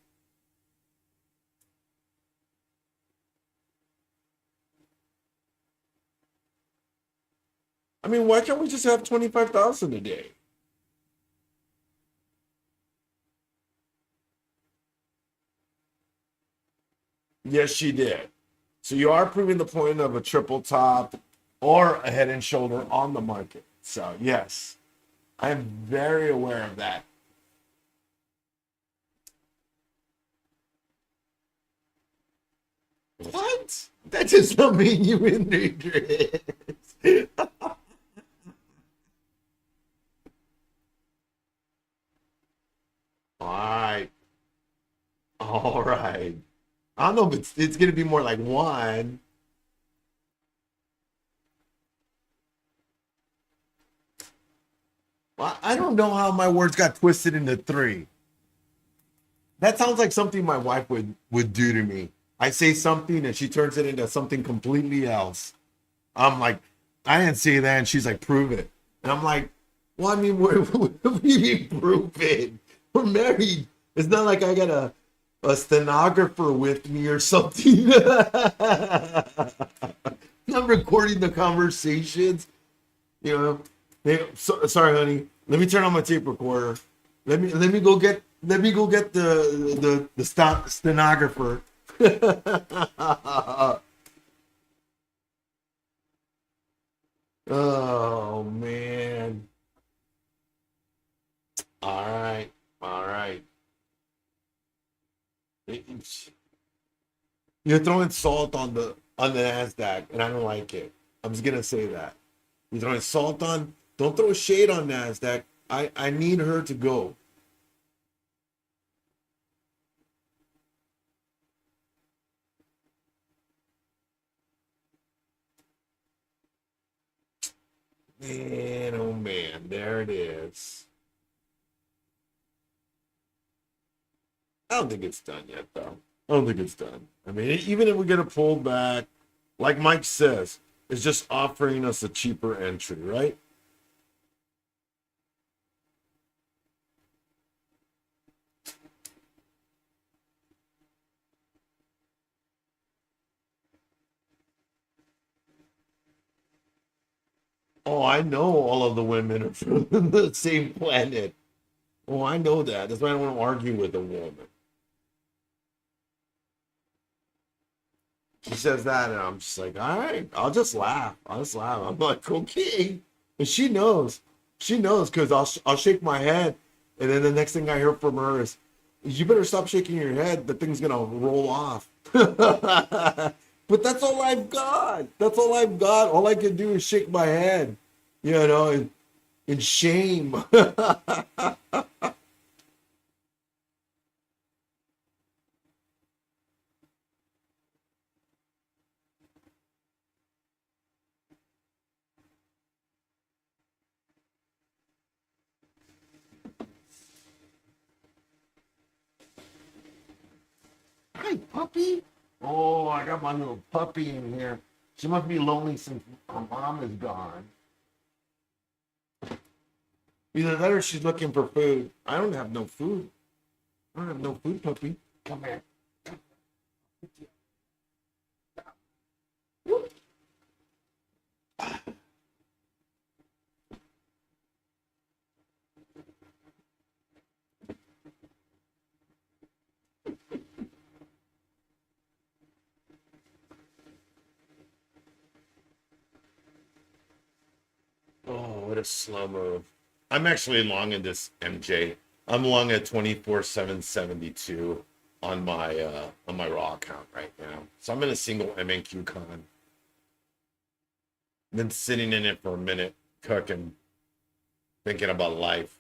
I mean, why can't we just have 25,000 a day? Yes, she did. So you are proving the point of a triple top or a head and shoulder on the market. So yes, I am very aware of that. What? That does not mean you in regrets. All right. All right. I don't know if it's gonna be more like one. Well, I don't know how my words got twisted into three. That sounds like something my wife would do to me. I say something and she turns it into something completely else. I'm like, I didn't say that, and she's like, prove it. And I'm like, well, I mean, what do you mean prove it? We're married. It's not like I got a stenographer with me or something. I'm recording the conversations. You know, hey, sorry, honey. Let me turn on my tape recorder. Let me go get the stenographer. Oh man. All right. All right. You're throwing salt on the Nasdaq, and I don't like it. I'm just gonna say that. You're throwing salt on. Don't throw shade on Nasdaq. I need her to go. Man, oh man, there it is. I don't think it's done yet, though. I don't think it's done. I mean, even if we get a pullback, like Mike says, it's just offering us a cheaper entry, right? Oh, I know all of the women are from the same planet. Oh, I know that. That's why I don't want to argue with a woman. She says that, and I'm just like, all right, I'll just laugh. I'll just laugh. I'm like, okay. And she knows. She knows because I'll shake my head, and then the next thing I hear from her is, "You better stop shaking your head. The thing's gonna roll off." But that's all I've got. That's all I've got. All I can do is shake my head. You know, in shame. Hi, puppy. Oh, I got my little puppy in here. She must be lonely since her mom is gone. Either that or she's looking for food. I don't have no food. I don't have no food, puppy. Come here. Oh, what a slow move. I'm actually long in this MJ. I'm long at 24/7/72 on my raw account right now. So I'm in a single MNQ con. Been sitting in it for a minute, cooking, thinking about life.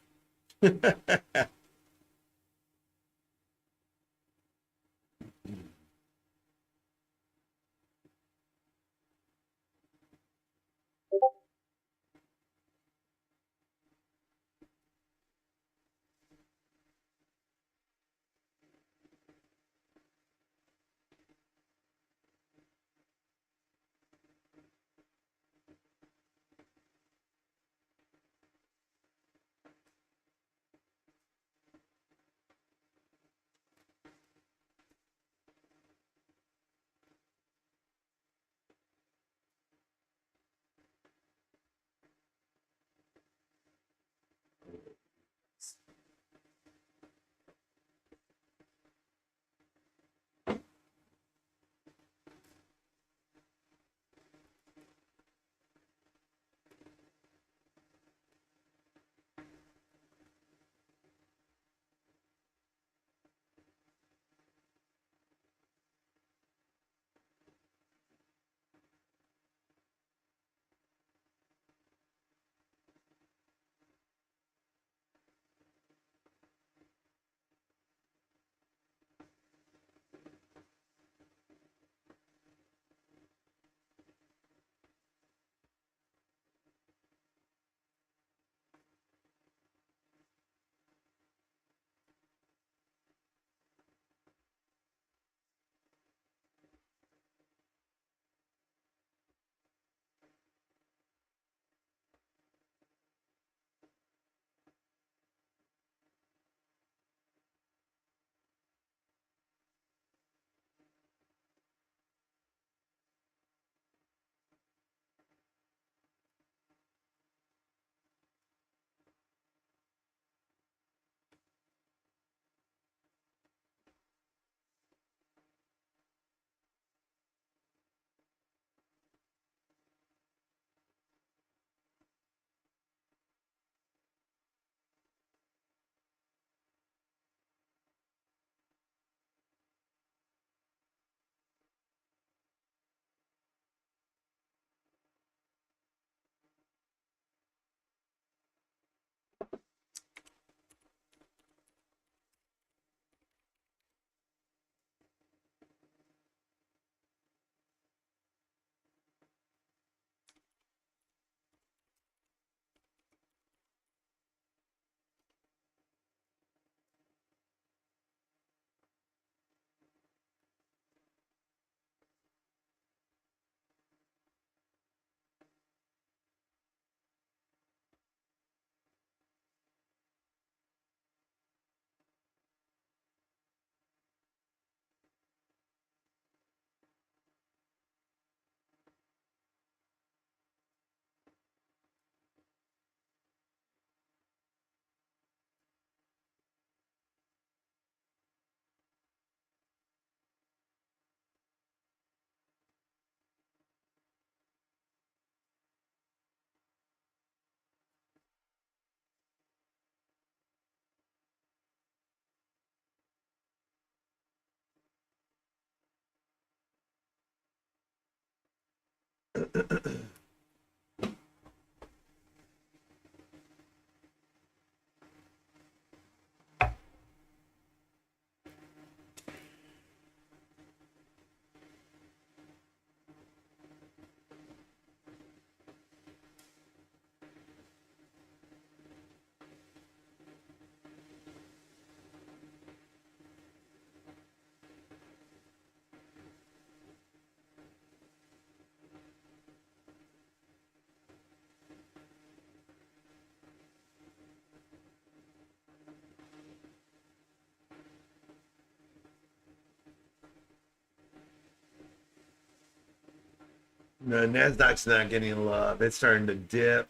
The Nasdaq's not getting love. It's starting to dip.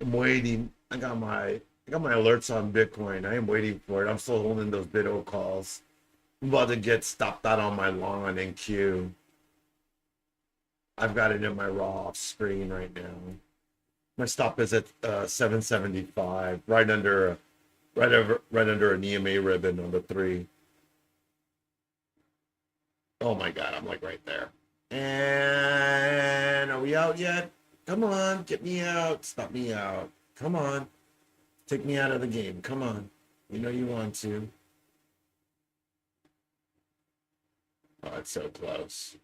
I'm waiting. I got my alerts on Bitcoin. I am waiting for it. I'm still holding those BitO calls. I'm about to get stopped out on my long on NQ. I've got it in my raw off screen right now. My stop is at 775, right under an EMA ribbon on the 3. Oh my god, I'm like right there. And are we out yet? Come on, get me out. Stop me out. Come on. Take me out of the game. Come on. You know you want to. Oh, it's so close.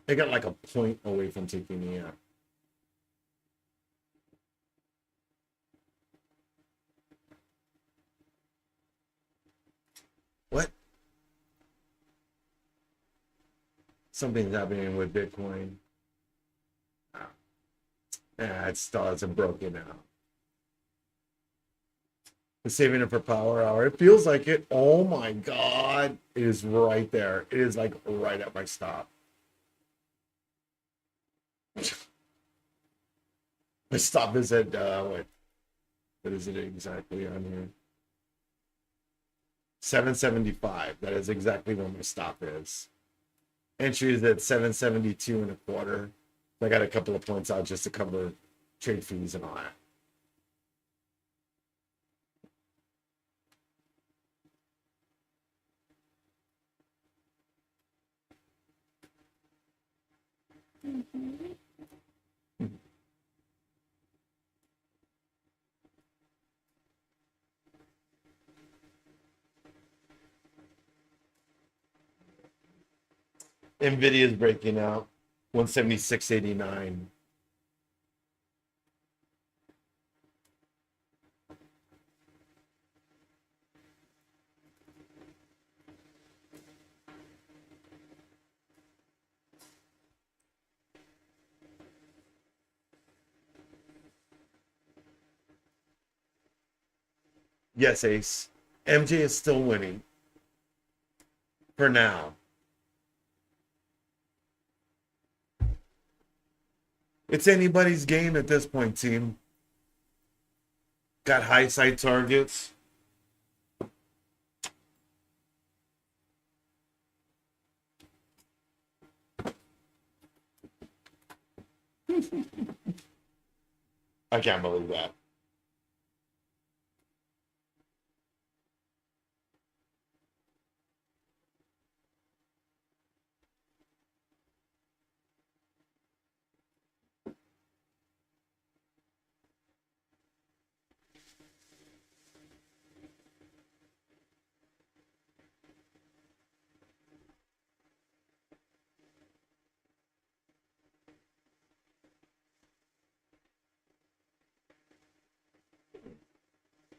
They got like a point away from taking me out. What? Something's happening with Bitcoin. Oh. It still hasn't broken out. The saving it for power hour. It feels like it. Oh my god. It is right there. It is like right at my stop. My stop is at what is it exactly on here? 775. That is exactly where my stop is. Entry is at 772 and a quarter. I got a couple of points out just to cover trade fees and all that. Nvidia is breaking out 176.89. Yes, Ace. MJ is still winning for now. It's anybody's game at this point, team. Got high side targets. I can't believe that.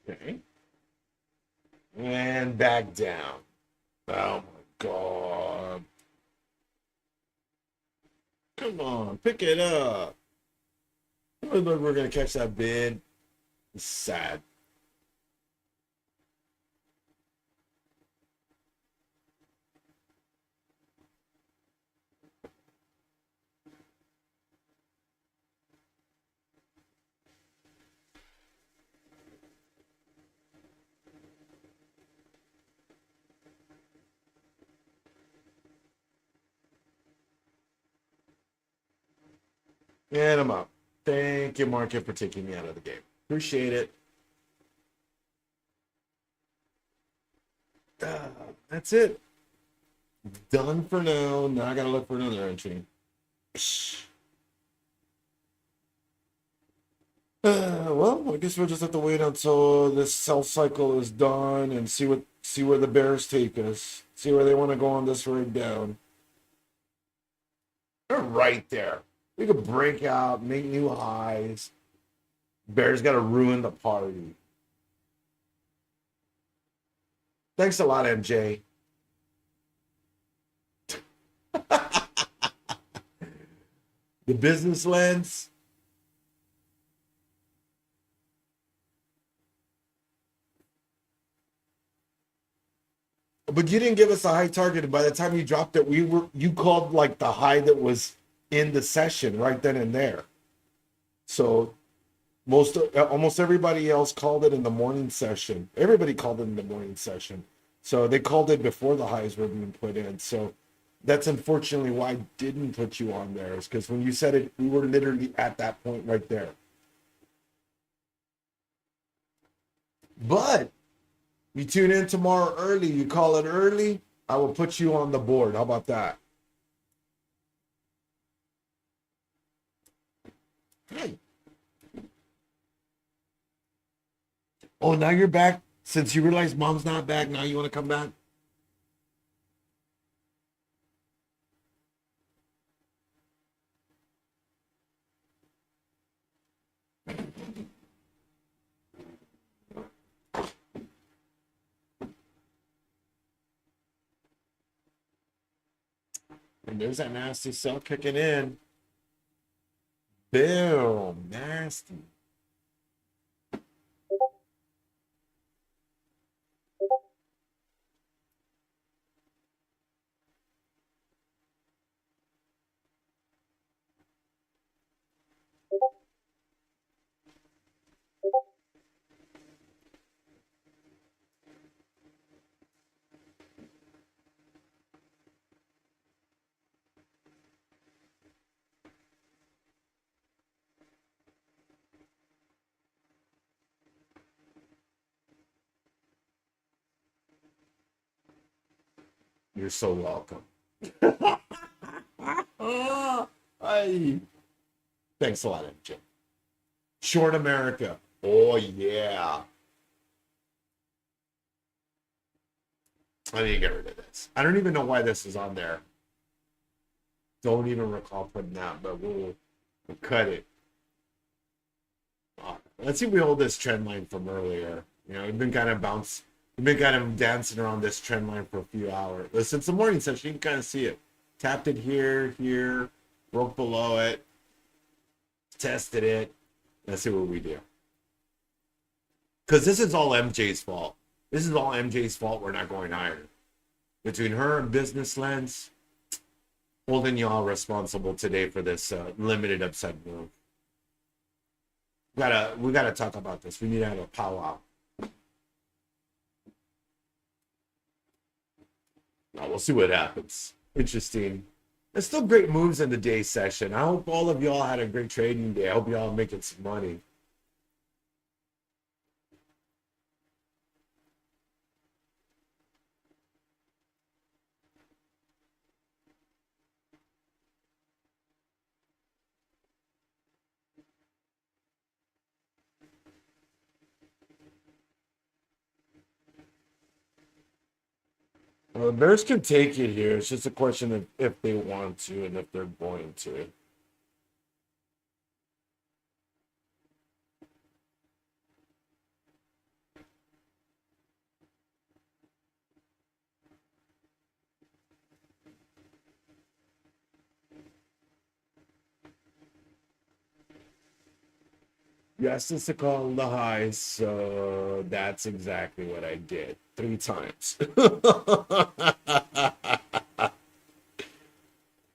Okay. And back down. Oh my god. Come on, pick it up. Look, we're gonna catch that bid. It's sad. And I'm up. Thank you, market, for taking me out of the game. Appreciate it. That's it. Done for now. Now I gotta look for another entry. Well, I guess we'll just have to wait until this sell cycle is done and see where the bears take us. See where they want to go on this ride down. They're right there. We could break out, make new highs. Bears got to ruin the party. Thanks a lot, MJ. The business lens. But you didn't give us a high target. By the time you dropped it, you called like the high that was in the session right then and there. So almost everybody else called it in the morning session. Everybody called it in the morning session. So they called it before the highs were being put in. So that's unfortunately why I didn't put you on there, is because when you said it, we were literally at that point right there. But you tune in tomorrow early, you call it early, I will put you on the board. How about that? Hey. Oh, now you're back. Since you realize mom's not back, now you want to come back? And there's that nasty cell kicking in. Boom. Nasty. You're so welcome. Hey. Thanks a lot, MJ. Short America. Oh, yeah. I need to get rid of this. I don't even know why this is on there. Don't even recall putting that, but we'll cut it. Let's see if we hold this trend line from earlier. You know, we've been kind of dancing around this trend line for a few hours. Listen, it's the morning session. You can kind of see it. Tapped it here, broke below it, tested it. Let's see what we do. Because this is all MJ's fault. This is all MJ's fault. We're not going higher. Between her and Business Lens, holding y'all responsible today for this limited upside move. We gotta talk about this. We need to have a powwow. Now we'll see what happens. Interesting. There's still great moves in the day session. I hope all of y'all had a great trading day. I hope y'all are making some money. Well, the Bears can take it here. It's just a question of if they want to and if they're going to. Yes, it's a call on the highs, so that's exactly what I did 3 times.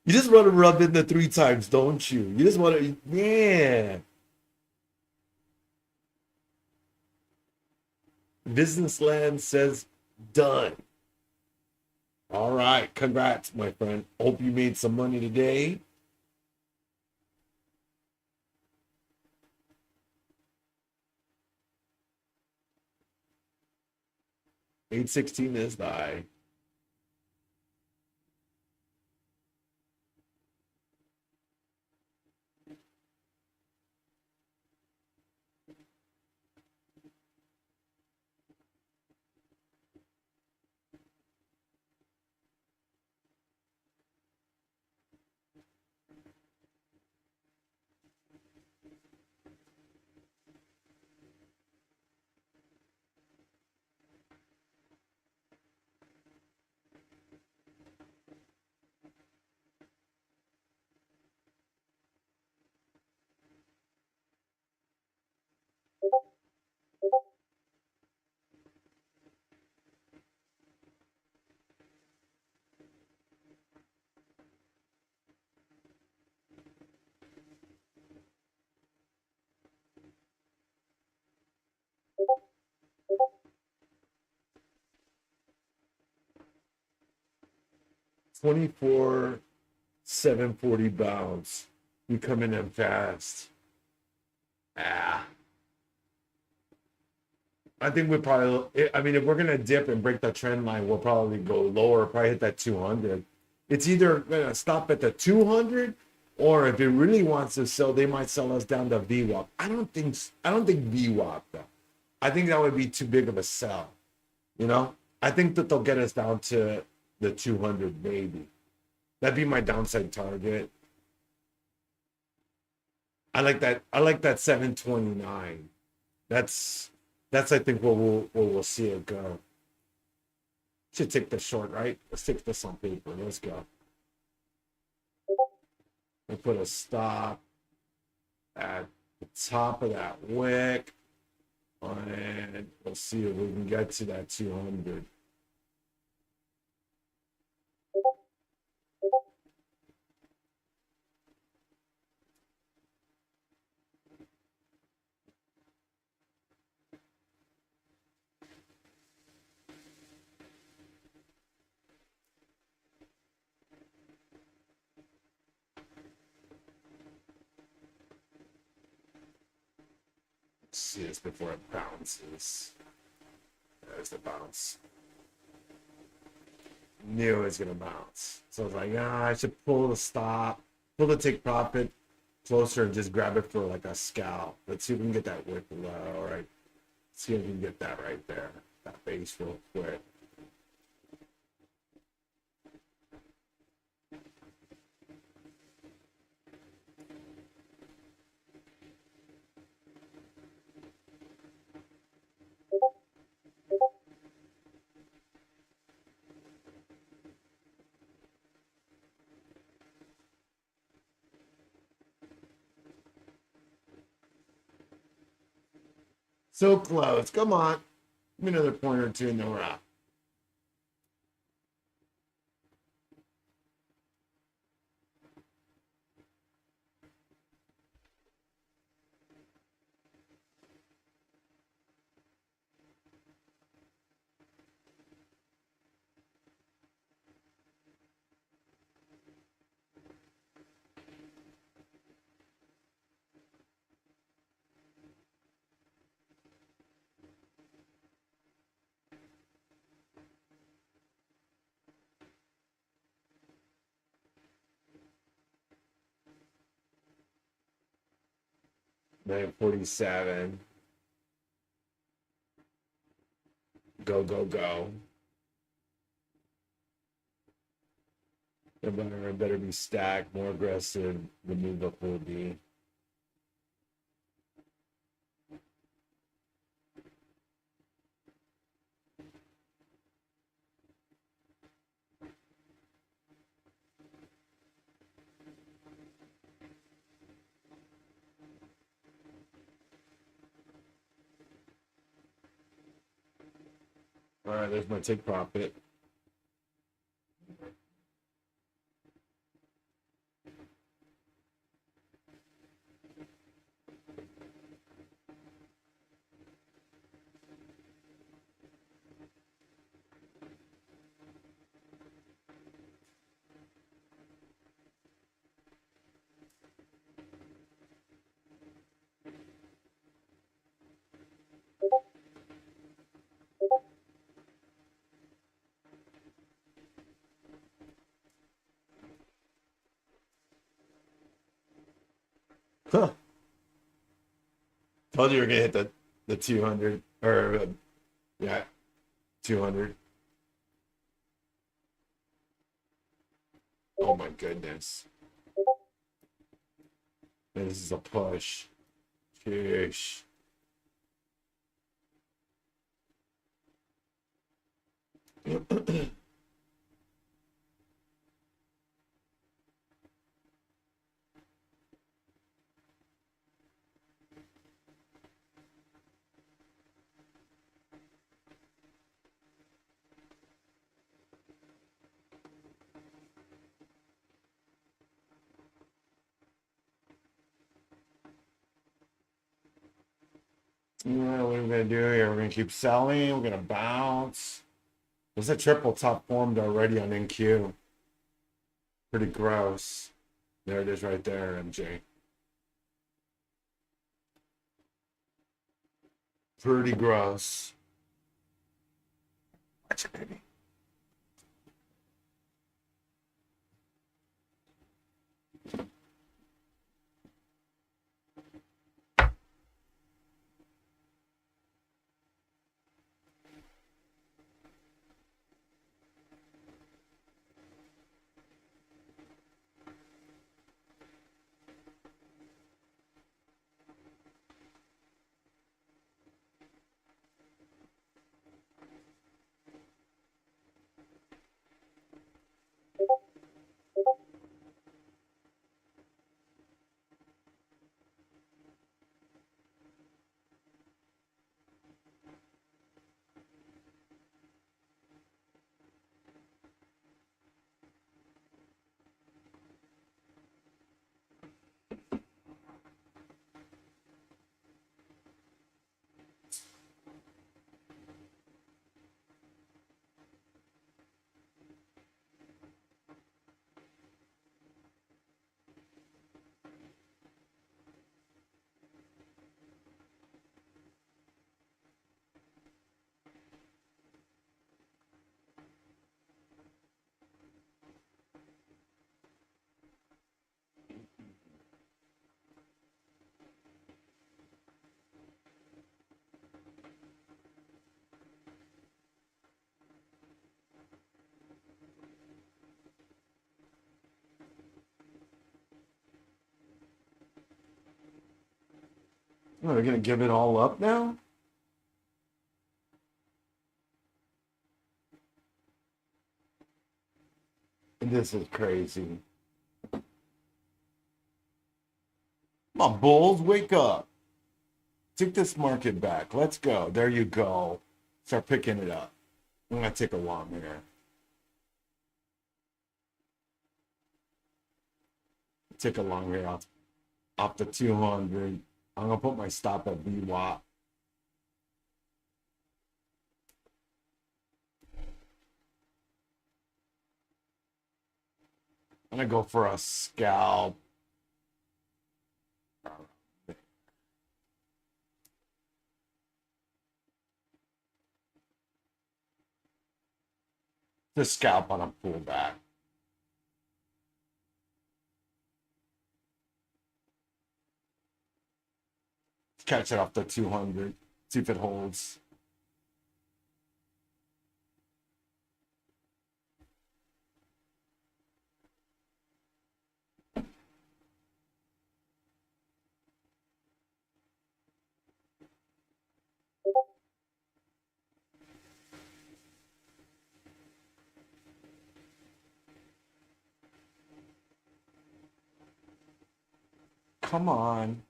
You just want to rub in the 3 times, don't you? You just want to, yeah. Business Land says done. All right, congrats, my friend. Hope you made some money today. $8.16 is the high. 24 740 bounce. You coming in fast. Ah. I think we probably, I mean, if we're going to dip and break the trend line, we'll probably go lower, probably hit that 200. It's either going to stop at the 200, or if it really wants to sell, they might sell us down to VWAP. I don't think VWAP though. I think that would be too big of a sell. You know, I think that they'll get us down to the 200 maybe. That'd be my downside target. I like that. I like that 729. That's I think where we'll see it go. Should take the short, right? Let's take this on paper. Let's go. We'll put a stop at the top of that wick, and we'll see if we can get to that 200. See this before it bounces. There's the bounce. Knew it was gonna bounce. So I was like, I should pull the stop, pull the take profit closer and just grab it for like a scalp. Let's see if we can get that wick low. All right. See if we can get that right there. That base real quick. So close. Come on. Give me another point or two and then we're out. Man, 47. Go, go, go. It better be stacked, more aggressive. The move up will be. All right, there's my take profit. Huh. Told you we are gonna hit the 200 or yeah, 200. Oh my goodness. This is a push. Sheesh. Yeah, what are we gonna do here? We're gonna keep selling. We're gonna bounce. There's a triple top formed already on NQ. Pretty gross. There it is right there, MJ. Pretty gross. Watch it, baby. Oh, they're gonna give it all up now? This is crazy. Come on, bulls, wake up. Take this market back. Let's go. There you go. Start picking it up. I'm gonna take a long here. Take a long here off the 200. I'm gonna put my stop at VWAP. I'm gonna go for a scalp. Just scalp on a pullback. Catch it off the 200. See if it holds. Come on.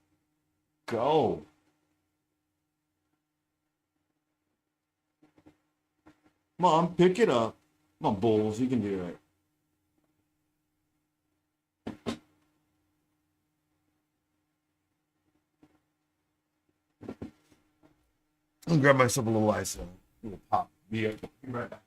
Go. Come on, pick it up. Come on, bulls. You can do it. I'm gonna grab myself a little ice. A little pop. Be right back.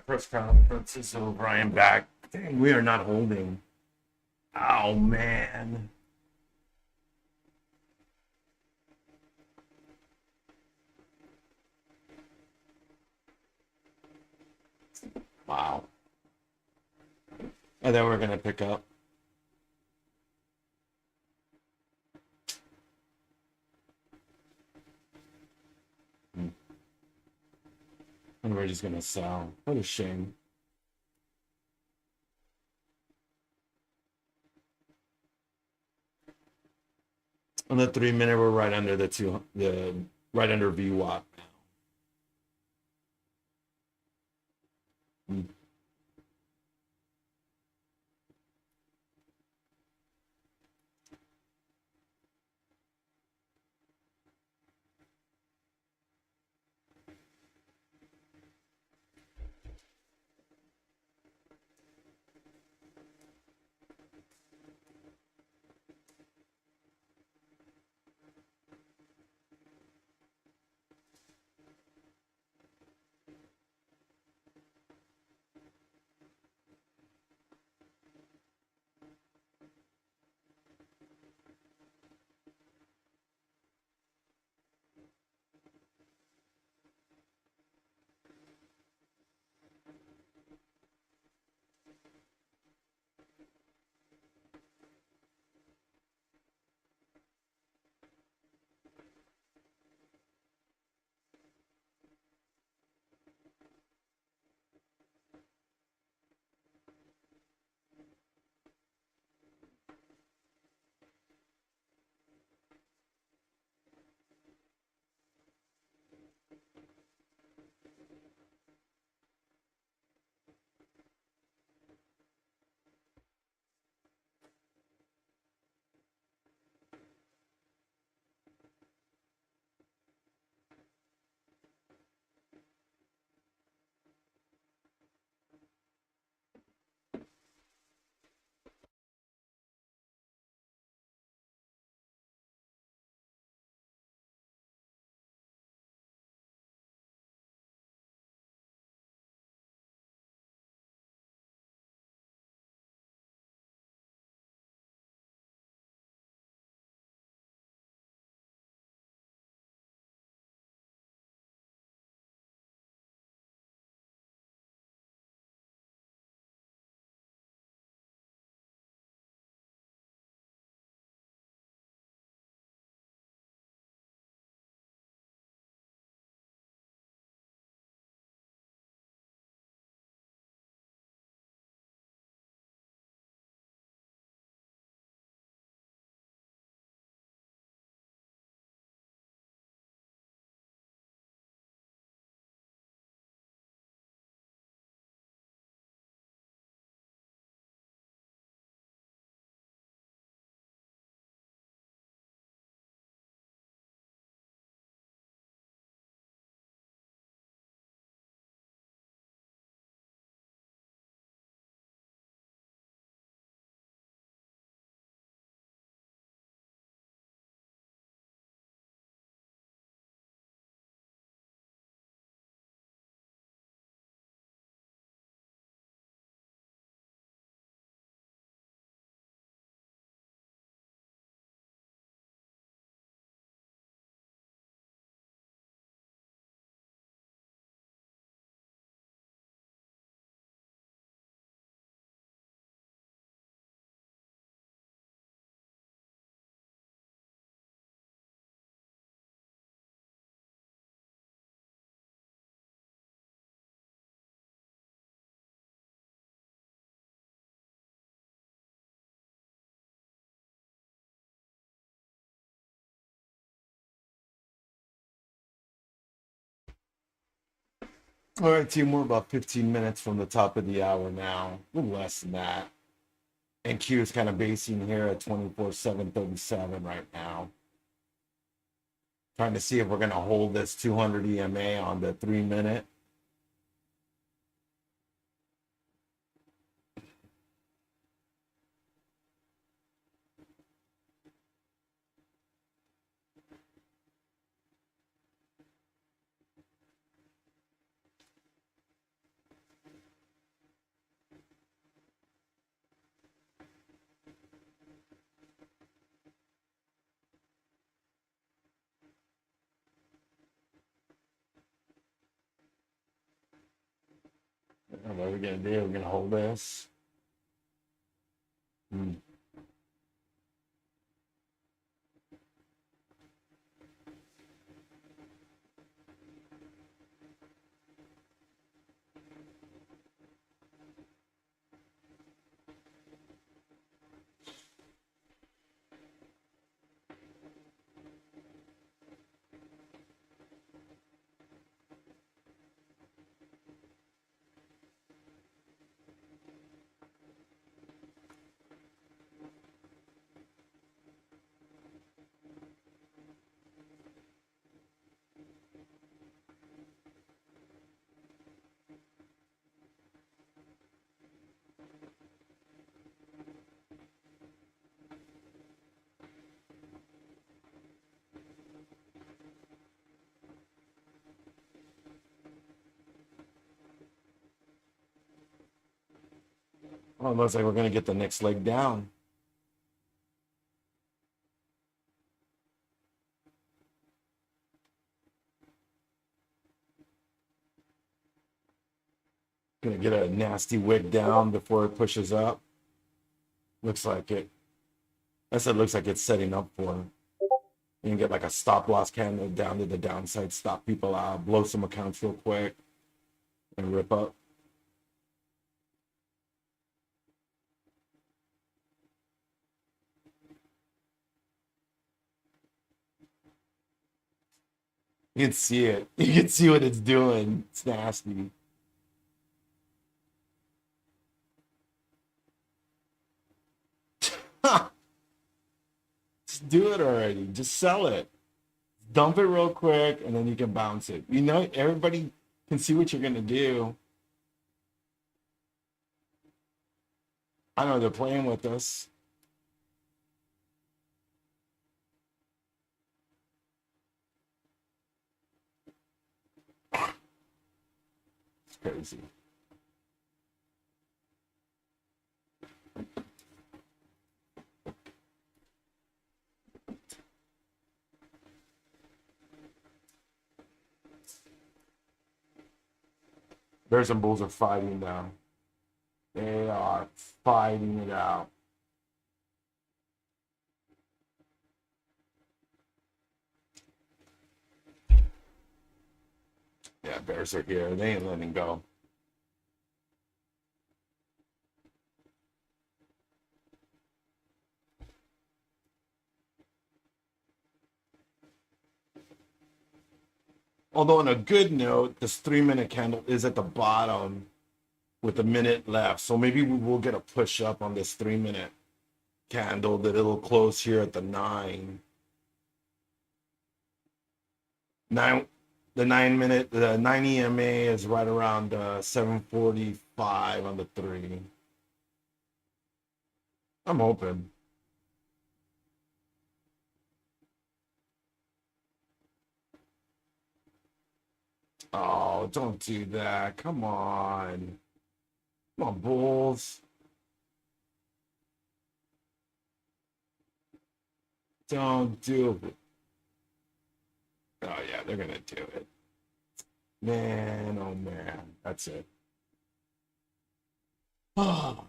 press conference is over. I am back. Dang, we are not holding. Oh, man. Wow. And then we're going to pick up. And we're just going to sell. What a shame. On the 3 minute, we're right under right under VWAP now. All right, team, we're about 15 minutes from the top of the hour now, a little less than that. And Q is kind of basing here at 24,737 right now. Trying to see if we're going to hold this 200 EMA on the 3 minute. What are we gonna do? We're gonna hold this. Hmm. Oh, it looks like we're gonna get the next leg down. Gonna get a nasty wick down before it pushes up. Looks like it. I said looks like it's setting up for it. You can get like a stop loss candle down to the downside, stop people out, blow some accounts real quick, and rip up. You can see it. You can see what it's doing. It's nasty. Just do it already. Just sell it. Dump it real quick, and then you can bounce it. You know, everybody can see what you're gonna do. I know they're playing with us. It's crazy. Bears and Bulls are fighting now. They are fighting it out. Yeah, Bears are here. They ain't letting go. Although, on a good note, this 3 minute candle is at the bottom with a minute left. So maybe we will get a push up on this 3 minute candle that it'll close here at the 9. 9 the 9 minute, the 9 EMA is right around 745 on the 3. I'm hoping. Oh, don't do that. Come on. Come on, Bulls. Don't do it. Oh, yeah, they're going to do it. Man, oh, man. That's it. Oh,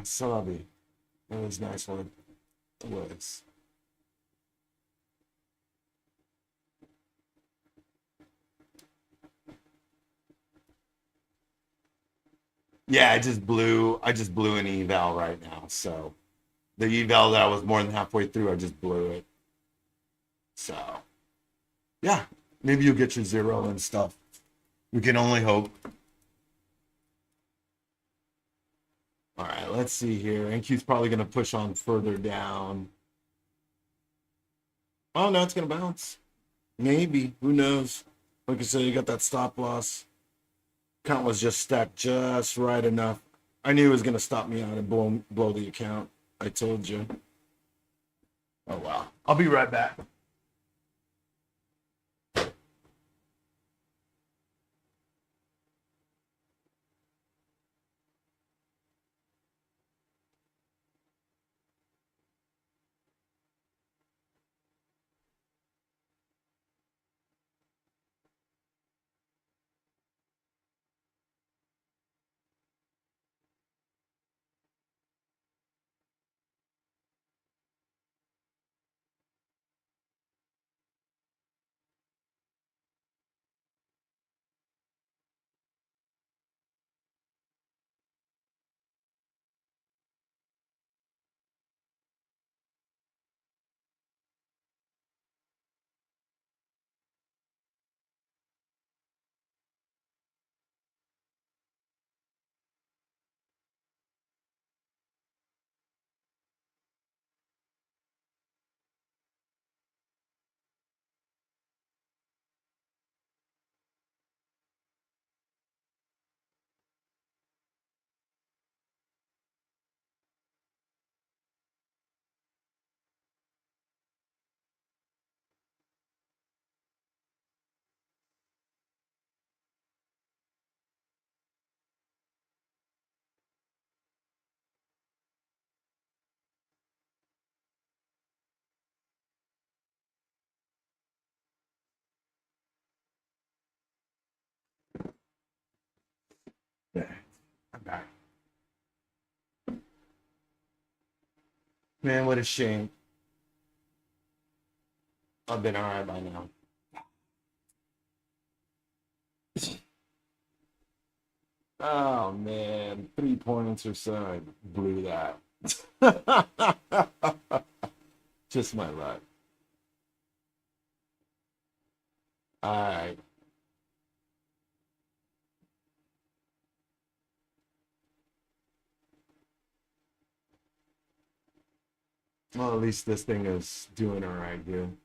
Salabi. That was a nice one. It was. Yeah, I just blew an eval right now. So the eval that I was more than halfway through, I just blew it. So yeah, maybe you'll get your zero and stuff. We can only hope. All right, let's see here. NQ's probably gonna push on further down. Oh no, it's gonna bounce. Maybe. Who knows? Like I said, you got that stop loss. Count was just stacked just right enough. I knew it was gonna stop me out and blow the account. I told you. Oh wow. I'll be right back. Yeah, I'm back. Man, what a shame. I've been all right by now. Oh man, 3 points or so. I blew that. Just my luck. All right. Well, at least this thing is doing all right, dude.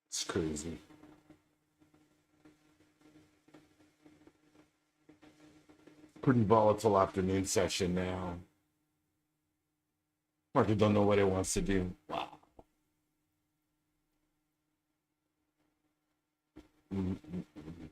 It's crazy. Pretty volatile afternoon session now. Market don't know what it wants to do. Wow. Mm-mm-mm.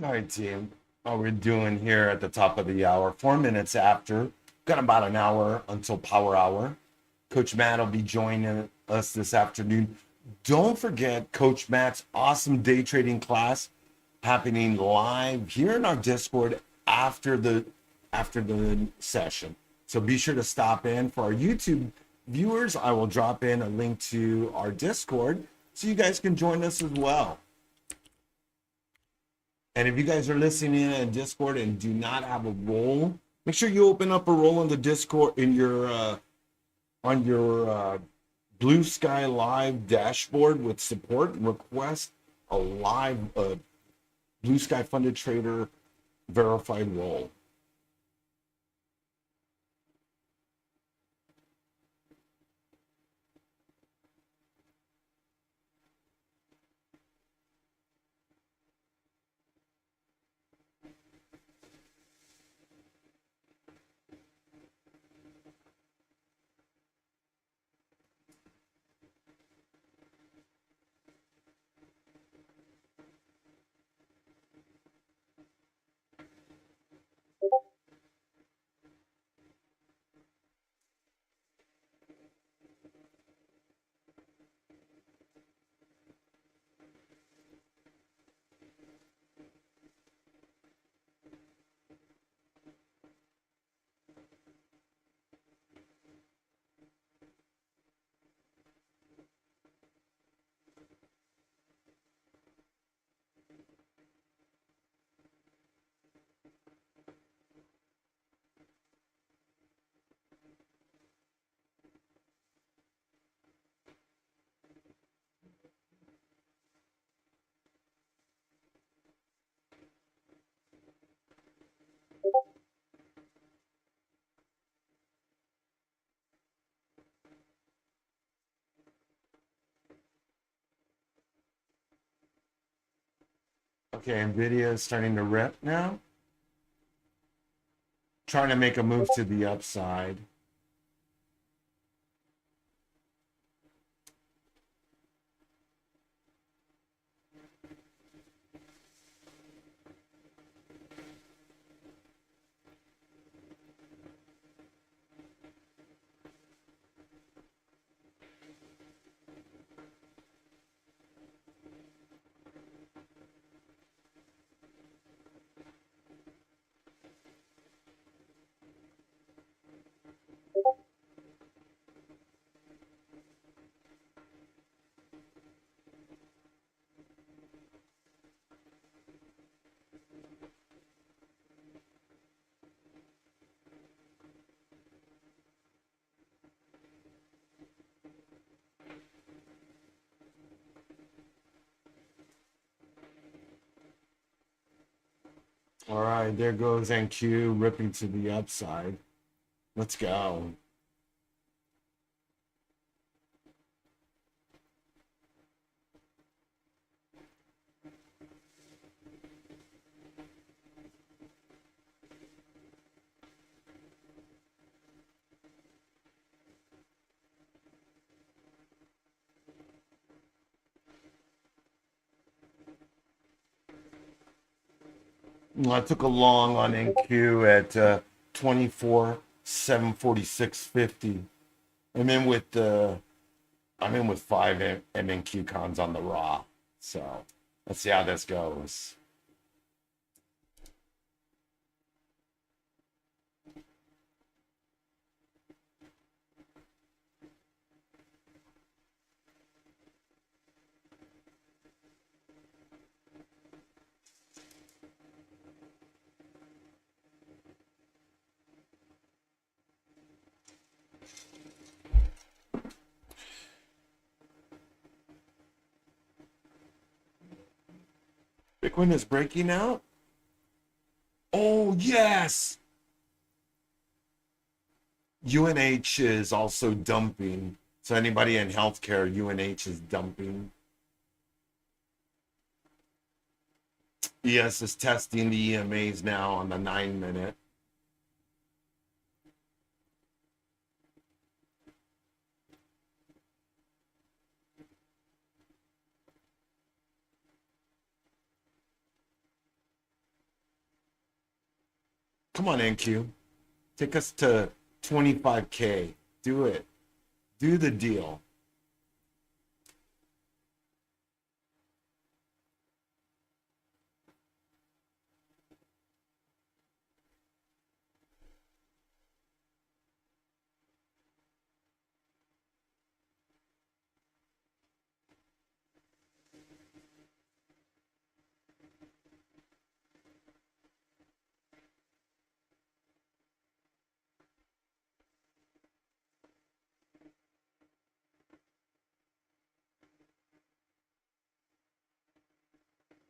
All right, team. How we're doing here at the top of the hour, 4 minutes after. Got about an hour until power hour. Coach Matt will be joining us this afternoon. Don't forget Coach Matt's awesome day trading class happening live here in our Discord after the session. So be sure to stop in. For our YouTube viewers, I will drop in a link to our Discord so you guys can join us as well. And if you guys are listening in Discord and do not have a role, make sure you open up a role in the Discord in your on your Blue Sky Live dashboard with support. Request a live Blue Sky funded trader verified role. Okay, Nvidia is starting to rip now. Trying to make a move to the upside. All right, there goes NQ ripping to the upside. Let's go. Well, I took a long on NQ at 24, 746.50. I'm in with five MNQ cons on the raw. So let's see how this goes. Bitcoin is breaking out. Oh, yes. UNH is also dumping. So anybody in healthcare, UNH is dumping. ES is testing the EMAs now on the 9 minute. Come on, NQ. Take us to 25K. Do it. Do the deal.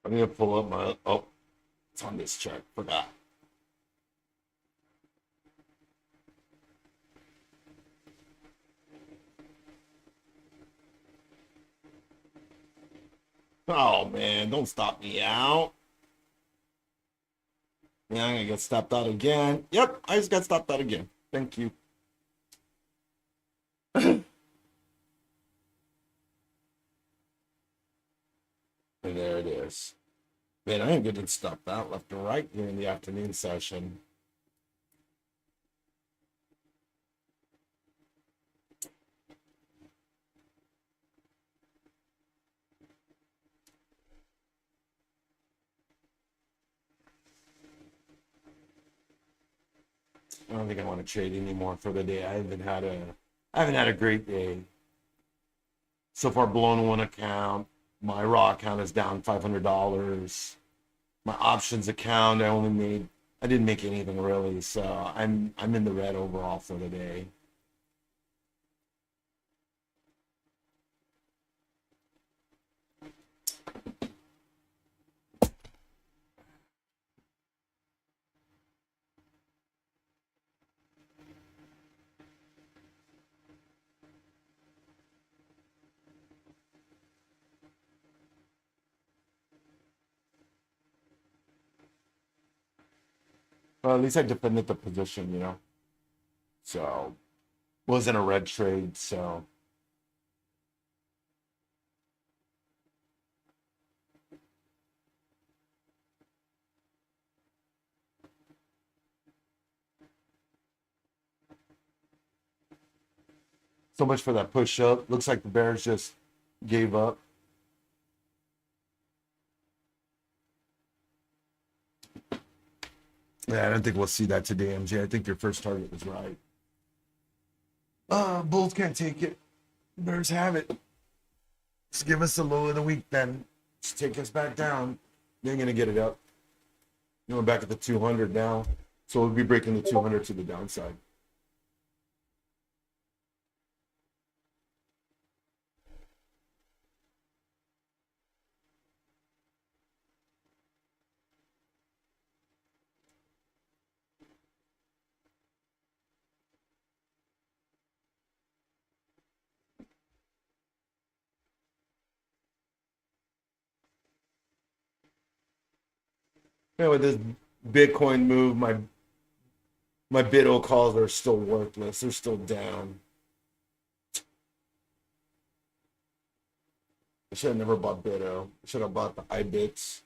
I'm gonna pull up my. Oh, it's on this chart. Forgot. Oh man, don't stop me out. Yeah, I'm gonna get stopped out again. Yep, I just got stopped out again. Thank you. And there it is. Man, I ain't getting stopped out left and right here in the afternoon session. I don't think I want to trade anymore for the day. I haven't had a great day. So far blown one account. My raw account is down $500. My options account, I didn't make anything really. So I'm in the red overall for the day. Well, at least I defended the position. So wasn't a red trade. So much for that push up. Looks like the Bears just gave up. Yeah, I don't think we'll see that today, MJ. I think your first target was right. Bulls can't take it. Bears have it. Just give us the low of the week then. Just take us back down. They're gonna get it up. We're back at the 200 now. So we'll be breaking the 200 to the downside. Yeah, with this Bitcoin move, my BitO calls are still worthless. They're still down. I should have never bought BitO. I should have bought the iBits.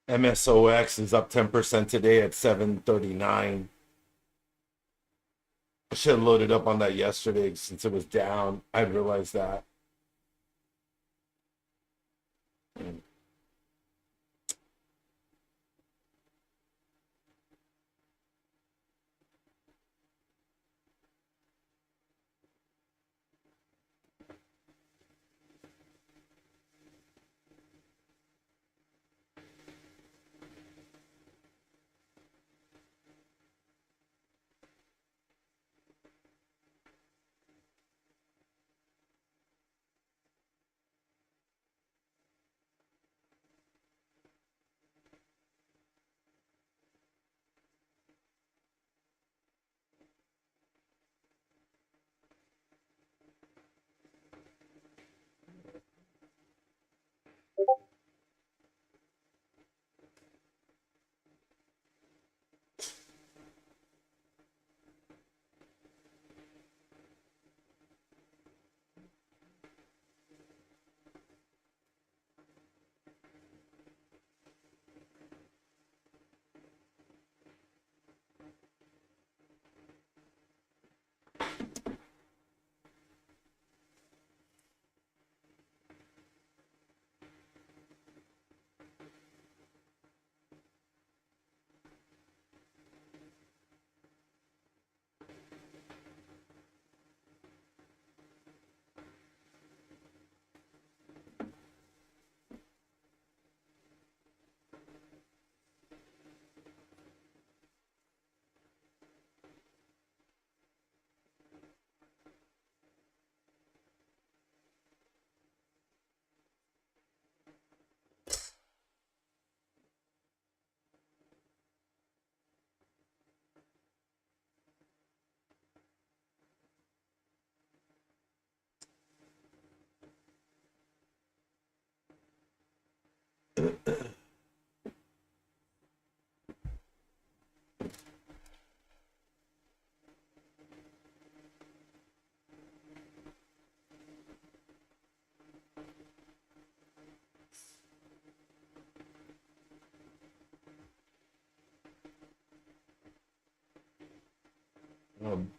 MSOX is up 10% today at 739. I should have loaded up on that yesterday since it was down. I realized that.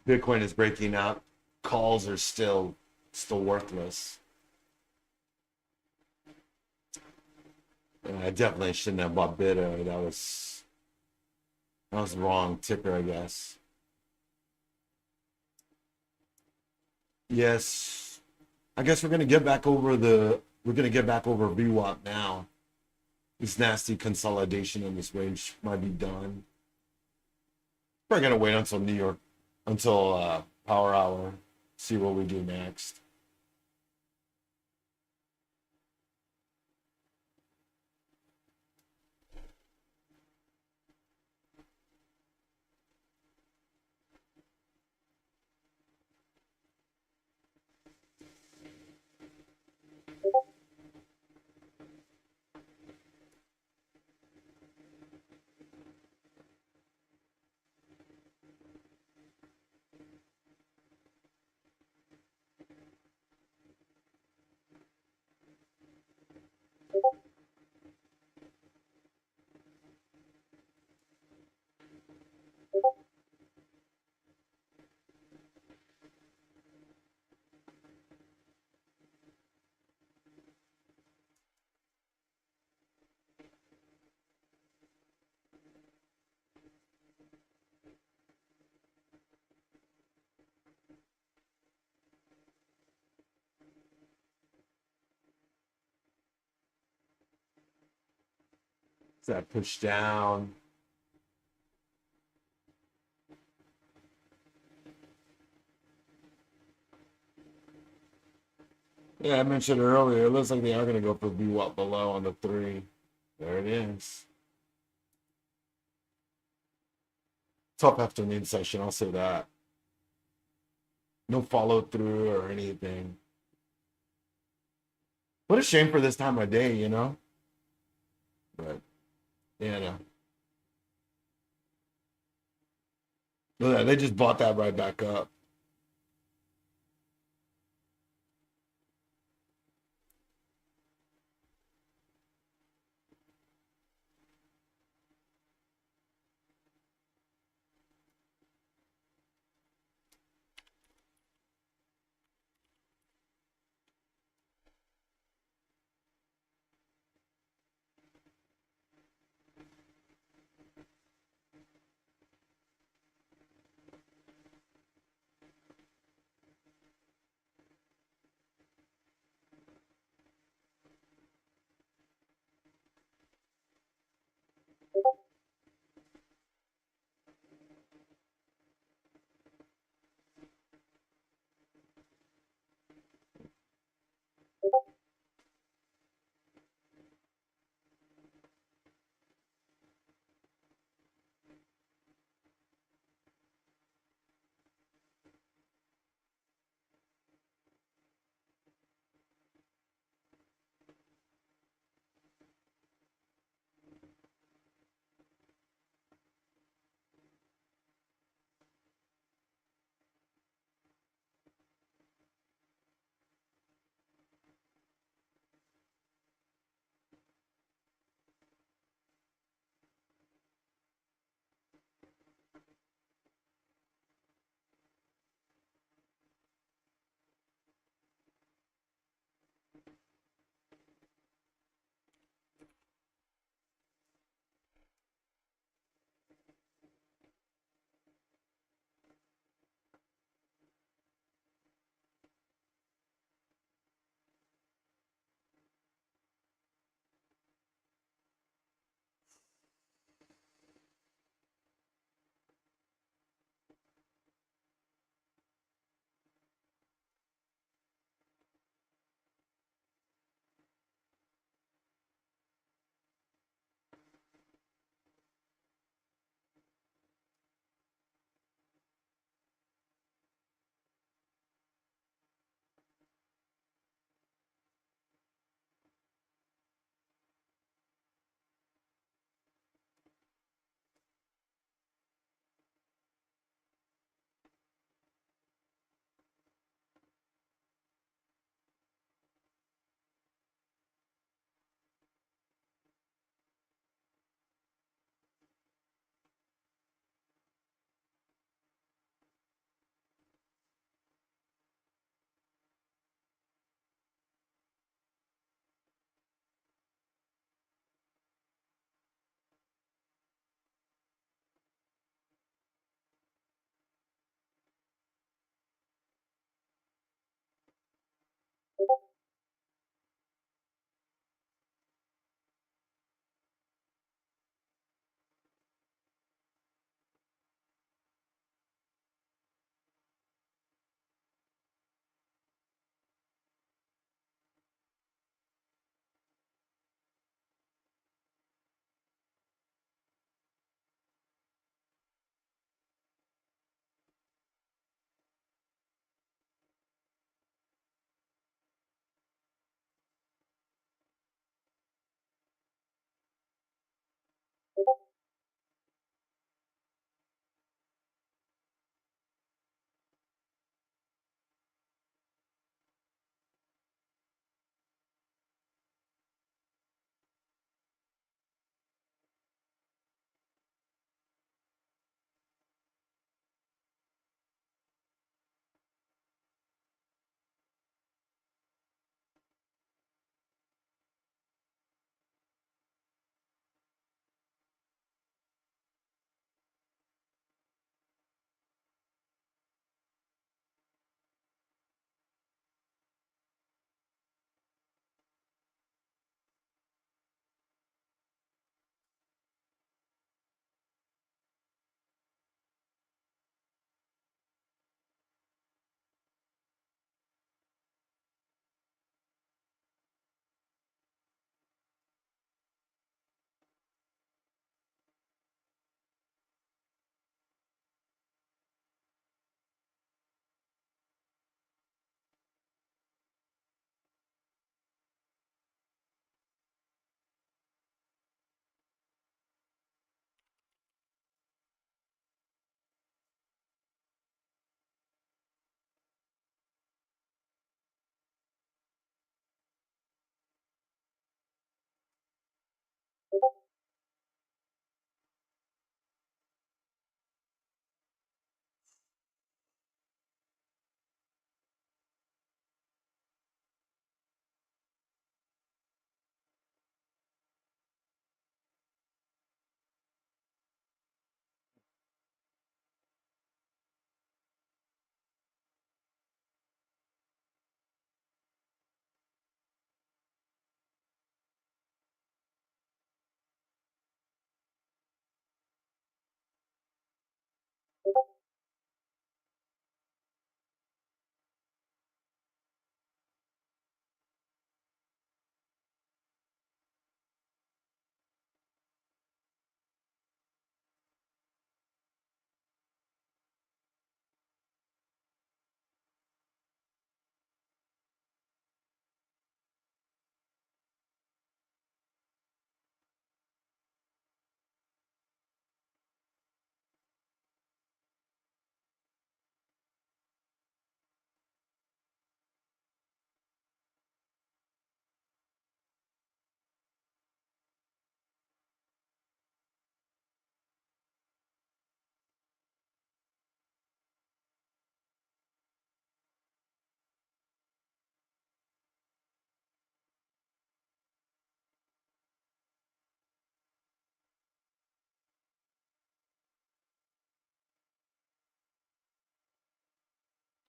Bitcoin is breaking out. Calls are still worthless. And I definitely shouldn't have bought Bitter. That was the wrong ticker, I guess. Yes, I guess we're gonna get back over VWAP now. This nasty consolidation in this range might be done. Probably gonna wait until New York, until Power Hour, see what we do next. Is that push down? Yeah, I mentioned earlier. It looks like they are gonna go for VWAP below on the 3. There it is. Tough afternoon session, I'll say that. No follow through or anything. What a shame for this time of day, you know? But yeah, no. Look at that, they just bought that right back up.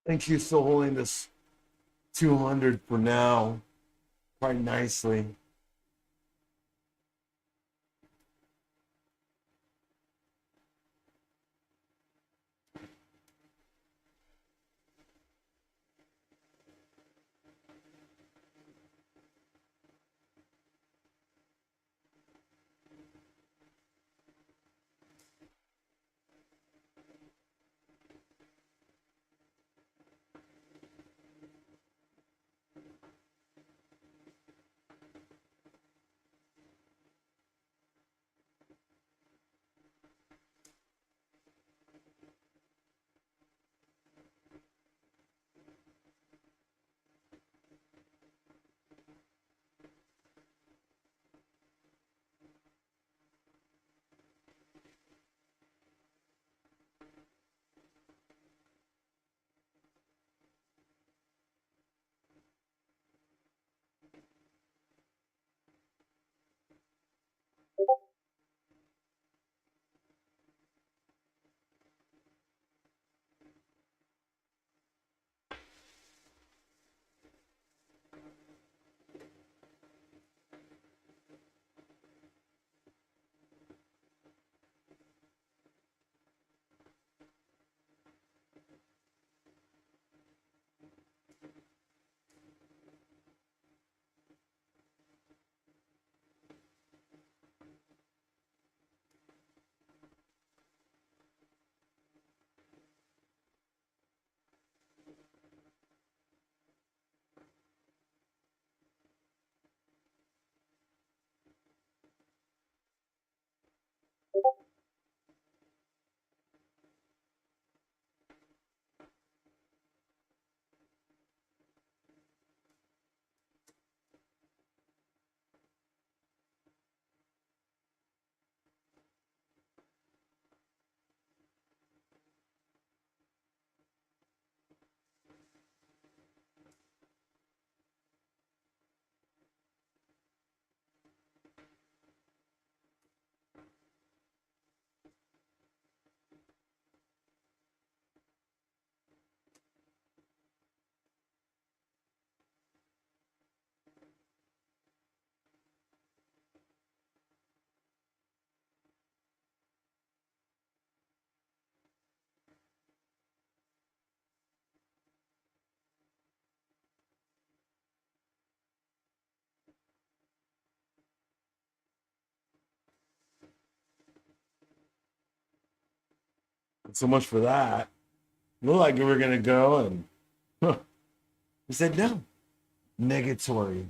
think she's still holding this 200 for now quite nicely. So much for that. Looked like we were gonna go, and we said no. Negatory.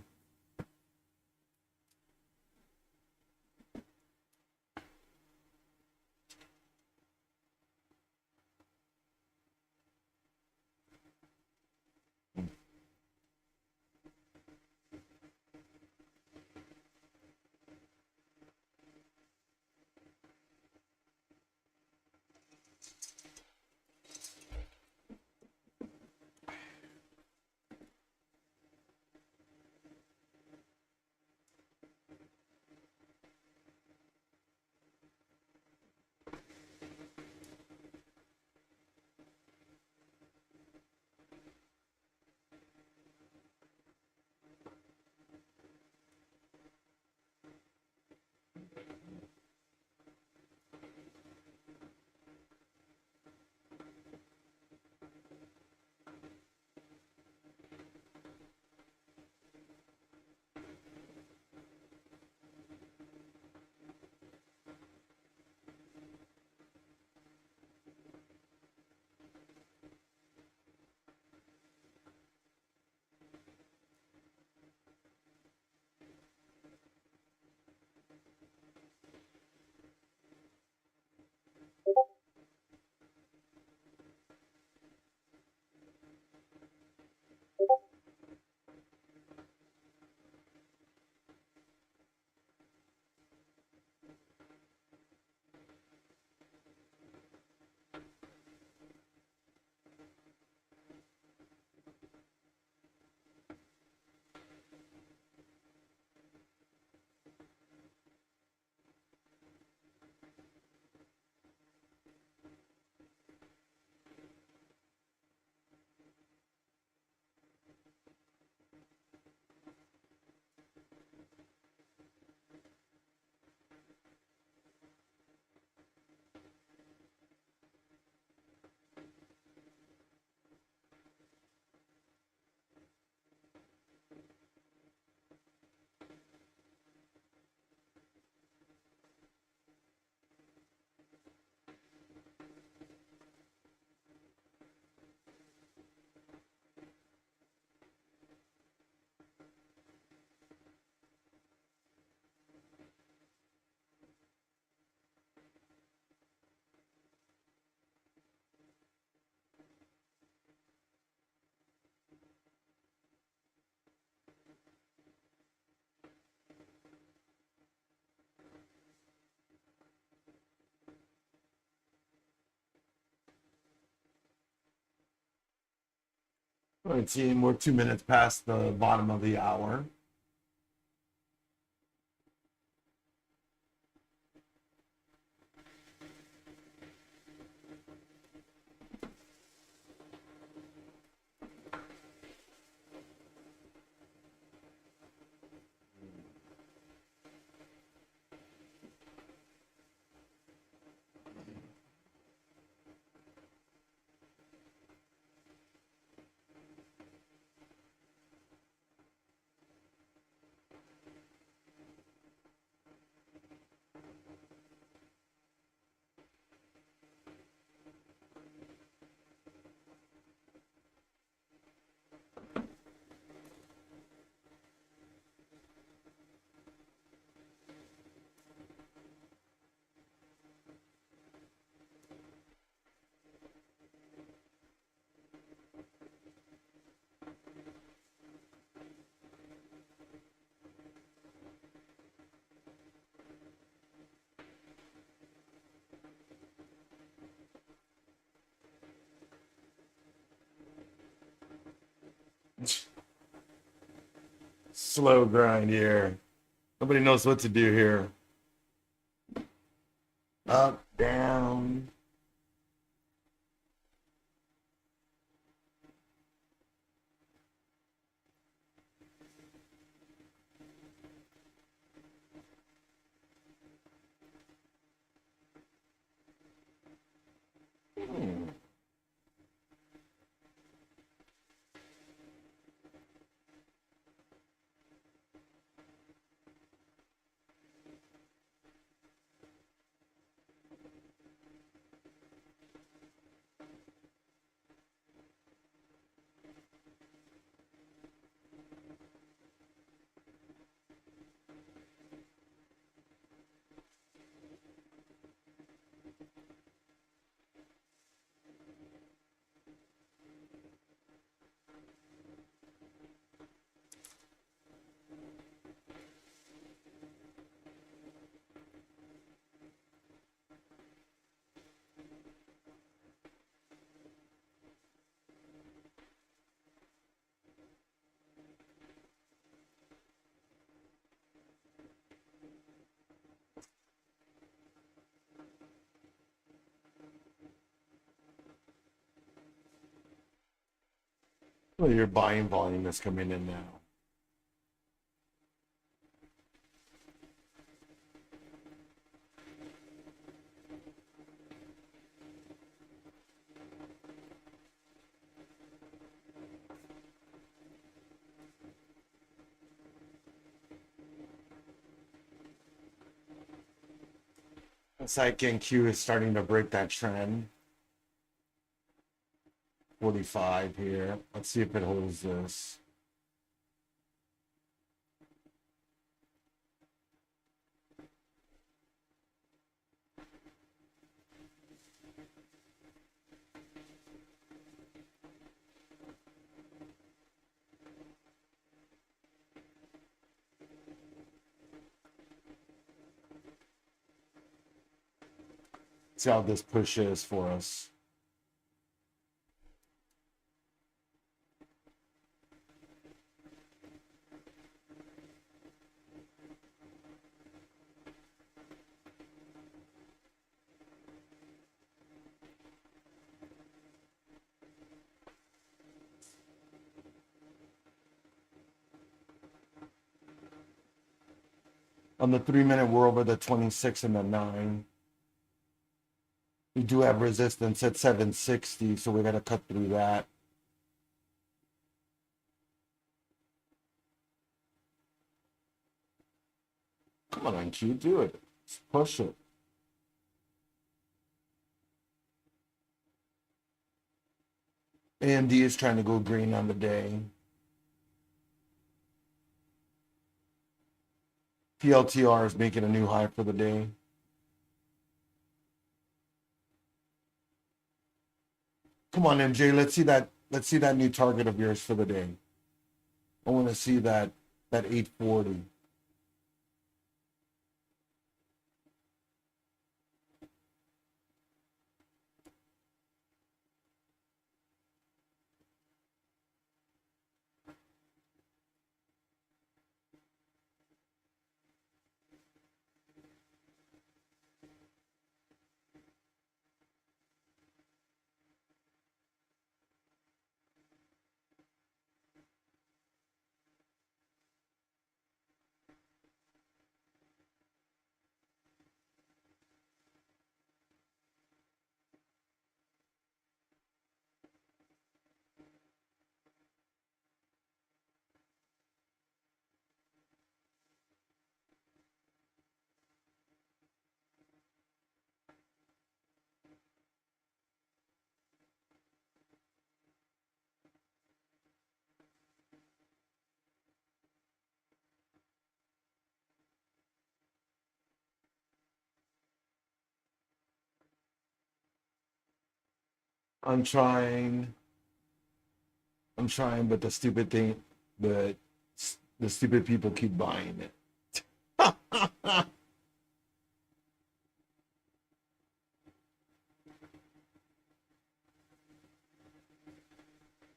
All right, team, we're 2 minutes past the bottom of the hour. Slow grind here. Nobody knows what to do here. Up, down. Well, your buying volume is coming in now. Psych NQ is starting to break that trend. 45 here. Let's see if it holds this. See how this push is for us. On the 3 minute, we're over the 26 and the 9. We do have resistance at 760, so we got to cut through that. Come on, NQ, do it. Let's push it. AMD is trying to go green on the day. PLTR is making a new high for the day. Come on, MJ. Let's see that. Let's see that new target of yours for the day. I want to see that 840. I'm trying. I'm trying, but but the stupid people keep buying it.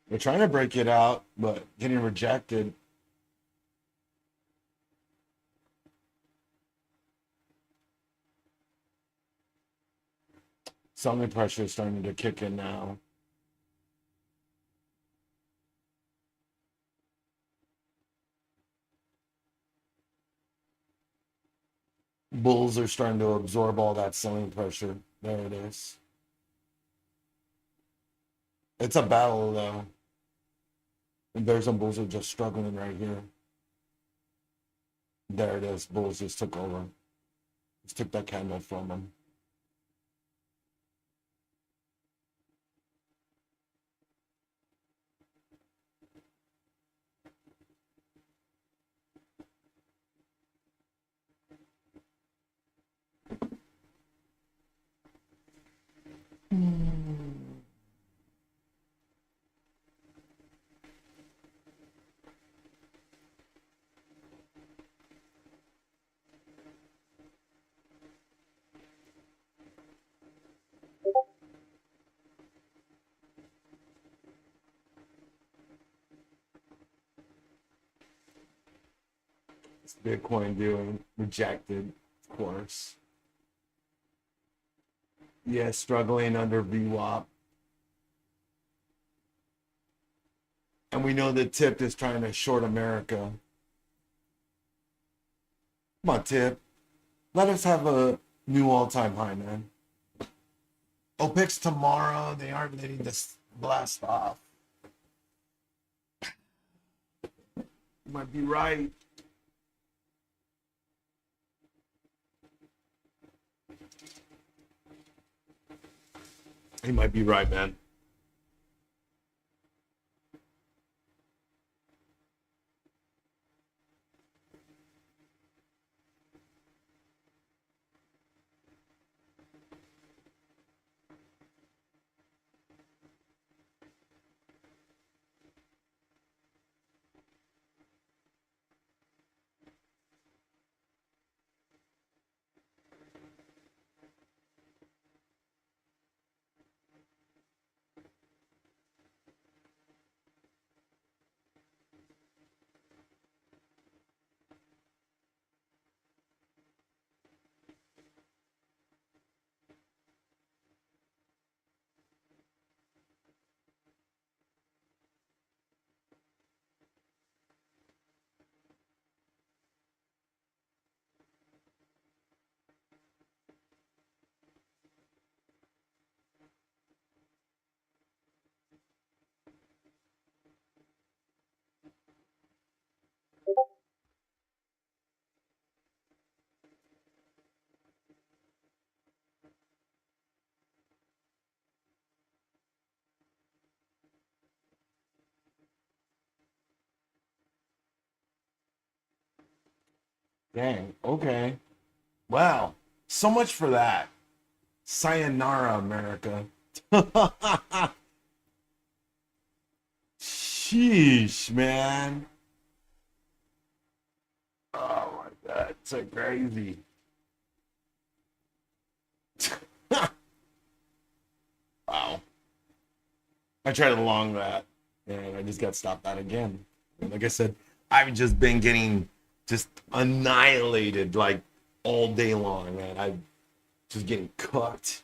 They're trying to break it out, but getting rejected. Selling pressure is starting to kick in now. Bulls are starting to absorb all that selling pressure. There it is. It's a battle though. And bears and bulls are just struggling right here. There it is. Bulls just took over. Just took that candle from them. It's Bitcoin doing rejected, of course. Yeah, struggling under VWAP. And we know that Tip is trying to short America. Come on, Tip. Let us have a new all-time high, man. OPEC's tomorrow. They aren't letting this blast off. You might be right. He might be right, man. Dang. Okay. Wow. So much for that. Sayonara, America. Sheesh, man. Oh my God. So crazy. Wow. I tried to long that and I just got stopped out again. And like I said, I've just been getting just annihilated like all day long, man. I'm just getting cooked.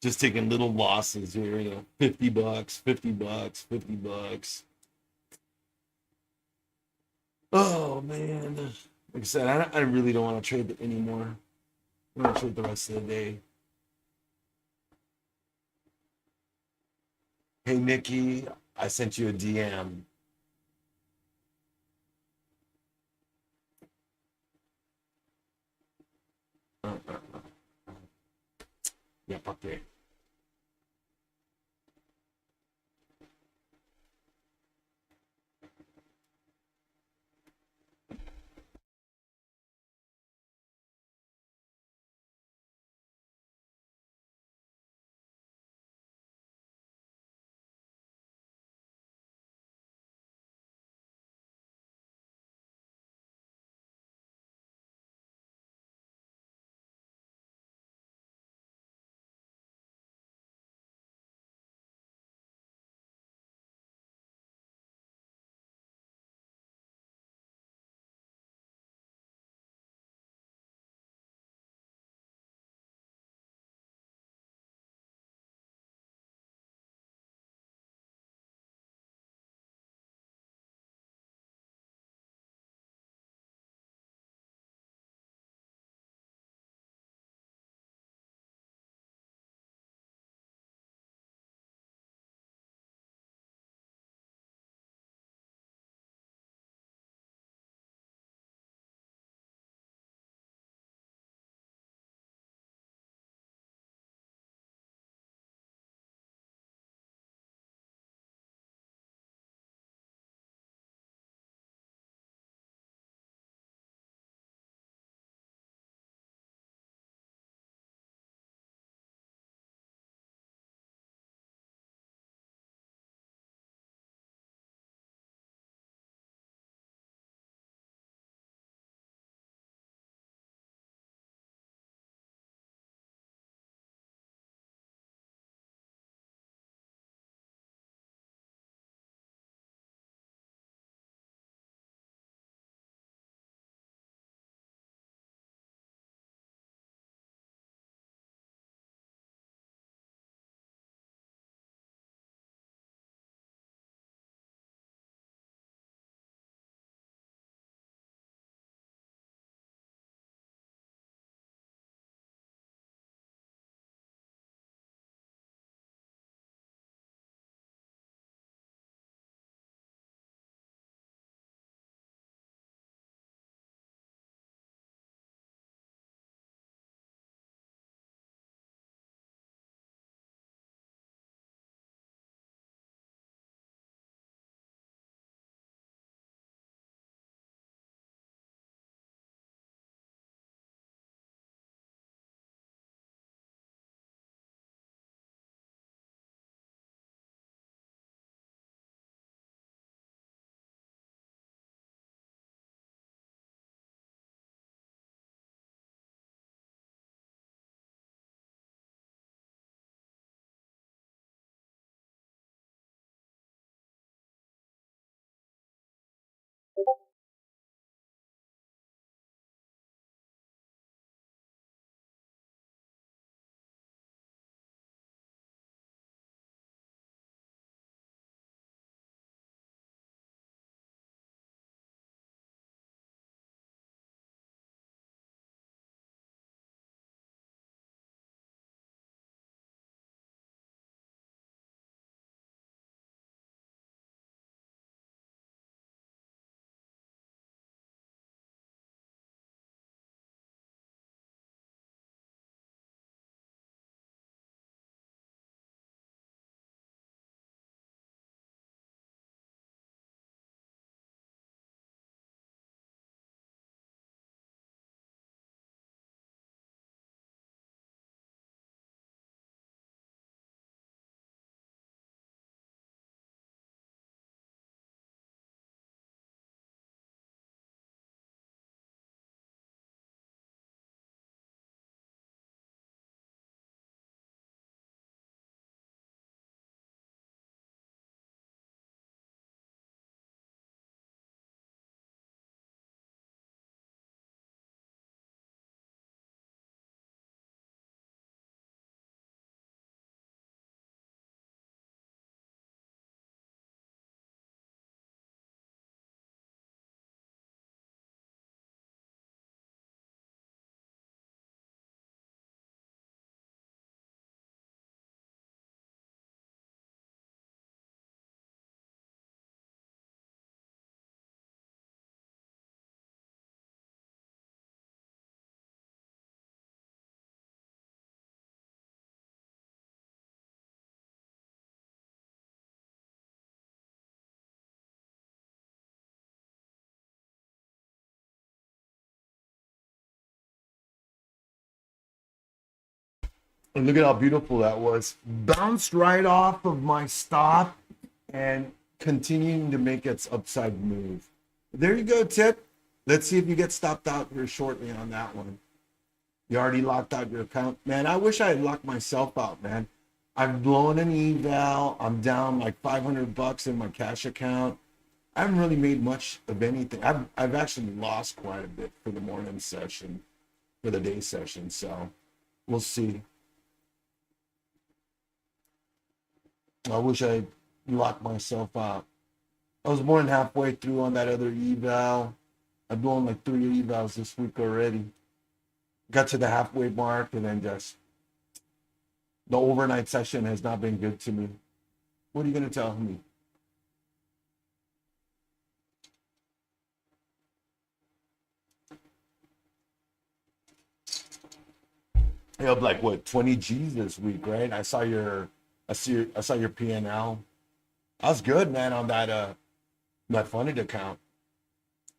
Just taking little losses here, 50 bucks, 50 bucks, 50 bucks. Oh man. Like I said, I really don't want to trade it anymore. I'm gonna trade the rest of the day. Hey Nikki, I sent you a DM. Yeah, fuck it. And look at how beautiful that was. Bounced right off of my stop and continuing to make its upside move. There you go, Tip. Let's see if you get stopped out here shortly on that one. You already locked out your account. Man, I wish I had locked myself out, man. I've blown an eval. I'm down like 500 bucks in my cash account. I haven't really made much of anything. I've actually lost quite a bit for the morning session, for the day session. So we'll see. I wish I locked myself out. I was more than halfway through on that other eval. I've blown like 3 evals this week already. Got to the halfway mark and then just the overnight session has not been good to me. What are you going to tell me? You have like what 20 G's this week, right? I saw your PNL. I was good, man, on that funded account.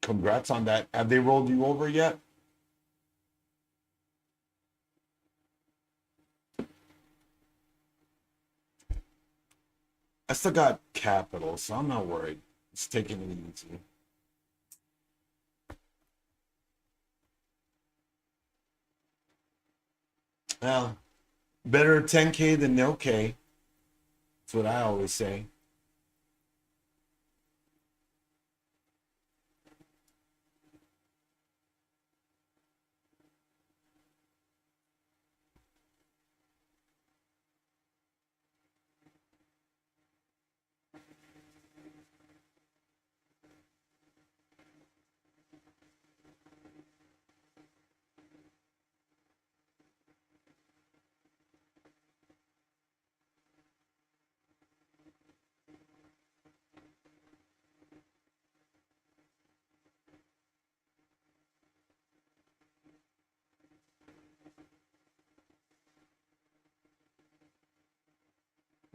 Congrats on that. Have they rolled you over yet? I still got capital, so I'm not worried. It's taking it easy. Well, better 10K than no K. That's what I always say.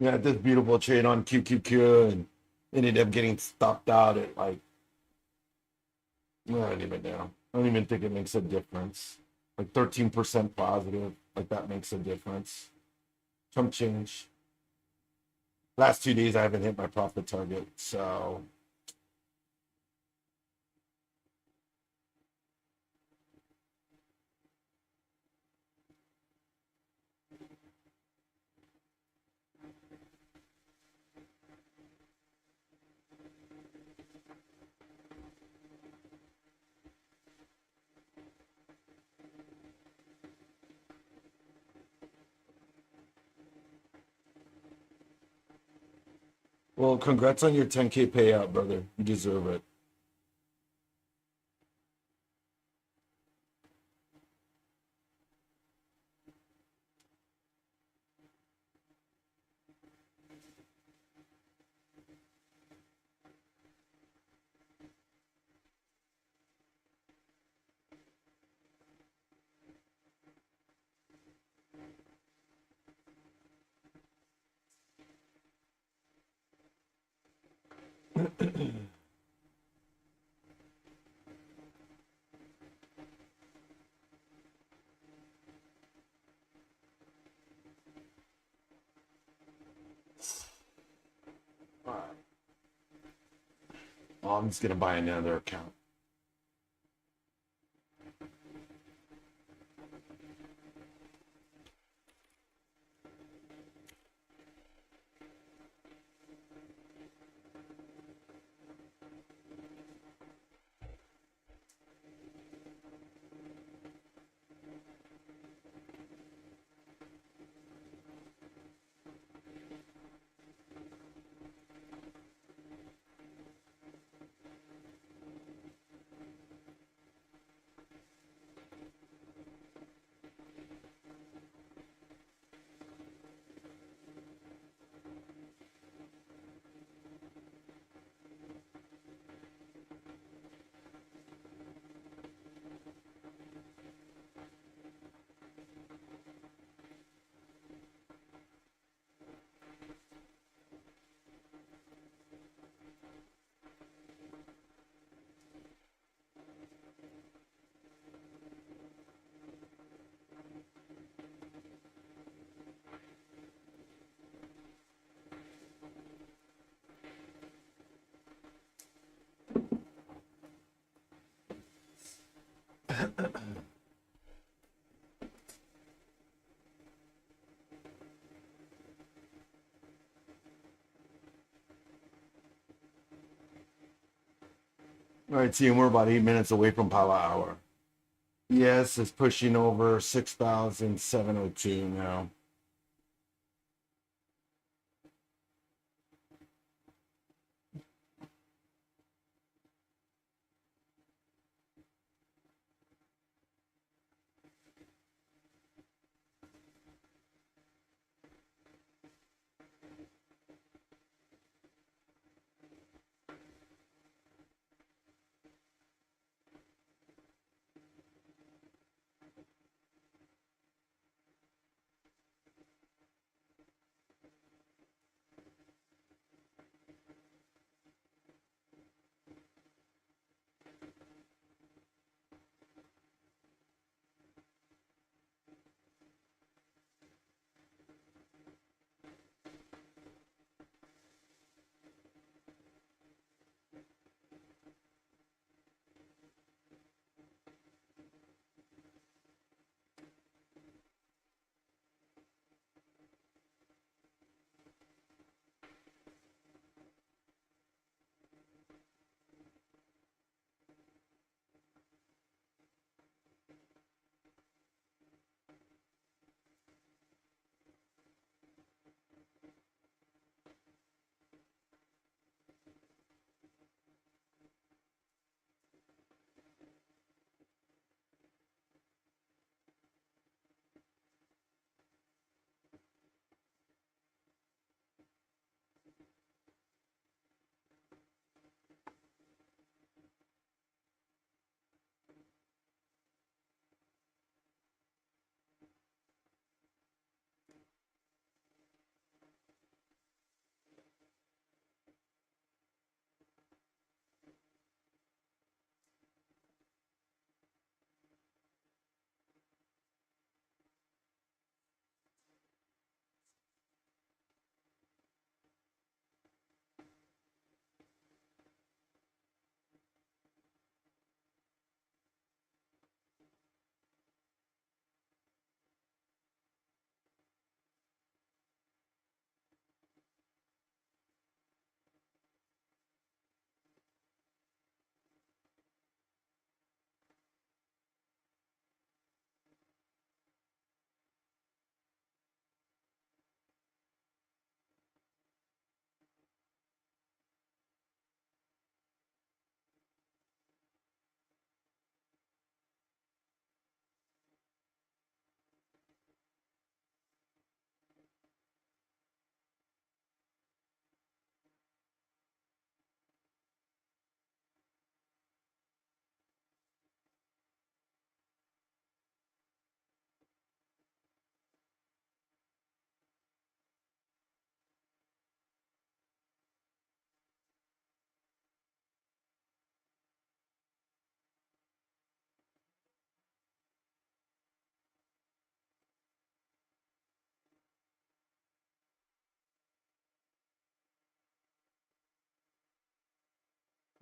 Yeah, this beautiful trade on QQQ and ended up getting stopped out at like, I don't even know. I don't even think it makes a difference. Like 13% positive, like that makes a difference. Chump change. Last 2 days, I haven't hit my profit target, so well, congrats on your 10K payout, brother. You deserve it. All right. Well, I'm just gonna buy another account. All right, team, we're about 8 minutes away from power hour. Yes, it's pushing over 6,702 now.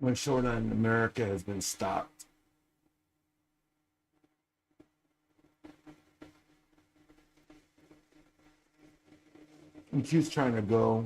My short on America has been stopped. And Q's trying to go.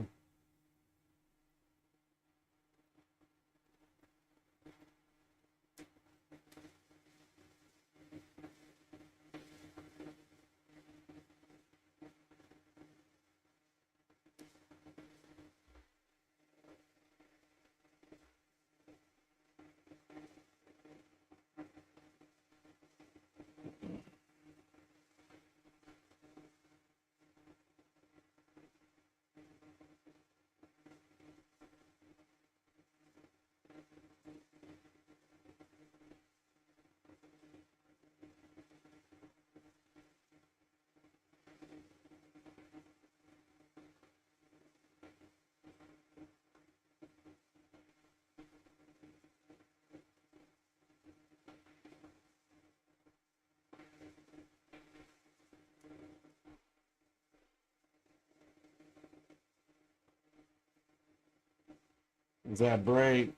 Is that break?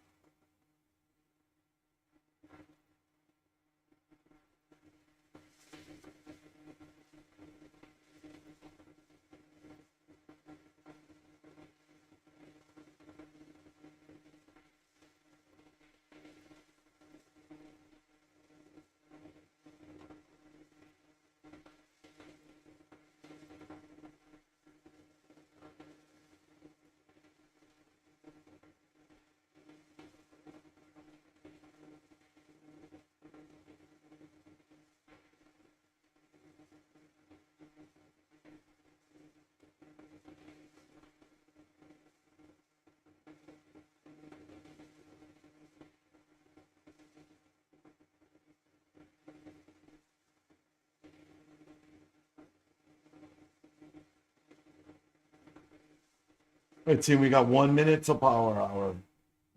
right, team, we got 1 minute to power hour.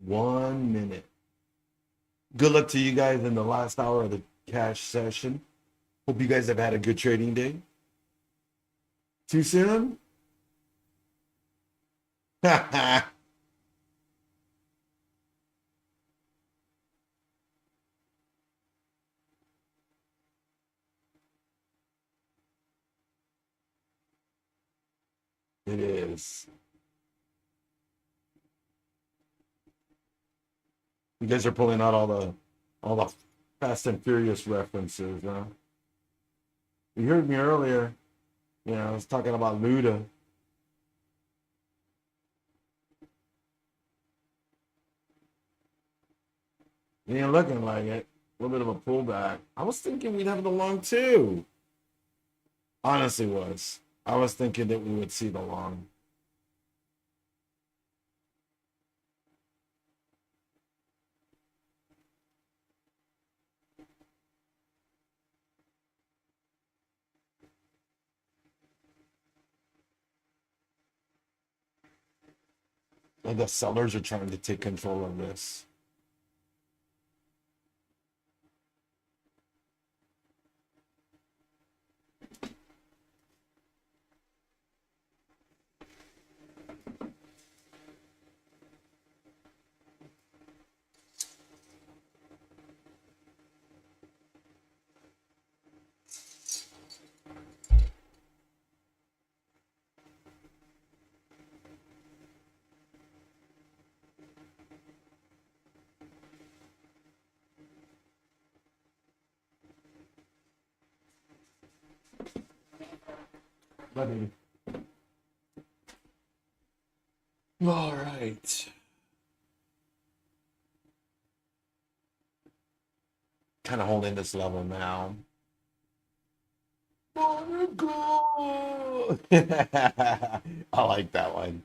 1 minute. Good luck to you guys in the last hour of the cash session. Hope you guys have had a good trading day. Too soon? It is. You guys are pulling out all the Fast and Furious references, huh? You heard me earlier. I was talking about Luda. It ain't looking like it. A little bit of a pullback. I was thinking we'd have the long too. Honestly, was. I was thinking that we would see the long. And the sellers are trying to take control of this. Buddy. All right. Kind of holding this level now. Monaco! I like that one.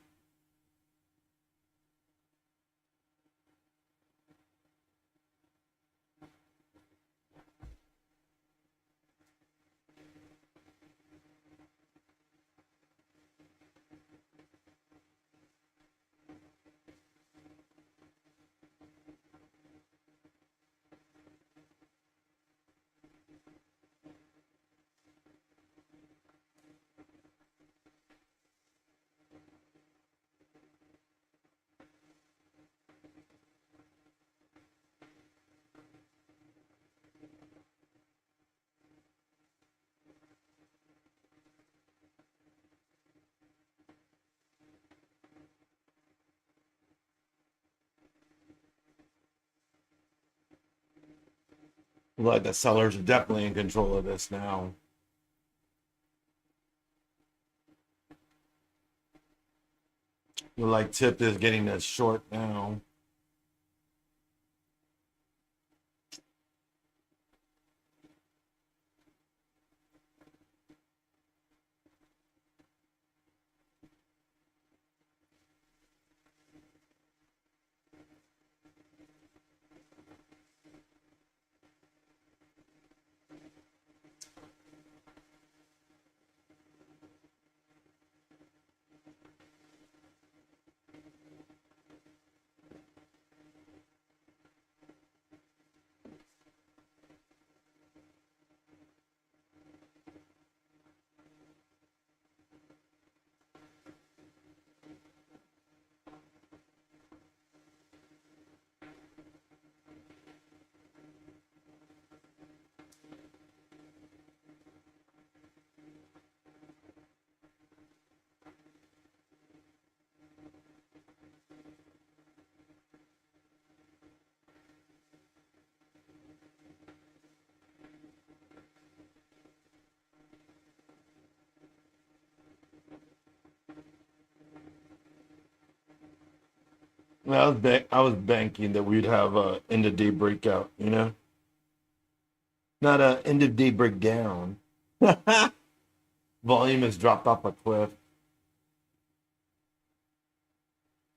Like the sellers are definitely in control of this now. Like Tip is getting this short now. I was banking that we'd have a end of day breakout, not a end of day breakdown. Volume has dropped off a cliff,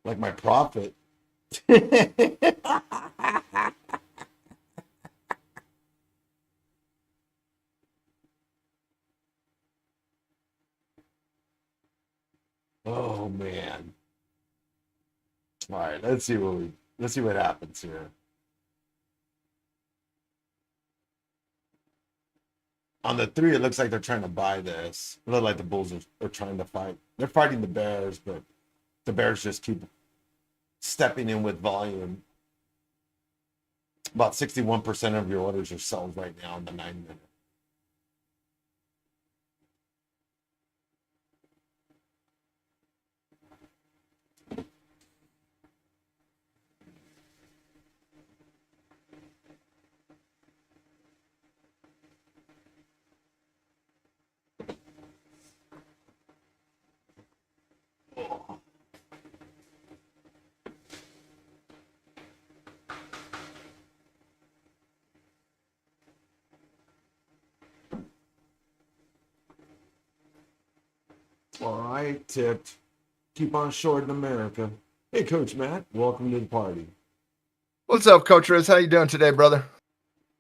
like my profit. Oh man. All right, let's see what happens here. On the three, it looks like they're trying to buy this. It looks like the Bulls are trying to fight. They're fighting the Bears, but the Bears just keep stepping in with volume. About 61% of your orders are sold right now in the 9 minute. All right, tipped. Keep on short in America. Hey, Coach Matt, welcome to the party. What's up, Coach Riz? How you doing today, brother?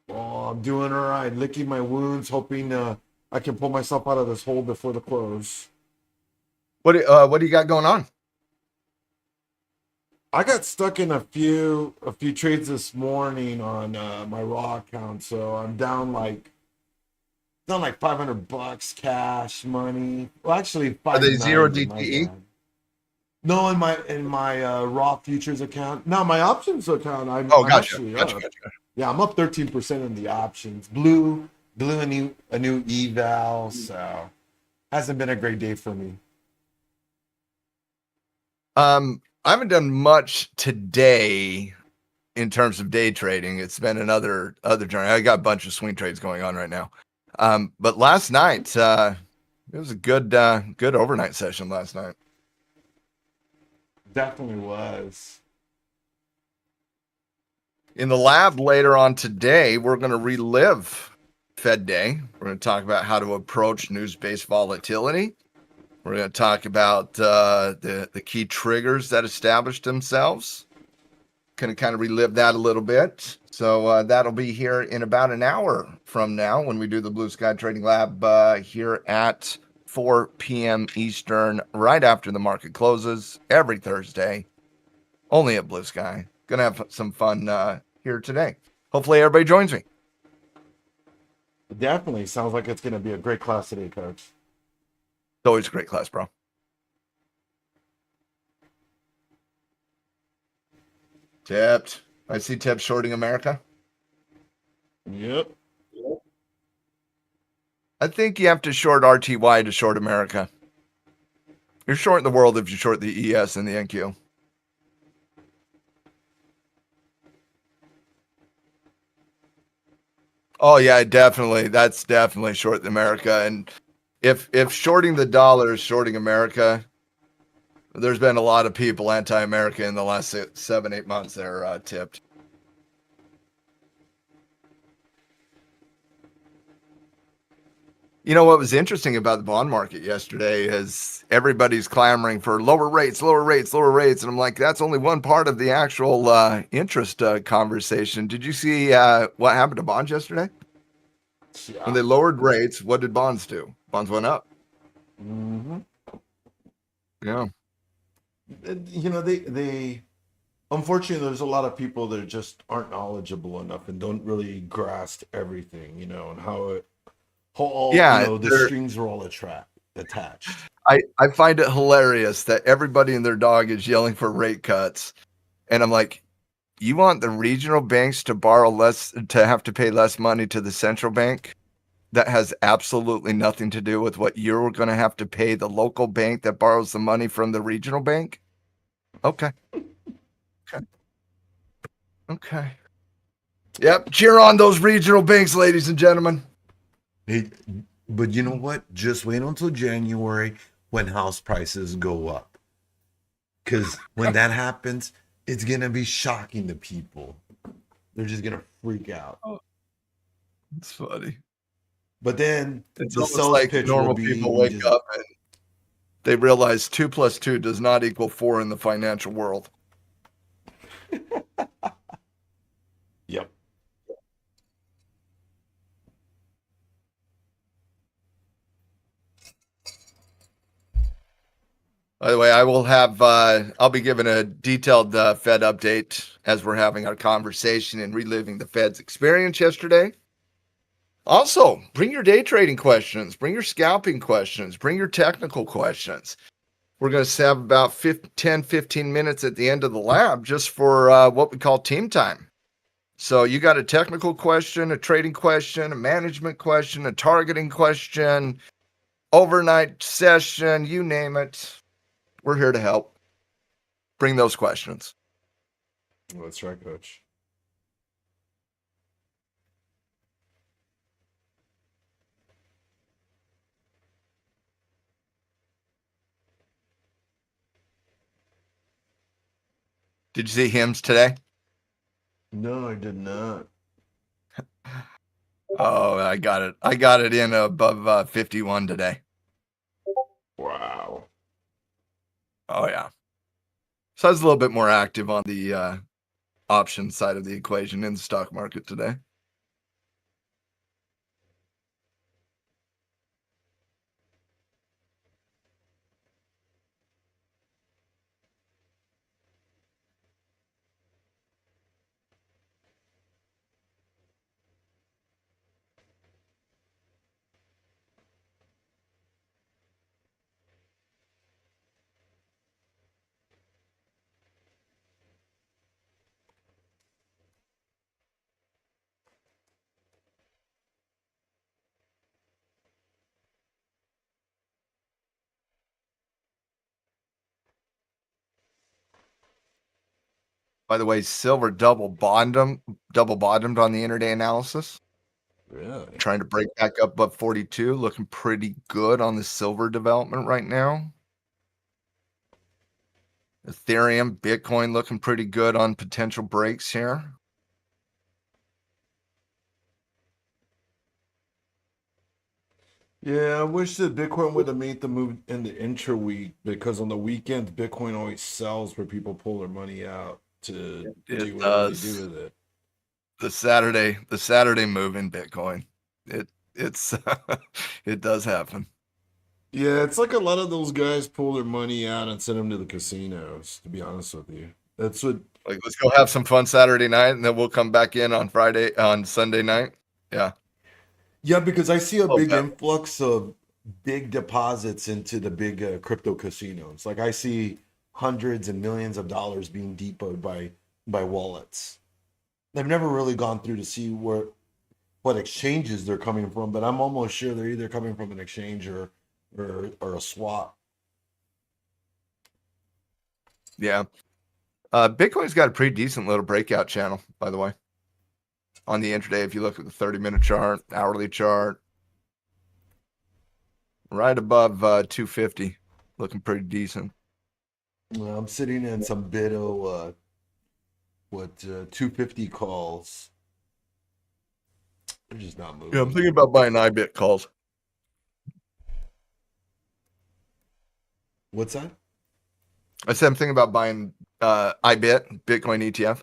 Oh, I'm doing all right. Licking my wounds, hoping I can pull myself out of this hole before the close. What do you got going on? I got stuck in a few trades this morning on my raw account, so I'm down like $500 cash money. Well, actually, Are they zero 590. My DTE? bad. No, in my raw futures account. No, my options account. Oh, I'm gotcha. actually Gotcha. up. Yeah, I'm up 13% in the options. Blue a new eval. So hasn't been a great day for me. I haven't done much today in terms of day trading. It's been another journey. I got a bunch of swing trades going on right now. But last night, it was a good overnight session last night. Definitely was. In the lab later on today, we're going to relive Fed Day. We're going to talk about how to approach news-based volatility. We're going to talk about the key triggers that established themselves. Going to kind of relive that a little bit. So that'll be here in about an hour from now when we do the Blue Sky Trading Lab here at 4 p.m. Eastern, right after the market closes every Thursday, only at Blue Sky. Going to have some fun here today. Hopefully everybody joins me. Definitely sounds like it's going to be a great class today, Coach. It's always a great class, bro. Tipped. I see Tipped shorting America. Yep. I think you have to short RTY to short America. You're shorting the world if you short the ES and the NQ. Oh yeah, definitely. That's definitely short America. And if shorting the dollar is shorting America, there's been a lot of people anti-America in the last 7-8 months there, Tipped. You know what was interesting about the bond market yesterday is everybody's clamoring for lower rates, lower rates, lower rates. And I'm like, that's only one part of the actual interest conversation. Did you see what happened to bonds yesterday? Yeah. When they lowered rates, what did bonds do? Bonds went up. Mm-hmm. Yeah. You know, they unfortunately, there's a lot of people that just aren't knowledgeable enough and don't really grasp everything, you know, and how all Yeah. the strings are all attached. I find it hilarious that everybody and their dog is yelling for rate cuts. And I'm like, you want the regional banks to borrow less, to have to pay less money to the central bank? That has absolutely nothing to do with what you're going to have to pay the local bank that borrows the money from the regional bank. Okay. Okay. Yep. Cheer on those regional banks, ladies and gentlemen. Hey, but you know what? Just wait until January when house prices go up. Because when that happens, it's going to be shocking to people. They're just going to freak out. It's funny. But then It's the almost sales like pitch will normal be people we wake just up and they realize 2 + 2 does not equal 4 in the financial world. Yep. By the way, I will have, I'll be giving a detailed Fed update as we're having our conversation and reliving the Fed's experience yesterday. Also, bring your day trading questions, bring your scalping questions, bring your technical questions. We're going to have about 10, 15 minutes at the end of the lab just for what we call team time. So you got a technical question, a trading question, a management question, a targeting question, overnight session, you name it. We're here to help. Bring those questions. That's right, Coach. Did you see hymns today? No, I did not. Oh, I got it. I got it in above 51 today. Wow. Oh, yeah. So I was a little bit more active on the option side of the equation in the stock market today. By the way, silver double bottomed on the intraday analysis. Really? Trying to break back up above 42, looking pretty good on the silver development right now. Ethereum, Bitcoin looking pretty good on potential breaks here. Yeah, I wish that Bitcoin would have made the move in the intra week, because on the weekends Bitcoin always sells where people pull their money out to It do whatever they do does. with it. The Saturday move in Bitcoin. It's it does happen. Yeah, it's like a lot of those guys pull their money out and send them to the casinos, to be honest with you. That's what. Like, let's go have some fun Saturday night, and then we'll come back in on Sunday night. Yeah. Yeah, because I see a Oh, big yeah. influx of big deposits into the big crypto casinos. Like I see hundreds and millions of dollars being depoted by wallets. They've never really gone through to see what exchanges they're coming from, but I'm almost sure they're either coming from an exchange or a swap. Yeah. Bitcoin's got a pretty decent little breakout channel, by the way. On the intraday, if you look at the 30-minute chart, hourly chart, right above 250, looking pretty decent. I'm sitting in some Bitto 250 calls. They're just not moving. Yeah, I'm thinking about buying IBIT calls. What's that? I said I'm thinking about buying IBIT, Bitcoin ETF.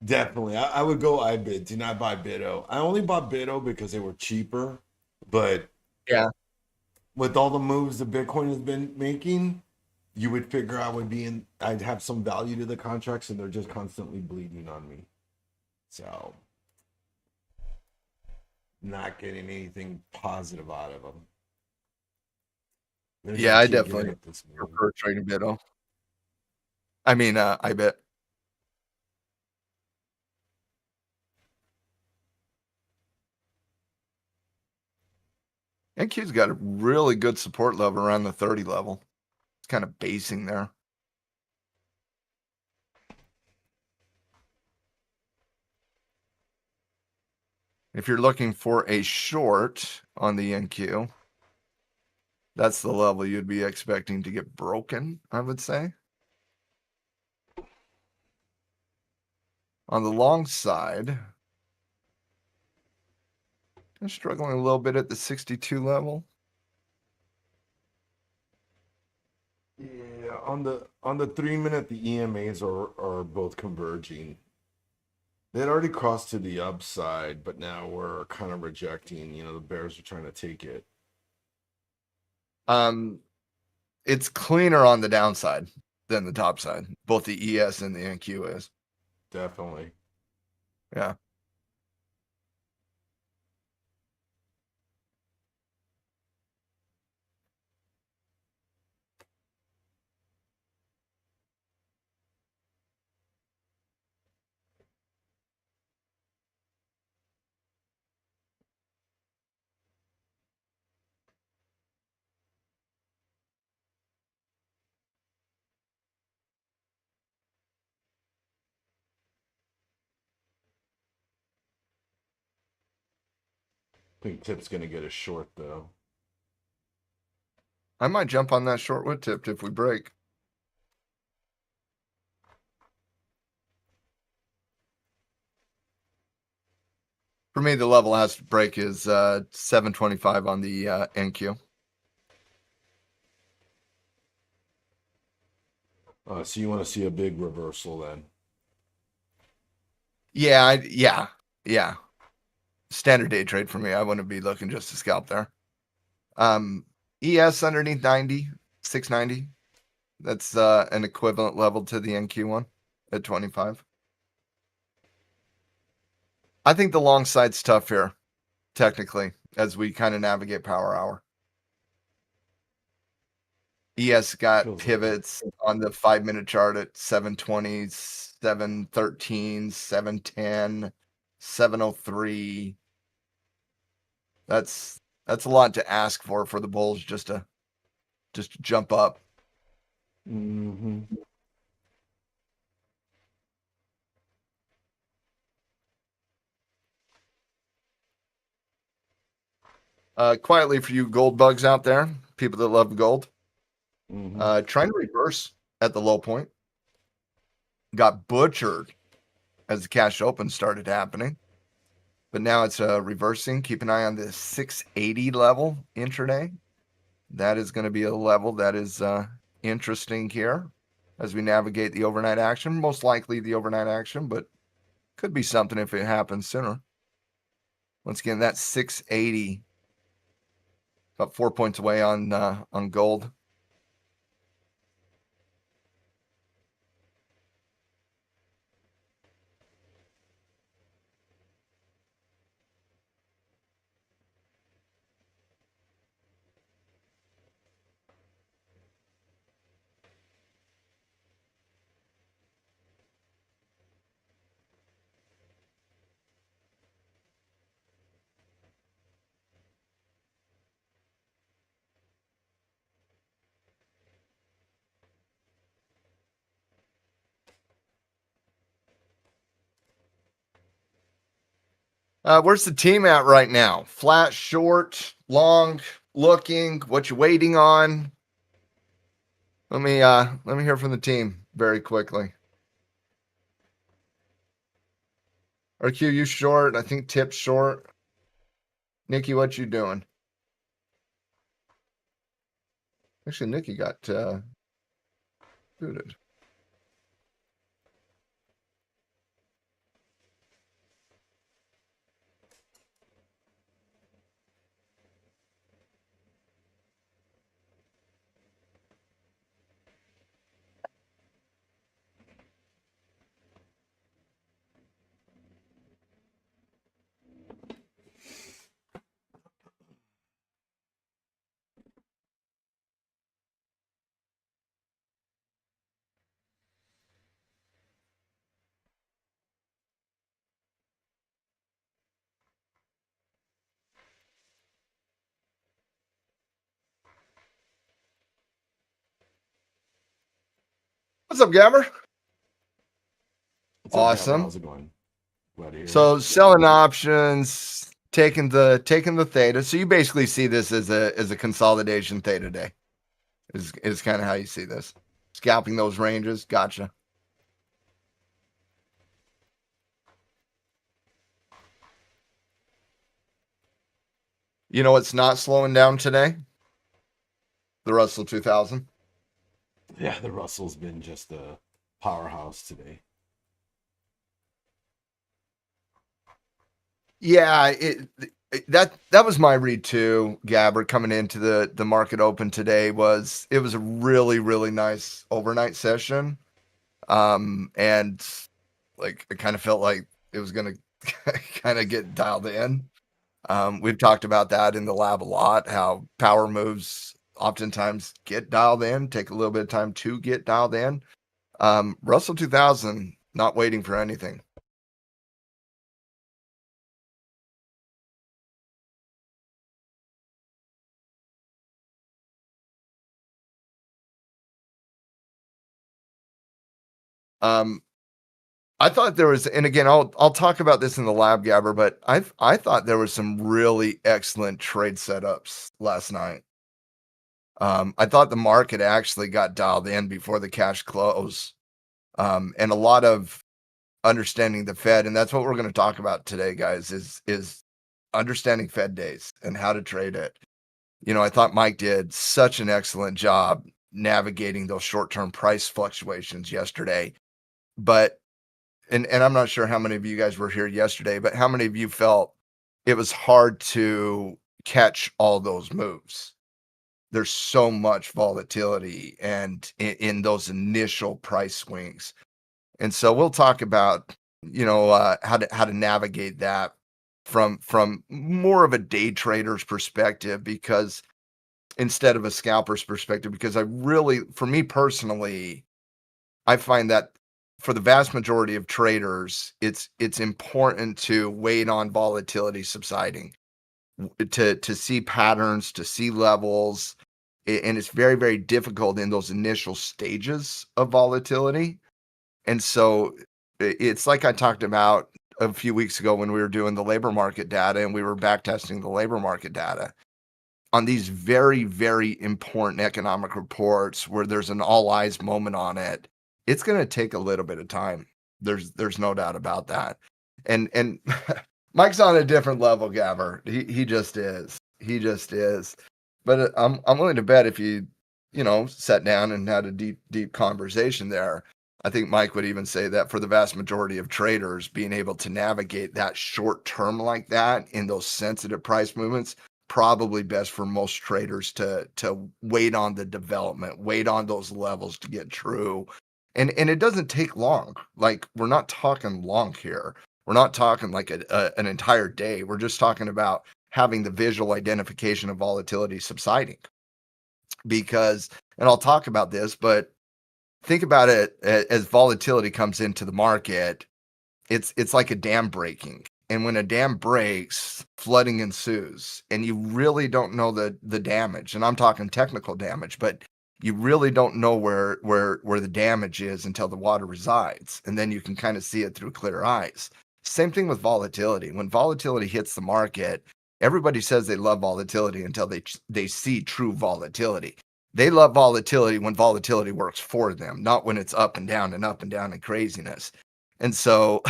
Definitely. I would go iBid. Do not buy Bitto. I only bought Bitto because they were cheaper, but Yeah. with all the moves that Bitcoin has been making, you would figure I'd have some value to the contracts, and they're just constantly bleeding on me. So, not getting anything positive out of them. They're Yeah, I just keep definitely getting at this move. prefer trading Bitto. I mean, IBIT. NQ's got a really good support level around the 30 level. It's kind of basing there. If you're looking for a short on the NQ, that's the level you'd be expecting to get broken, I would say. On the long side, I'm struggling a little bit at the 62 level. Yeah, on the 3 minute, the EMAs are both converging. They'd already crossed to the upside, but now we're kind of rejecting. The bears are trying to take it. it's cleaner on the downside than the top side. Both the ES and the NQ is. Definitely. Yeah. I think Tip's going to get a short, though. I might jump on that short wood tip if we break. For me, the level has to break is 725 on the NQ. So you want to see a big reversal then? Yeah. Standard day trade for me. I wouldn't be looking just to scalp there. ES underneath 90, 690. That's an equivalent level to the NQ one at 25. I think the long side's tough here, technically, as we kind of navigate power hour. ES got Feels like pivots on the 5-minute chart at 720, 713, 710, 703. That's a lot to ask for the bulls just to jump up. Mm-hmm. Quietly for you gold bugs out there, people that love gold, Mm-hmm. trying to reverse at the low point. Got butchered as the cash open started happening. But now it's reversing. Keep an eye on the 680 level intraday. That is going to be a level that is interesting here as we navigate the overnight action. Most likely the overnight action, but could be something if it happens sooner. Once again, that's 680. About 4 points away on gold. Where's the team at right now? Flat, short, long, looking. What you waiting on? Let me hear from the team very quickly. RQ, you short. I think Tip's short. Nikki, what you doing? Actually, Nikki got booted. What's up, Gabber? What's up, Gavin? Awesome. How's it going? Glad to hear it. So selling options, taking the theta. So you basically see this as a consolidation theta day. Is kind of how you see this. Scalping those ranges. Gotcha. You know what's not slowing down today? The Russell 2000. Yeah, the Russell's been just a powerhouse today. Yeah, That was my read too, Gabber, coming into the market open today. It was a really nice overnight session. And like I kind of felt like it was gonna kind of get dialed in. We've talked about that in the lab a lot, how power moves oftentimes get dialed in, take a little bit of time to get dialed in. Russell 2000, not waiting for anything. Um, I thought there was, and again, I'll talk about this in the lab, Gabber, but I thought there was some really excellent trade setups last night. I thought the market actually got dialed in before the cash close, and a lot of understanding the Fed, and that's what we're going to talk about today, guys. Is understanding Fed days and how to trade it. You know, I thought Mike did such an excellent job navigating those short-term price fluctuations yesterday, but and I'm not sure how many of you guys were here yesterday, but how many of you felt it was hard to catch all those moves? There's so much volatility and in those initial price swings. And so we'll talk about, how to navigate that from more of a day trader's perspective, because instead of a scalper's perspective, because for me personally, I find that for the vast majority of traders, it's important to wait on volatility subsiding, to see patterns, to see levels, and it's very difficult in those initial stages of volatility. And so it's like I talked about a few weeks ago when we were doing the labor market data and we were back testing the labor market data on these very important economic reports where there's an all eyes moment on it. It's going to take a little bit of time. There's no doubt about that. And Mike's on a different level, Gabber. He just is. He just is. But I'm willing to bet if you sat down and had a deep conversation there, I think Mike would even say that for the vast majority of traders, being able to navigate that short term like that in those sensitive price movements, probably best for most traders to wait on the development, wait on those levels to get true. And it doesn't take long. Like, we're not talking long here. We're not talking like an entire day. We're just talking about having the visual identification of volatility subsiding. Because, and I'll talk about this, but think about it as volatility comes into the market, it's like a dam breaking. And when a dam breaks, flooding ensues, and you really don't know the damage. And I'm talking technical damage, but you really don't know where the damage is until the water resides, and then you can kind of see it through clear eyes. Same thing with volatility. When volatility hits the market, everybody says they love volatility until they see true volatility. They love volatility when volatility works for them, not when it's up and down and craziness. And so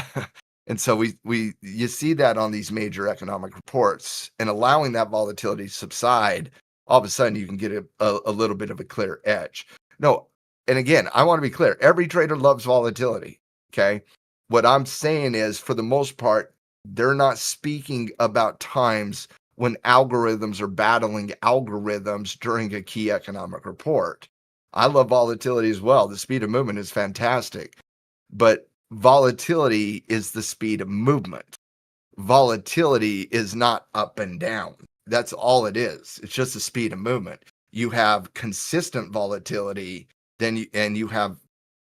you see that on these major economic reports, and allowing that volatility to subside, all of a sudden you can get a little bit of a clear edge. No, and again, I want to be clear. Every trader loves volatility. Okay. What I'm saying is, for the most part, they're not speaking about times when algorithms are battling algorithms during a key economic report. I love volatility as well. The speed of movement is fantastic, but volatility is the speed of movement. Volatility is not up and down. That's all it is. It's just the speed of movement. You have consistent volatility, and you have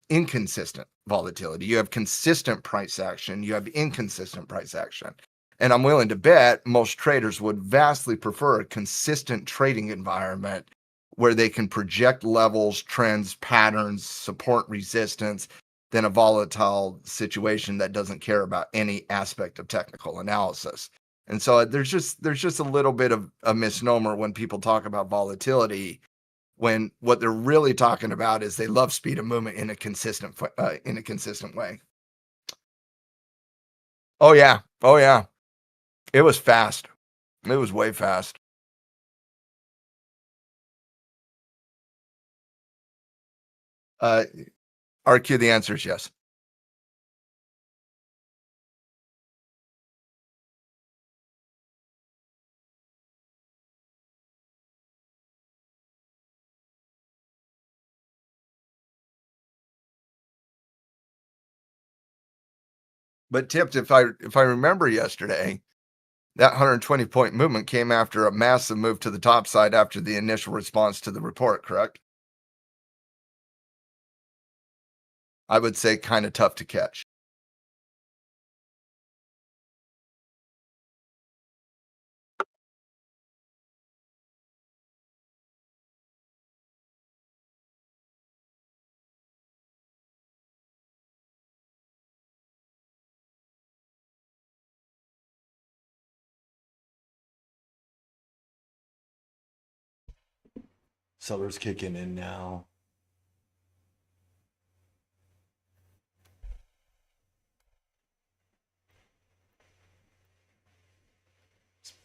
inconsistent volatility. You have consistent price action. You have inconsistent price action. And I'm willing to bet most traders would vastly prefer a consistent trading environment where they can project levels, trends, patterns, support, resistance, than a volatile situation that doesn't care about any aspect of technical analysis. And so there's just a little bit of a misnomer when people talk about volatility, when what they're really talking about is they love speed of movement in a consistent way. Oh yeah, it was fast. It was way fast. Uh, RQ, the answer is yes. But tipped, if I remember yesterday, that 120 point movement came after a massive move to the top side after the initial response to the report, correct? I would say kind of tough to catch. Sellers kicking in now.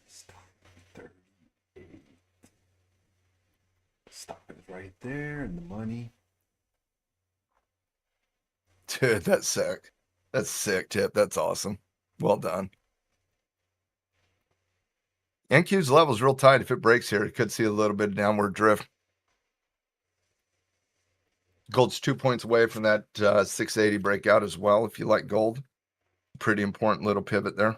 Stop 38. Stop it right there in the money. Dude, that's sick. That's sick, Tip. That's awesome. Well done. NQ's level's real tight. If it breaks here, it could see a little bit of downward drift. Gold's 2 points away from that 680 breakout as well, if you like gold. Pretty important little pivot there.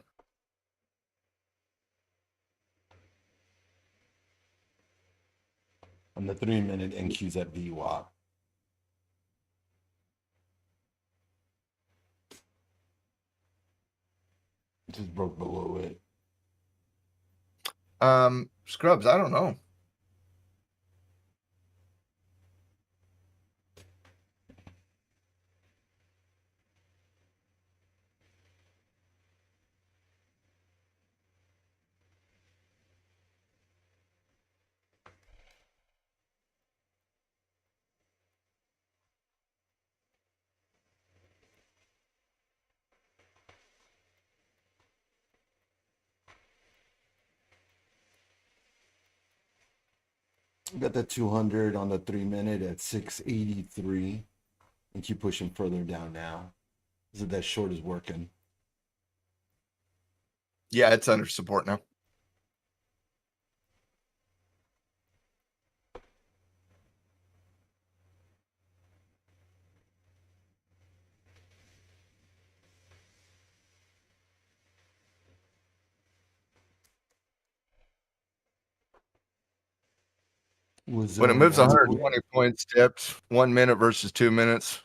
On the 3 minute, NQ's at VWAP. Just broke below it. Scrubs, I don't know. We got that 200 on the 3 minute at 683. And keep pushing further down now. So that short is working. Yeah, it's under support now. When it moves 120 points, tips, 1 minute versus 2 minutes,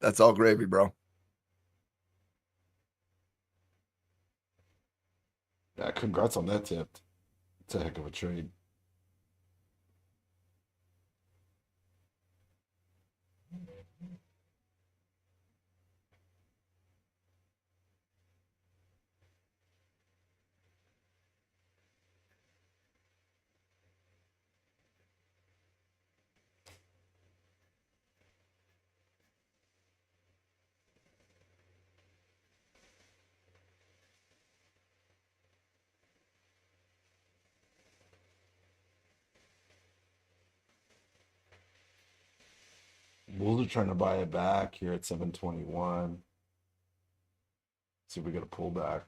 that's all gravy, bro. Yeah, congrats on that tip. It's a heck of a trade. Bulls are trying to buy it back here at 721. See if we get a pullback.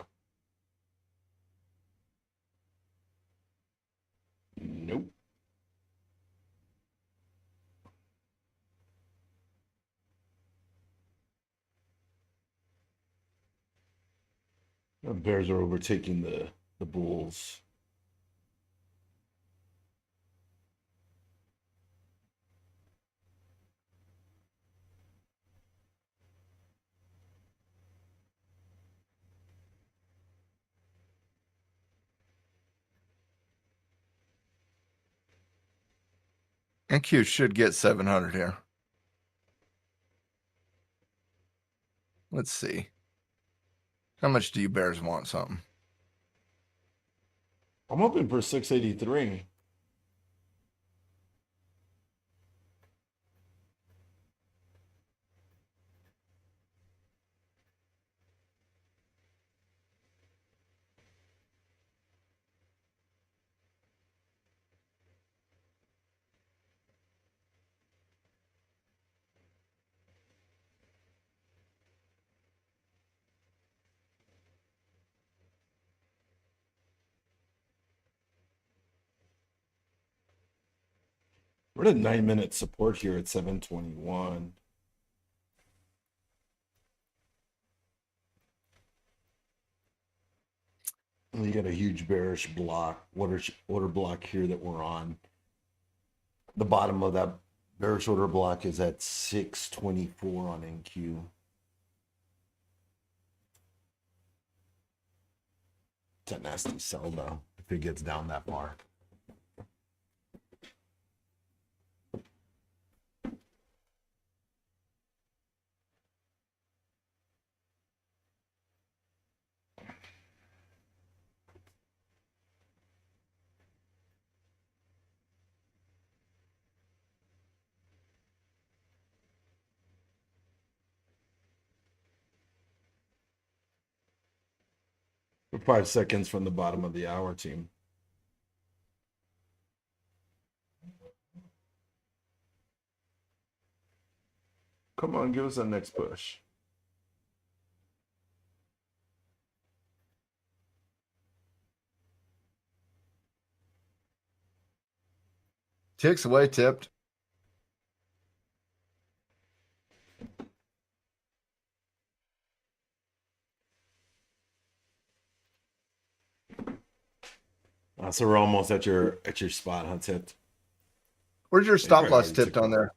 Nope. The Bears are overtaking the Bulls. NQ should get 700 here. Let's see. How much do you Bears want something? I'm hoping for 683. We're at 9 minute support here at 721. And you got a huge bearish block, order block here that we're on. The bottom of that bearish order block is at 624 on NQ. It's a nasty sell though, if it gets down that far. We're 5 seconds from the bottom of the hour, team. Come on, give us that next push. Ticks away, tipped. So we're almost at your spot, huh, Tipped? Where's your stop probably loss already tipped took on it. there?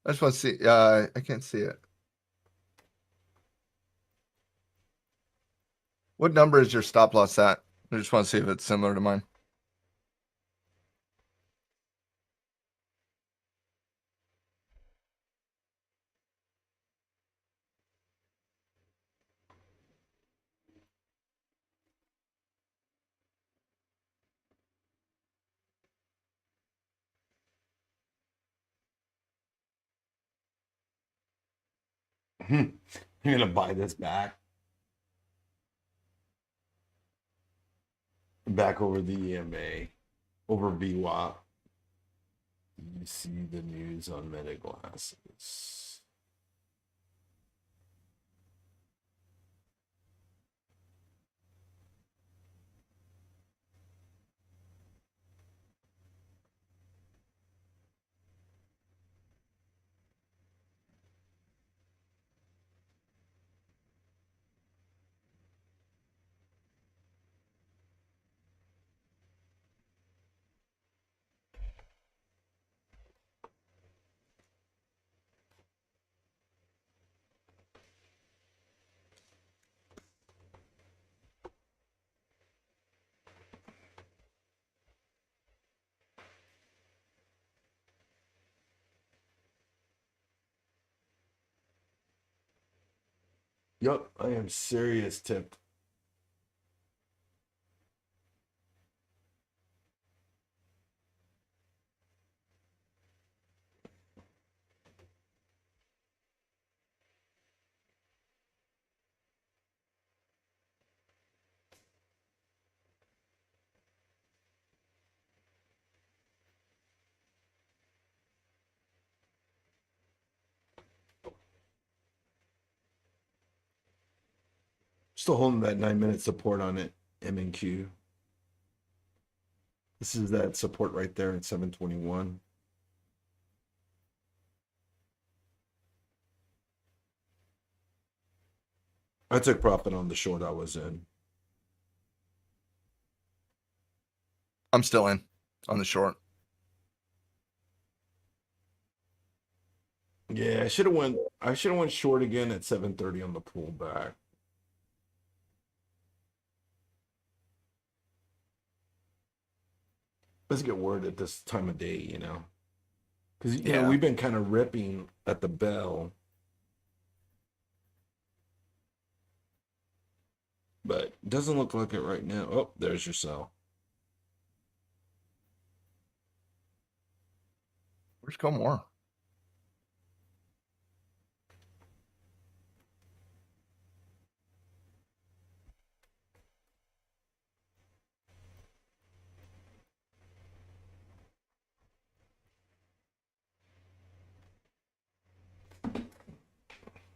I just want to see. I can't see it. What number is your stop loss at? I just want to see if it's similar to mine. You're gonna buy this back over the EMA, over VWAP. You see the news on Meta glasses. Yup, I am serious, Tipped. Still holding that 9-minute support on it, M and Q. This is that support right there at 721. I took profit on the short I was in. I'm still in on the short. Yeah, I should have went short again at 730 on the pullback. Let's get word at this time of day, because Yeah. we've been kind of ripping at the bell, but it doesn't look like it right now. Oh, there's your sell. Where's go more?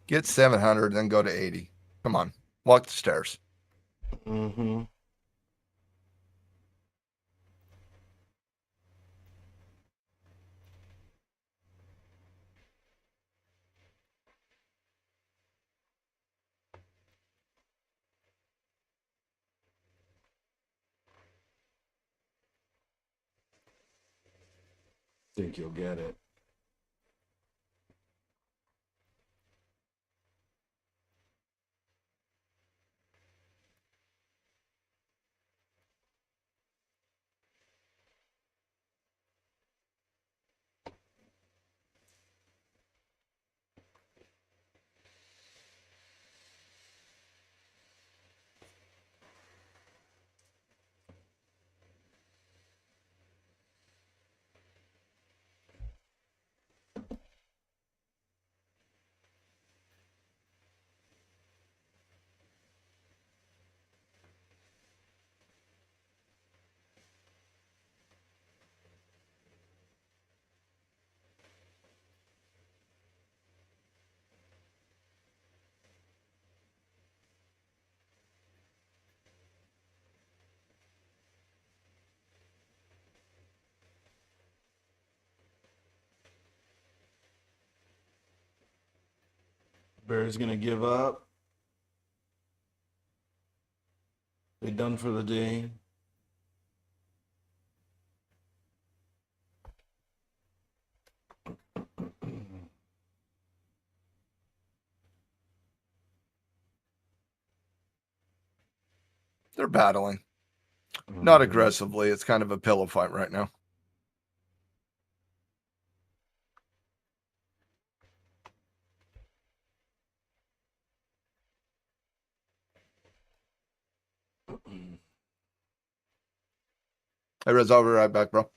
Get 700, then go to 80. Come on, walk the stairs. Mm-hmm. think you'll get it. Bear's gonna give up. They done for the day. They're battling. Not aggressively. It's kind of a pillow fight right now. Hey, Riz, I'll be right back, bro.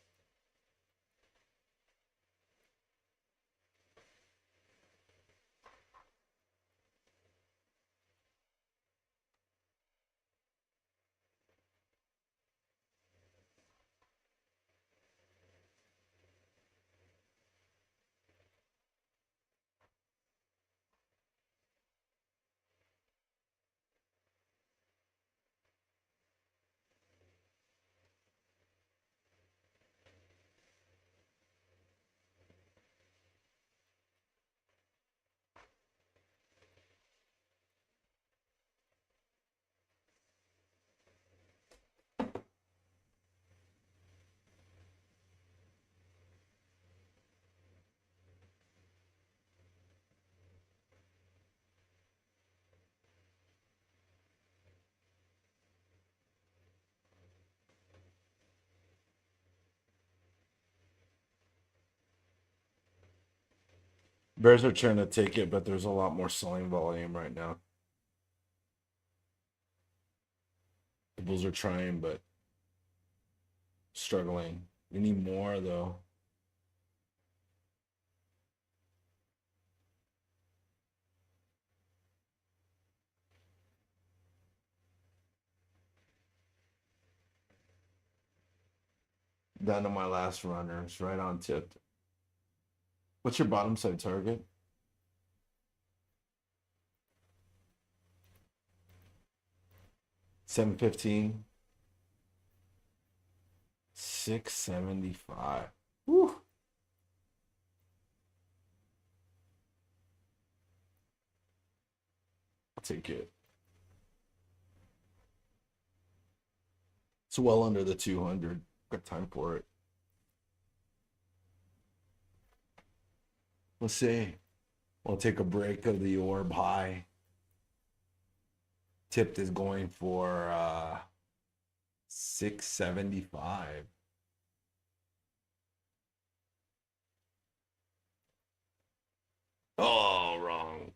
Bears are trying to take it, but there's a lot more selling volume right now. The Bulls are trying, but struggling. We need more, though. Down to my last runners, right on tip. What's your bottom side target? 715. 675. Woo. I'll take it. It's well under the 200. Got time for it. Let's see. We'll take a break of the orb high. Tipped is going for 675. Oh, wrong.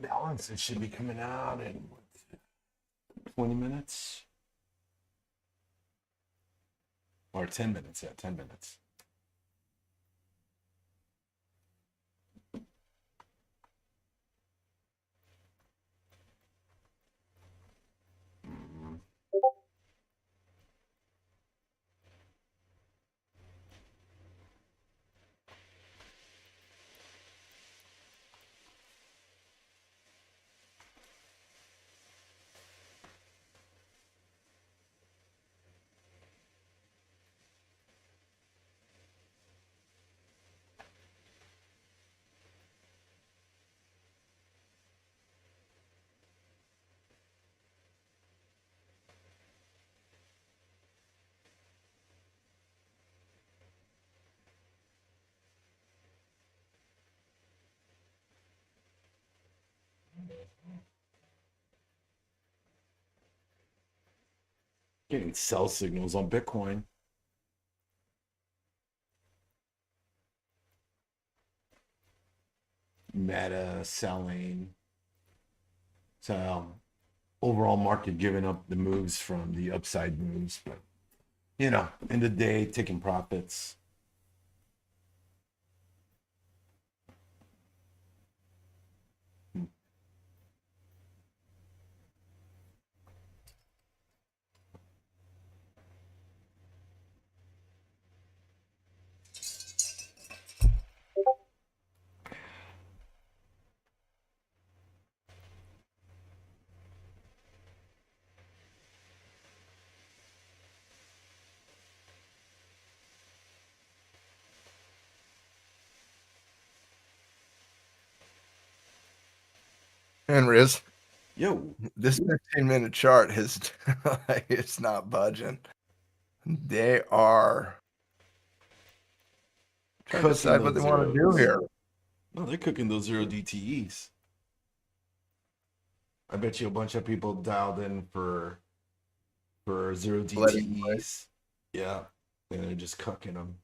Balance, it should be coming out in 20 minutes or 10 minutes. Yeah, 10 minutes. Getting sell signals on Bitcoin. Meta selling. So overall market giving up the moves from the upside moves, but in the day taking profits. And Riz, Yo, this 15-minute chart is it's not budging. They are trying to cooking decide what those they want to do zeros. here. No, they're cooking those zero DTEs. I bet you a bunch of people dialed in for zero Letting DTEs. Yeah, and they're just cooking them.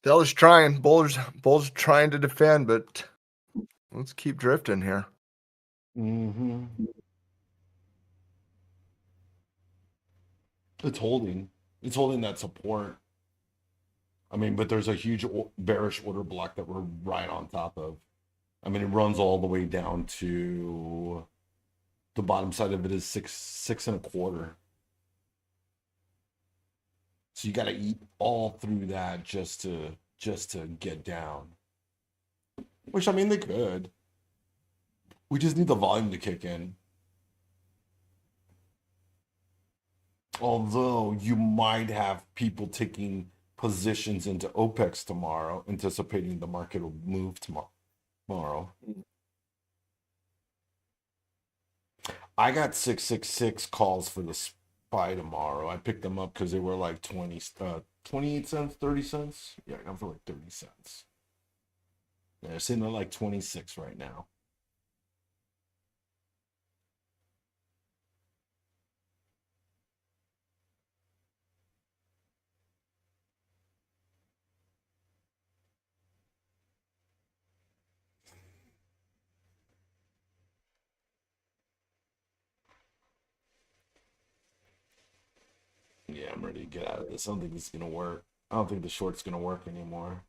Sellers trying, bull's trying to defend, but let's keep drifting here. Mm-hmm. It's holding. It's holding that support. I mean, but there's a huge bearish order block that we're right on top of. I mean, it runs all the way down to the bottom side of it is six and a quarter. So you got to eat all through that just to get down. Which I mean, they could. We just need the volume to kick in. Although you might have people taking positions into OPEX tomorrow, anticipating the market will move tomorrow. I got 666 calls for the SPY tomorrow. I picked them up because they were like 28 cents, 30 cents. Yeah, I got them for like 30 cents. Yeah, they're sitting at like 26 right now. Yeah, I'm ready to get out of this. I don't think this is gonna work. I don't think the short's gonna work anymore.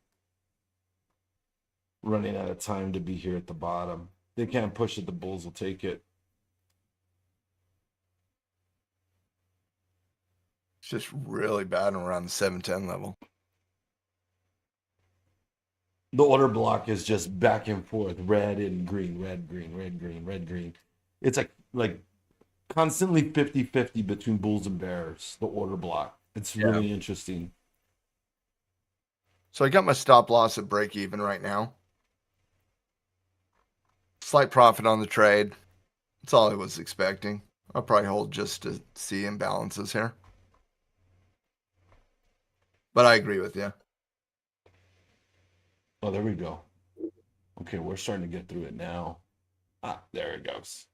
Running out of time to be here at the bottom. They can't push it. The bulls will take it. It's just really bad around the 710 level. The order block is just back and forth, red and green, red, green, red, green, red, green. It's like constantly 50-50 between bulls and bears, the order block. It's really interesting. So I got my stop loss at break even right now. Slight profit on the trade. That's all I was expecting. I'll probably hold just to see imbalances here. But I agree with you. Oh, there we go. Okay, we're starting to get through it now. Ah, there it goes.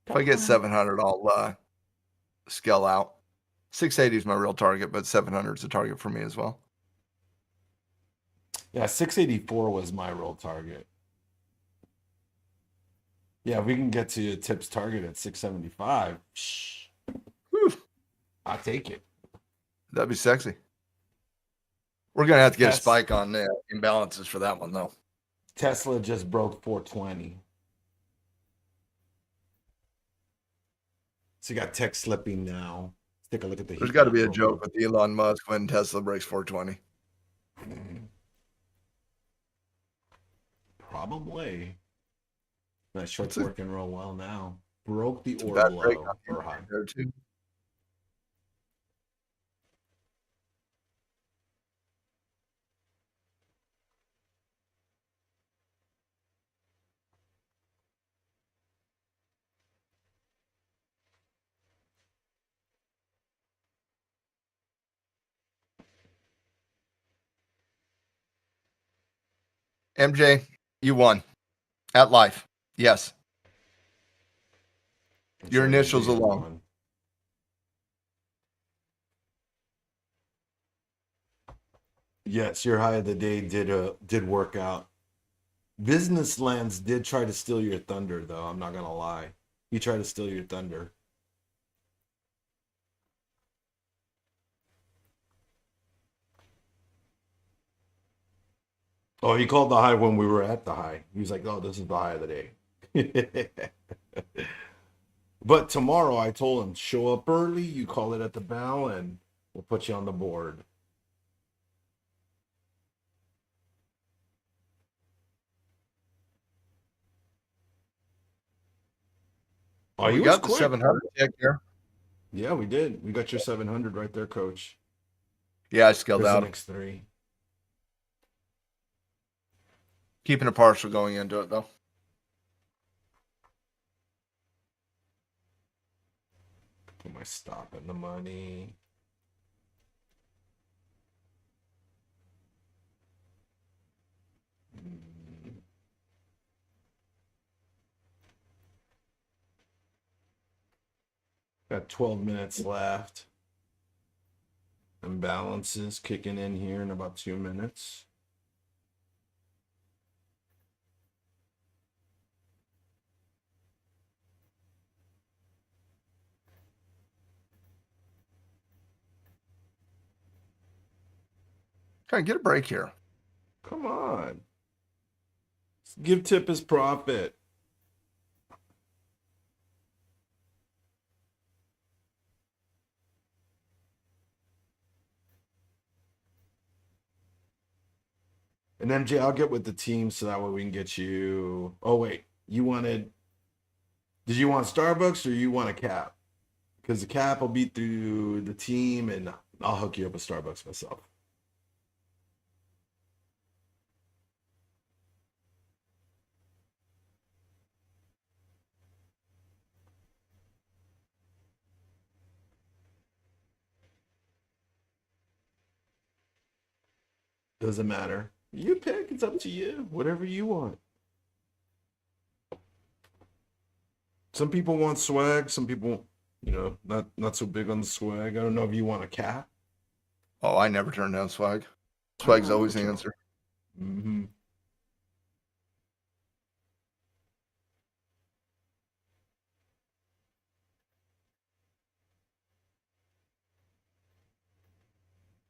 If I get 700, I'll scale out. 680 is my real target, but 700 is a target for me as well. Yeah, 684 was my roll target. Yeah, if we can get to Tip's target at 675, I'll take it. That'd be sexy. We're going to have to get a Yes. spike on imbalances for that one, though. Tesla just broke 420. So you got tech slipping now. Let's take a look at the There's heat got to map be a real joke quick. with Elon Musk when Tesla breaks 420. Probably. That short's It's a- working real well now. Broke the It's a order bad break low on or high. there, too. MJ, you won at life. Yes. Your initials alone. Yes, your high of the day did work out. Business Lands did try to steal your thunder, though. I'm not gonna lie. He tried to steal your thunder. Oh, he called the high when we were at the high. He was like, "Oh, this is the high of the day." But tomorrow, I told him, show up early. You call it at the bell, and we'll put you on the board. Oh, Well, he we was got the quick. 700 tick here. Yeah, we did. We got your 700 right there, Coach. Yeah, I scaled There's the out. next three. Keeping a partial going into it, though. Put my stop in the money. Got 12 minutes left. Imbalances kicking in here in about 2 minutes. Kind of get a break here. Come on. Give Tip his profit. And MJ, I'll get with the team so that way we can get you. Oh, wait. Did you want Starbucks or you want a cap? Because the cap will be through the team and I'll hook you up with Starbucks myself. Doesn't matter. You pick. It's up to you. Whatever you want. Some people want swag. Some people, not so big on the swag. I don't know if you want a cap. Oh, I never turn down swag. I Swag's know always what the you answer. Mm-hmm.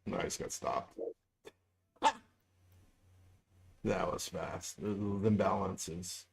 Nice. just got stopped. That was fast. The imbalances.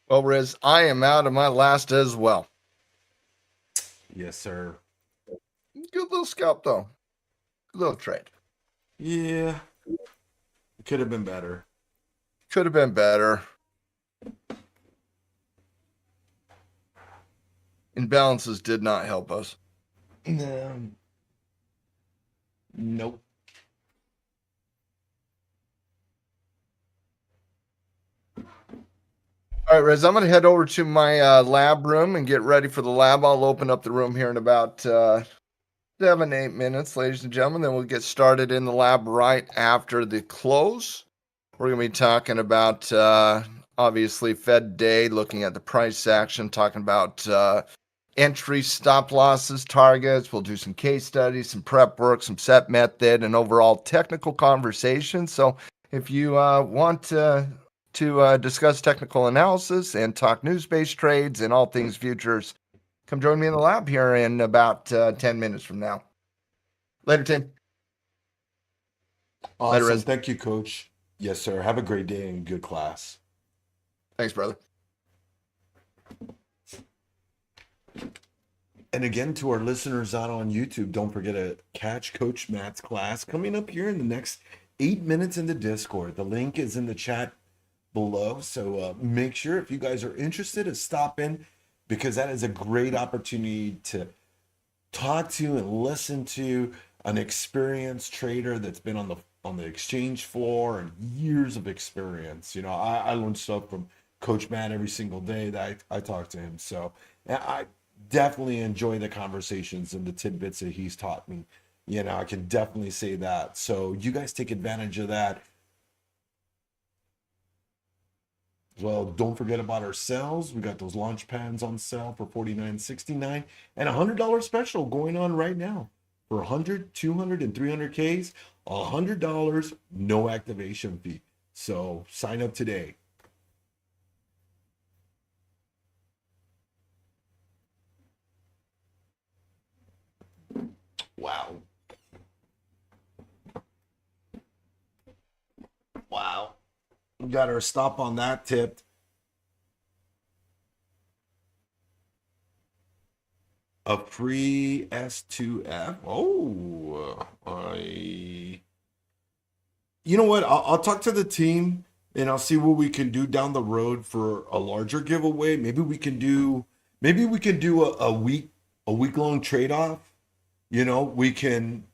Well, Riz, I am out of my last as well. Yes, sir. Good little scalp, though. Good little trade. Yeah. It could have been better. Could have been better. Imbalances did not help us. No. Nope. All right, Riz, I'm going to head over to my lab room and get ready for the lab. I'll open up the room here in about 7-8 minutes, ladies and gentlemen. Then we'll get started in the lab right after the close. We're going to be talking about, obviously, Fed Day, looking at the price action, talking about entry, stop losses, targets. We'll do some case studies, some prep work, some set method, and overall technical conversation. So if you want to discuss technical analysis and talk news-based trades and all things futures, come join me in the lab here in about 10 minutes from now. Later, team. Later, Awesome. Riz. Thank you, Coach. Yes, sir. Have a great day and good class. Thanks, brother. And again, to our listeners out on YouTube, don't forget to catch Coach Matt's class coming up here in the next 8 minutes in the Discord. The link is in the chat below. So make sure if you guys are interested to stop in, because that is a great opportunity to talk to and listen to an experienced trader that's been on the exchange floor and years of experience. You know, I learn stuff from Coach Matt every single day that I talk to him. So I definitely enjoy the conversations and the tidbits that he's taught me. You know, I can definitely say that. So you guys take advantage of that. Well, don't forget about our sales. We got those launch pads on sale for $49.69 and $100 special going on right now for 100, 200, and 300Ks. $100, no activation fee. So sign up today. Wow. Wow. We got our stop on that tipped. A free S2F. Oh, you know what? I'll talk to the team and I'll see what we can do down the road for a larger giveaway. Maybe we can do a week long trade off. You know, we can,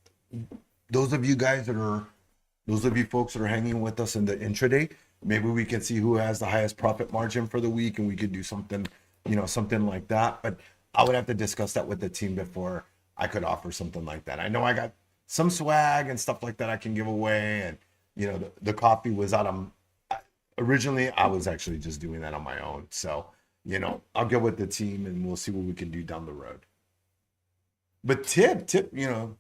those of you folks that are hanging with us in the intraday, maybe we can see who has the highest profit margin for the week and we could do something, you know, something like that. But I would have to discuss that with the team before I could offer something like that. I know I got some swag and stuff like that I can give away. And, you know, the coffee was out of, originally I was actually just doing that on my own. So, you know, I'll get with the team and we'll see what we can do down the road. But Tip, you know,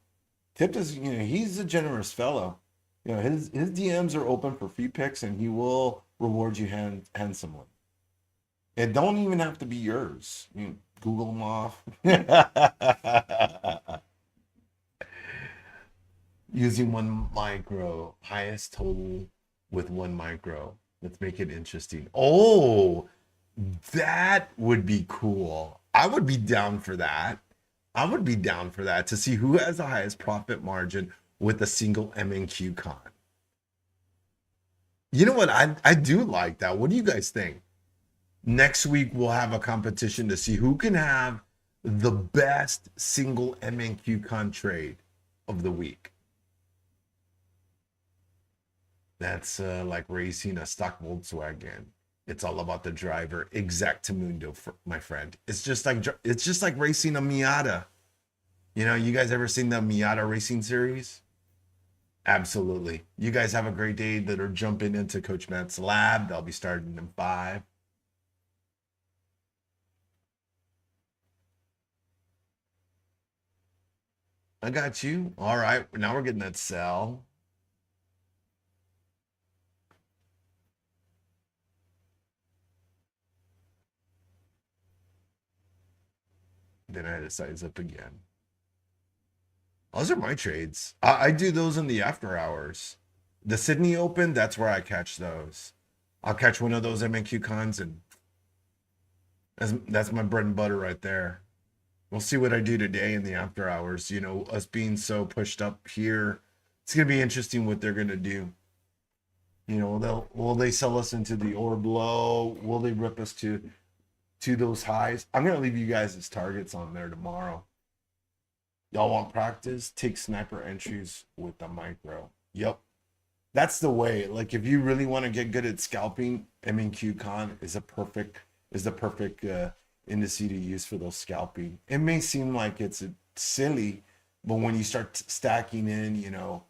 Tip is, you know, he's a generous fellow. You know, his DMs are open for free picks and he will reward you handsomely. It don't even have to be yours. You can Google them off. Using one micro, highest total with one micro. Let's make it interesting. Oh, that would be cool. I would be down for that. To see who has the highest profit margin with a single MNQ con. You know what? I do like that. What do you guys think? Next week, we'll have a competition to see who can have the best single MNQ con trade of the week. That's like racing a stock Volkswagen. It's all about the driver. Exactamundo, my friend. It's just like racing a Miata. You know, you guys ever seen the Miata racing series? Absolutely. You guys have a great day that are jumping into Coach Matt's lab. They'll be starting in 5. I got you. All right. Now we're getting that sell. Then I had to size up again. Those are my trades. I do those in the after hours. The Sydney Open, that's where I catch those. I'll catch one of those MNQ cons, and that's my bread and butter right there. We'll see what I do today in the after hours. You know, us being so pushed up here, it's gonna be interesting what they're gonna do. You know, will they sell us into the orb low? Will they rip us to those highs? I'm gonna leave you guys as targets on there tomorrow. Y'all want practice? Take sniper entries with the micro. Yep. That's the way. Like if you really want to get good at scalping, MNQ con is the perfect indice to use for those scalping. It may seem like it's silly, but when you start stacking in, you know,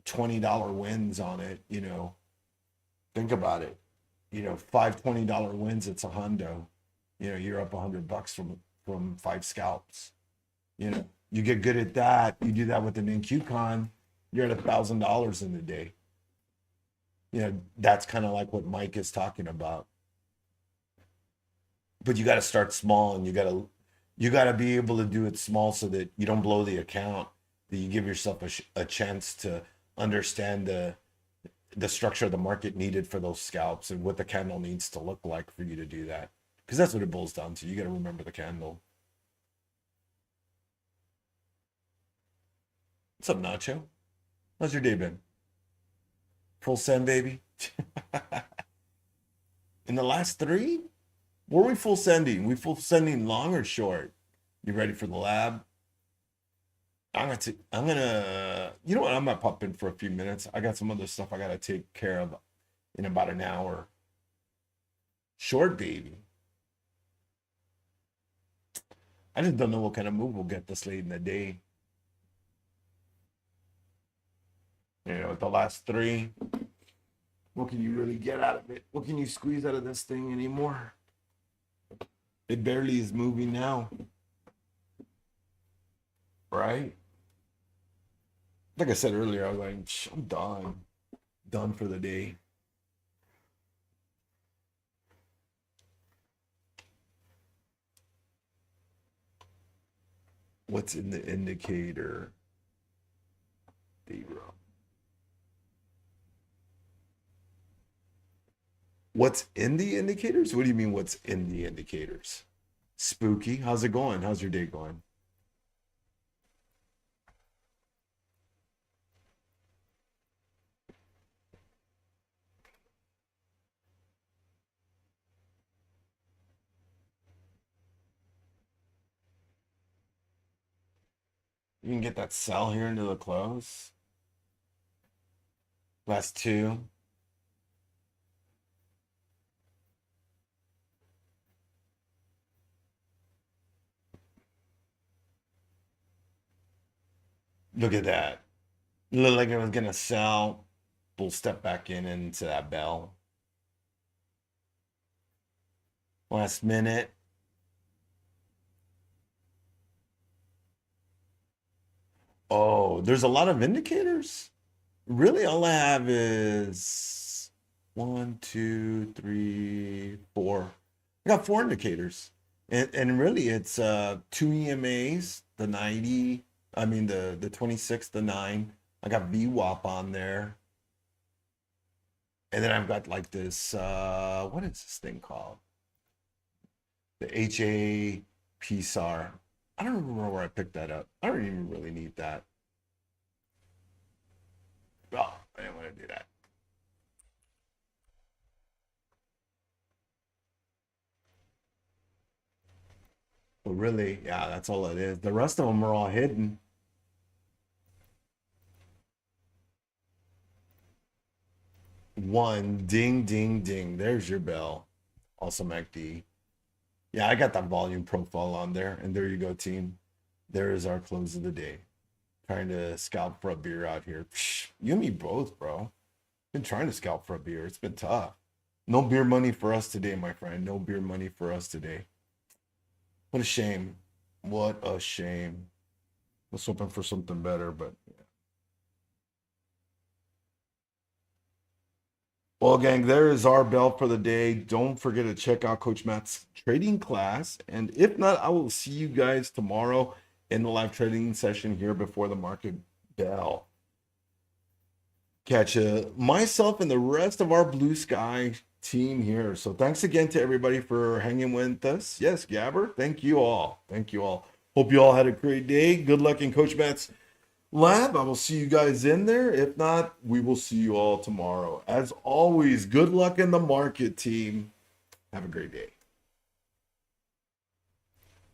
$20 wins on it, you know, think about it. You know, 5 $20 wins, it's a hundo. You know, you're up $100 from 5 scalps. You know, you get good at that. You do that with an NQ con, you're at $1,000 in the day. You know, that's kind of like what Mike is talking about. But you got to start small, and you got to be able to do it small so that you don't blow the account. That you give yourself a chance to understand the structure of the market needed for those scalps and what the candle needs to look like for you to do that. Because that's what it boils down to. You got to remember the candle. What's up, Nacho? How's your day been? Full send, baby. In the last 3, were we full sending? We full sending long or short? You ready for the lab? I'm gonna, you know what? I'm gonna pop in for a few minutes. I got some other stuff I gotta take care of in about an hour. Short, baby. I just don't know what kind of move we'll get this late in the day. You know, with the last 3, what can you really get out of it? What can you squeeze out of this thing anymore? It barely is moving now. Right? Like I said earlier, I was like, I'm done. Done for the day. What's in the indicator? Zero. What's in the indicators? What do you mean what's in the indicators? Spooky. How's it going? How's your day going? You can get that sell here into the close. Last 2. Look at that. Looked like it was gonna sell. We'll step back into that bell. Last minute. Oh, there's a lot of indicators. Really, all I have is 1, 2, 3, 4. I got 4 indicators. And really it's 2 EMAs, the 90, I mean the 26, the 9. I got VWAP on there. And then I've got like this what is this thing called? The HA PSAR. I don't remember where I picked that up. I don't even really need that. Oh, I didn't want to do that. But really, yeah, that's all it is. The rest of them are all hidden. One, ding, ding, ding. There's your bell. Awesome, MACD. Yeah, I got that volume profile on there. And there you go, team. There is our close of the day. Trying to scalp for a beer out here. Psh, you and me both, bro. Been trying to scalp for a beer. It's been tough. No beer money for us today, my friend. No beer money for us today. What a shame. What a shame. Was hoping for something better, but yeah. Well, gang, there is our bell for the day. Don't forget to check out Coach Matt's trading class. And if not, I will see you guys tomorrow in the live trading session here before the market bell. Catch myself and the rest of our Blue Sky team here. So thanks again to everybody for hanging with us. Yes, Gabber, thank you all. Thank you all. Hope you all had a great day. Good luck in Coach Matt's lab. I will see you guys in there. If not, we will see you all tomorrow. As always, good luck in the market, team. Have a great day.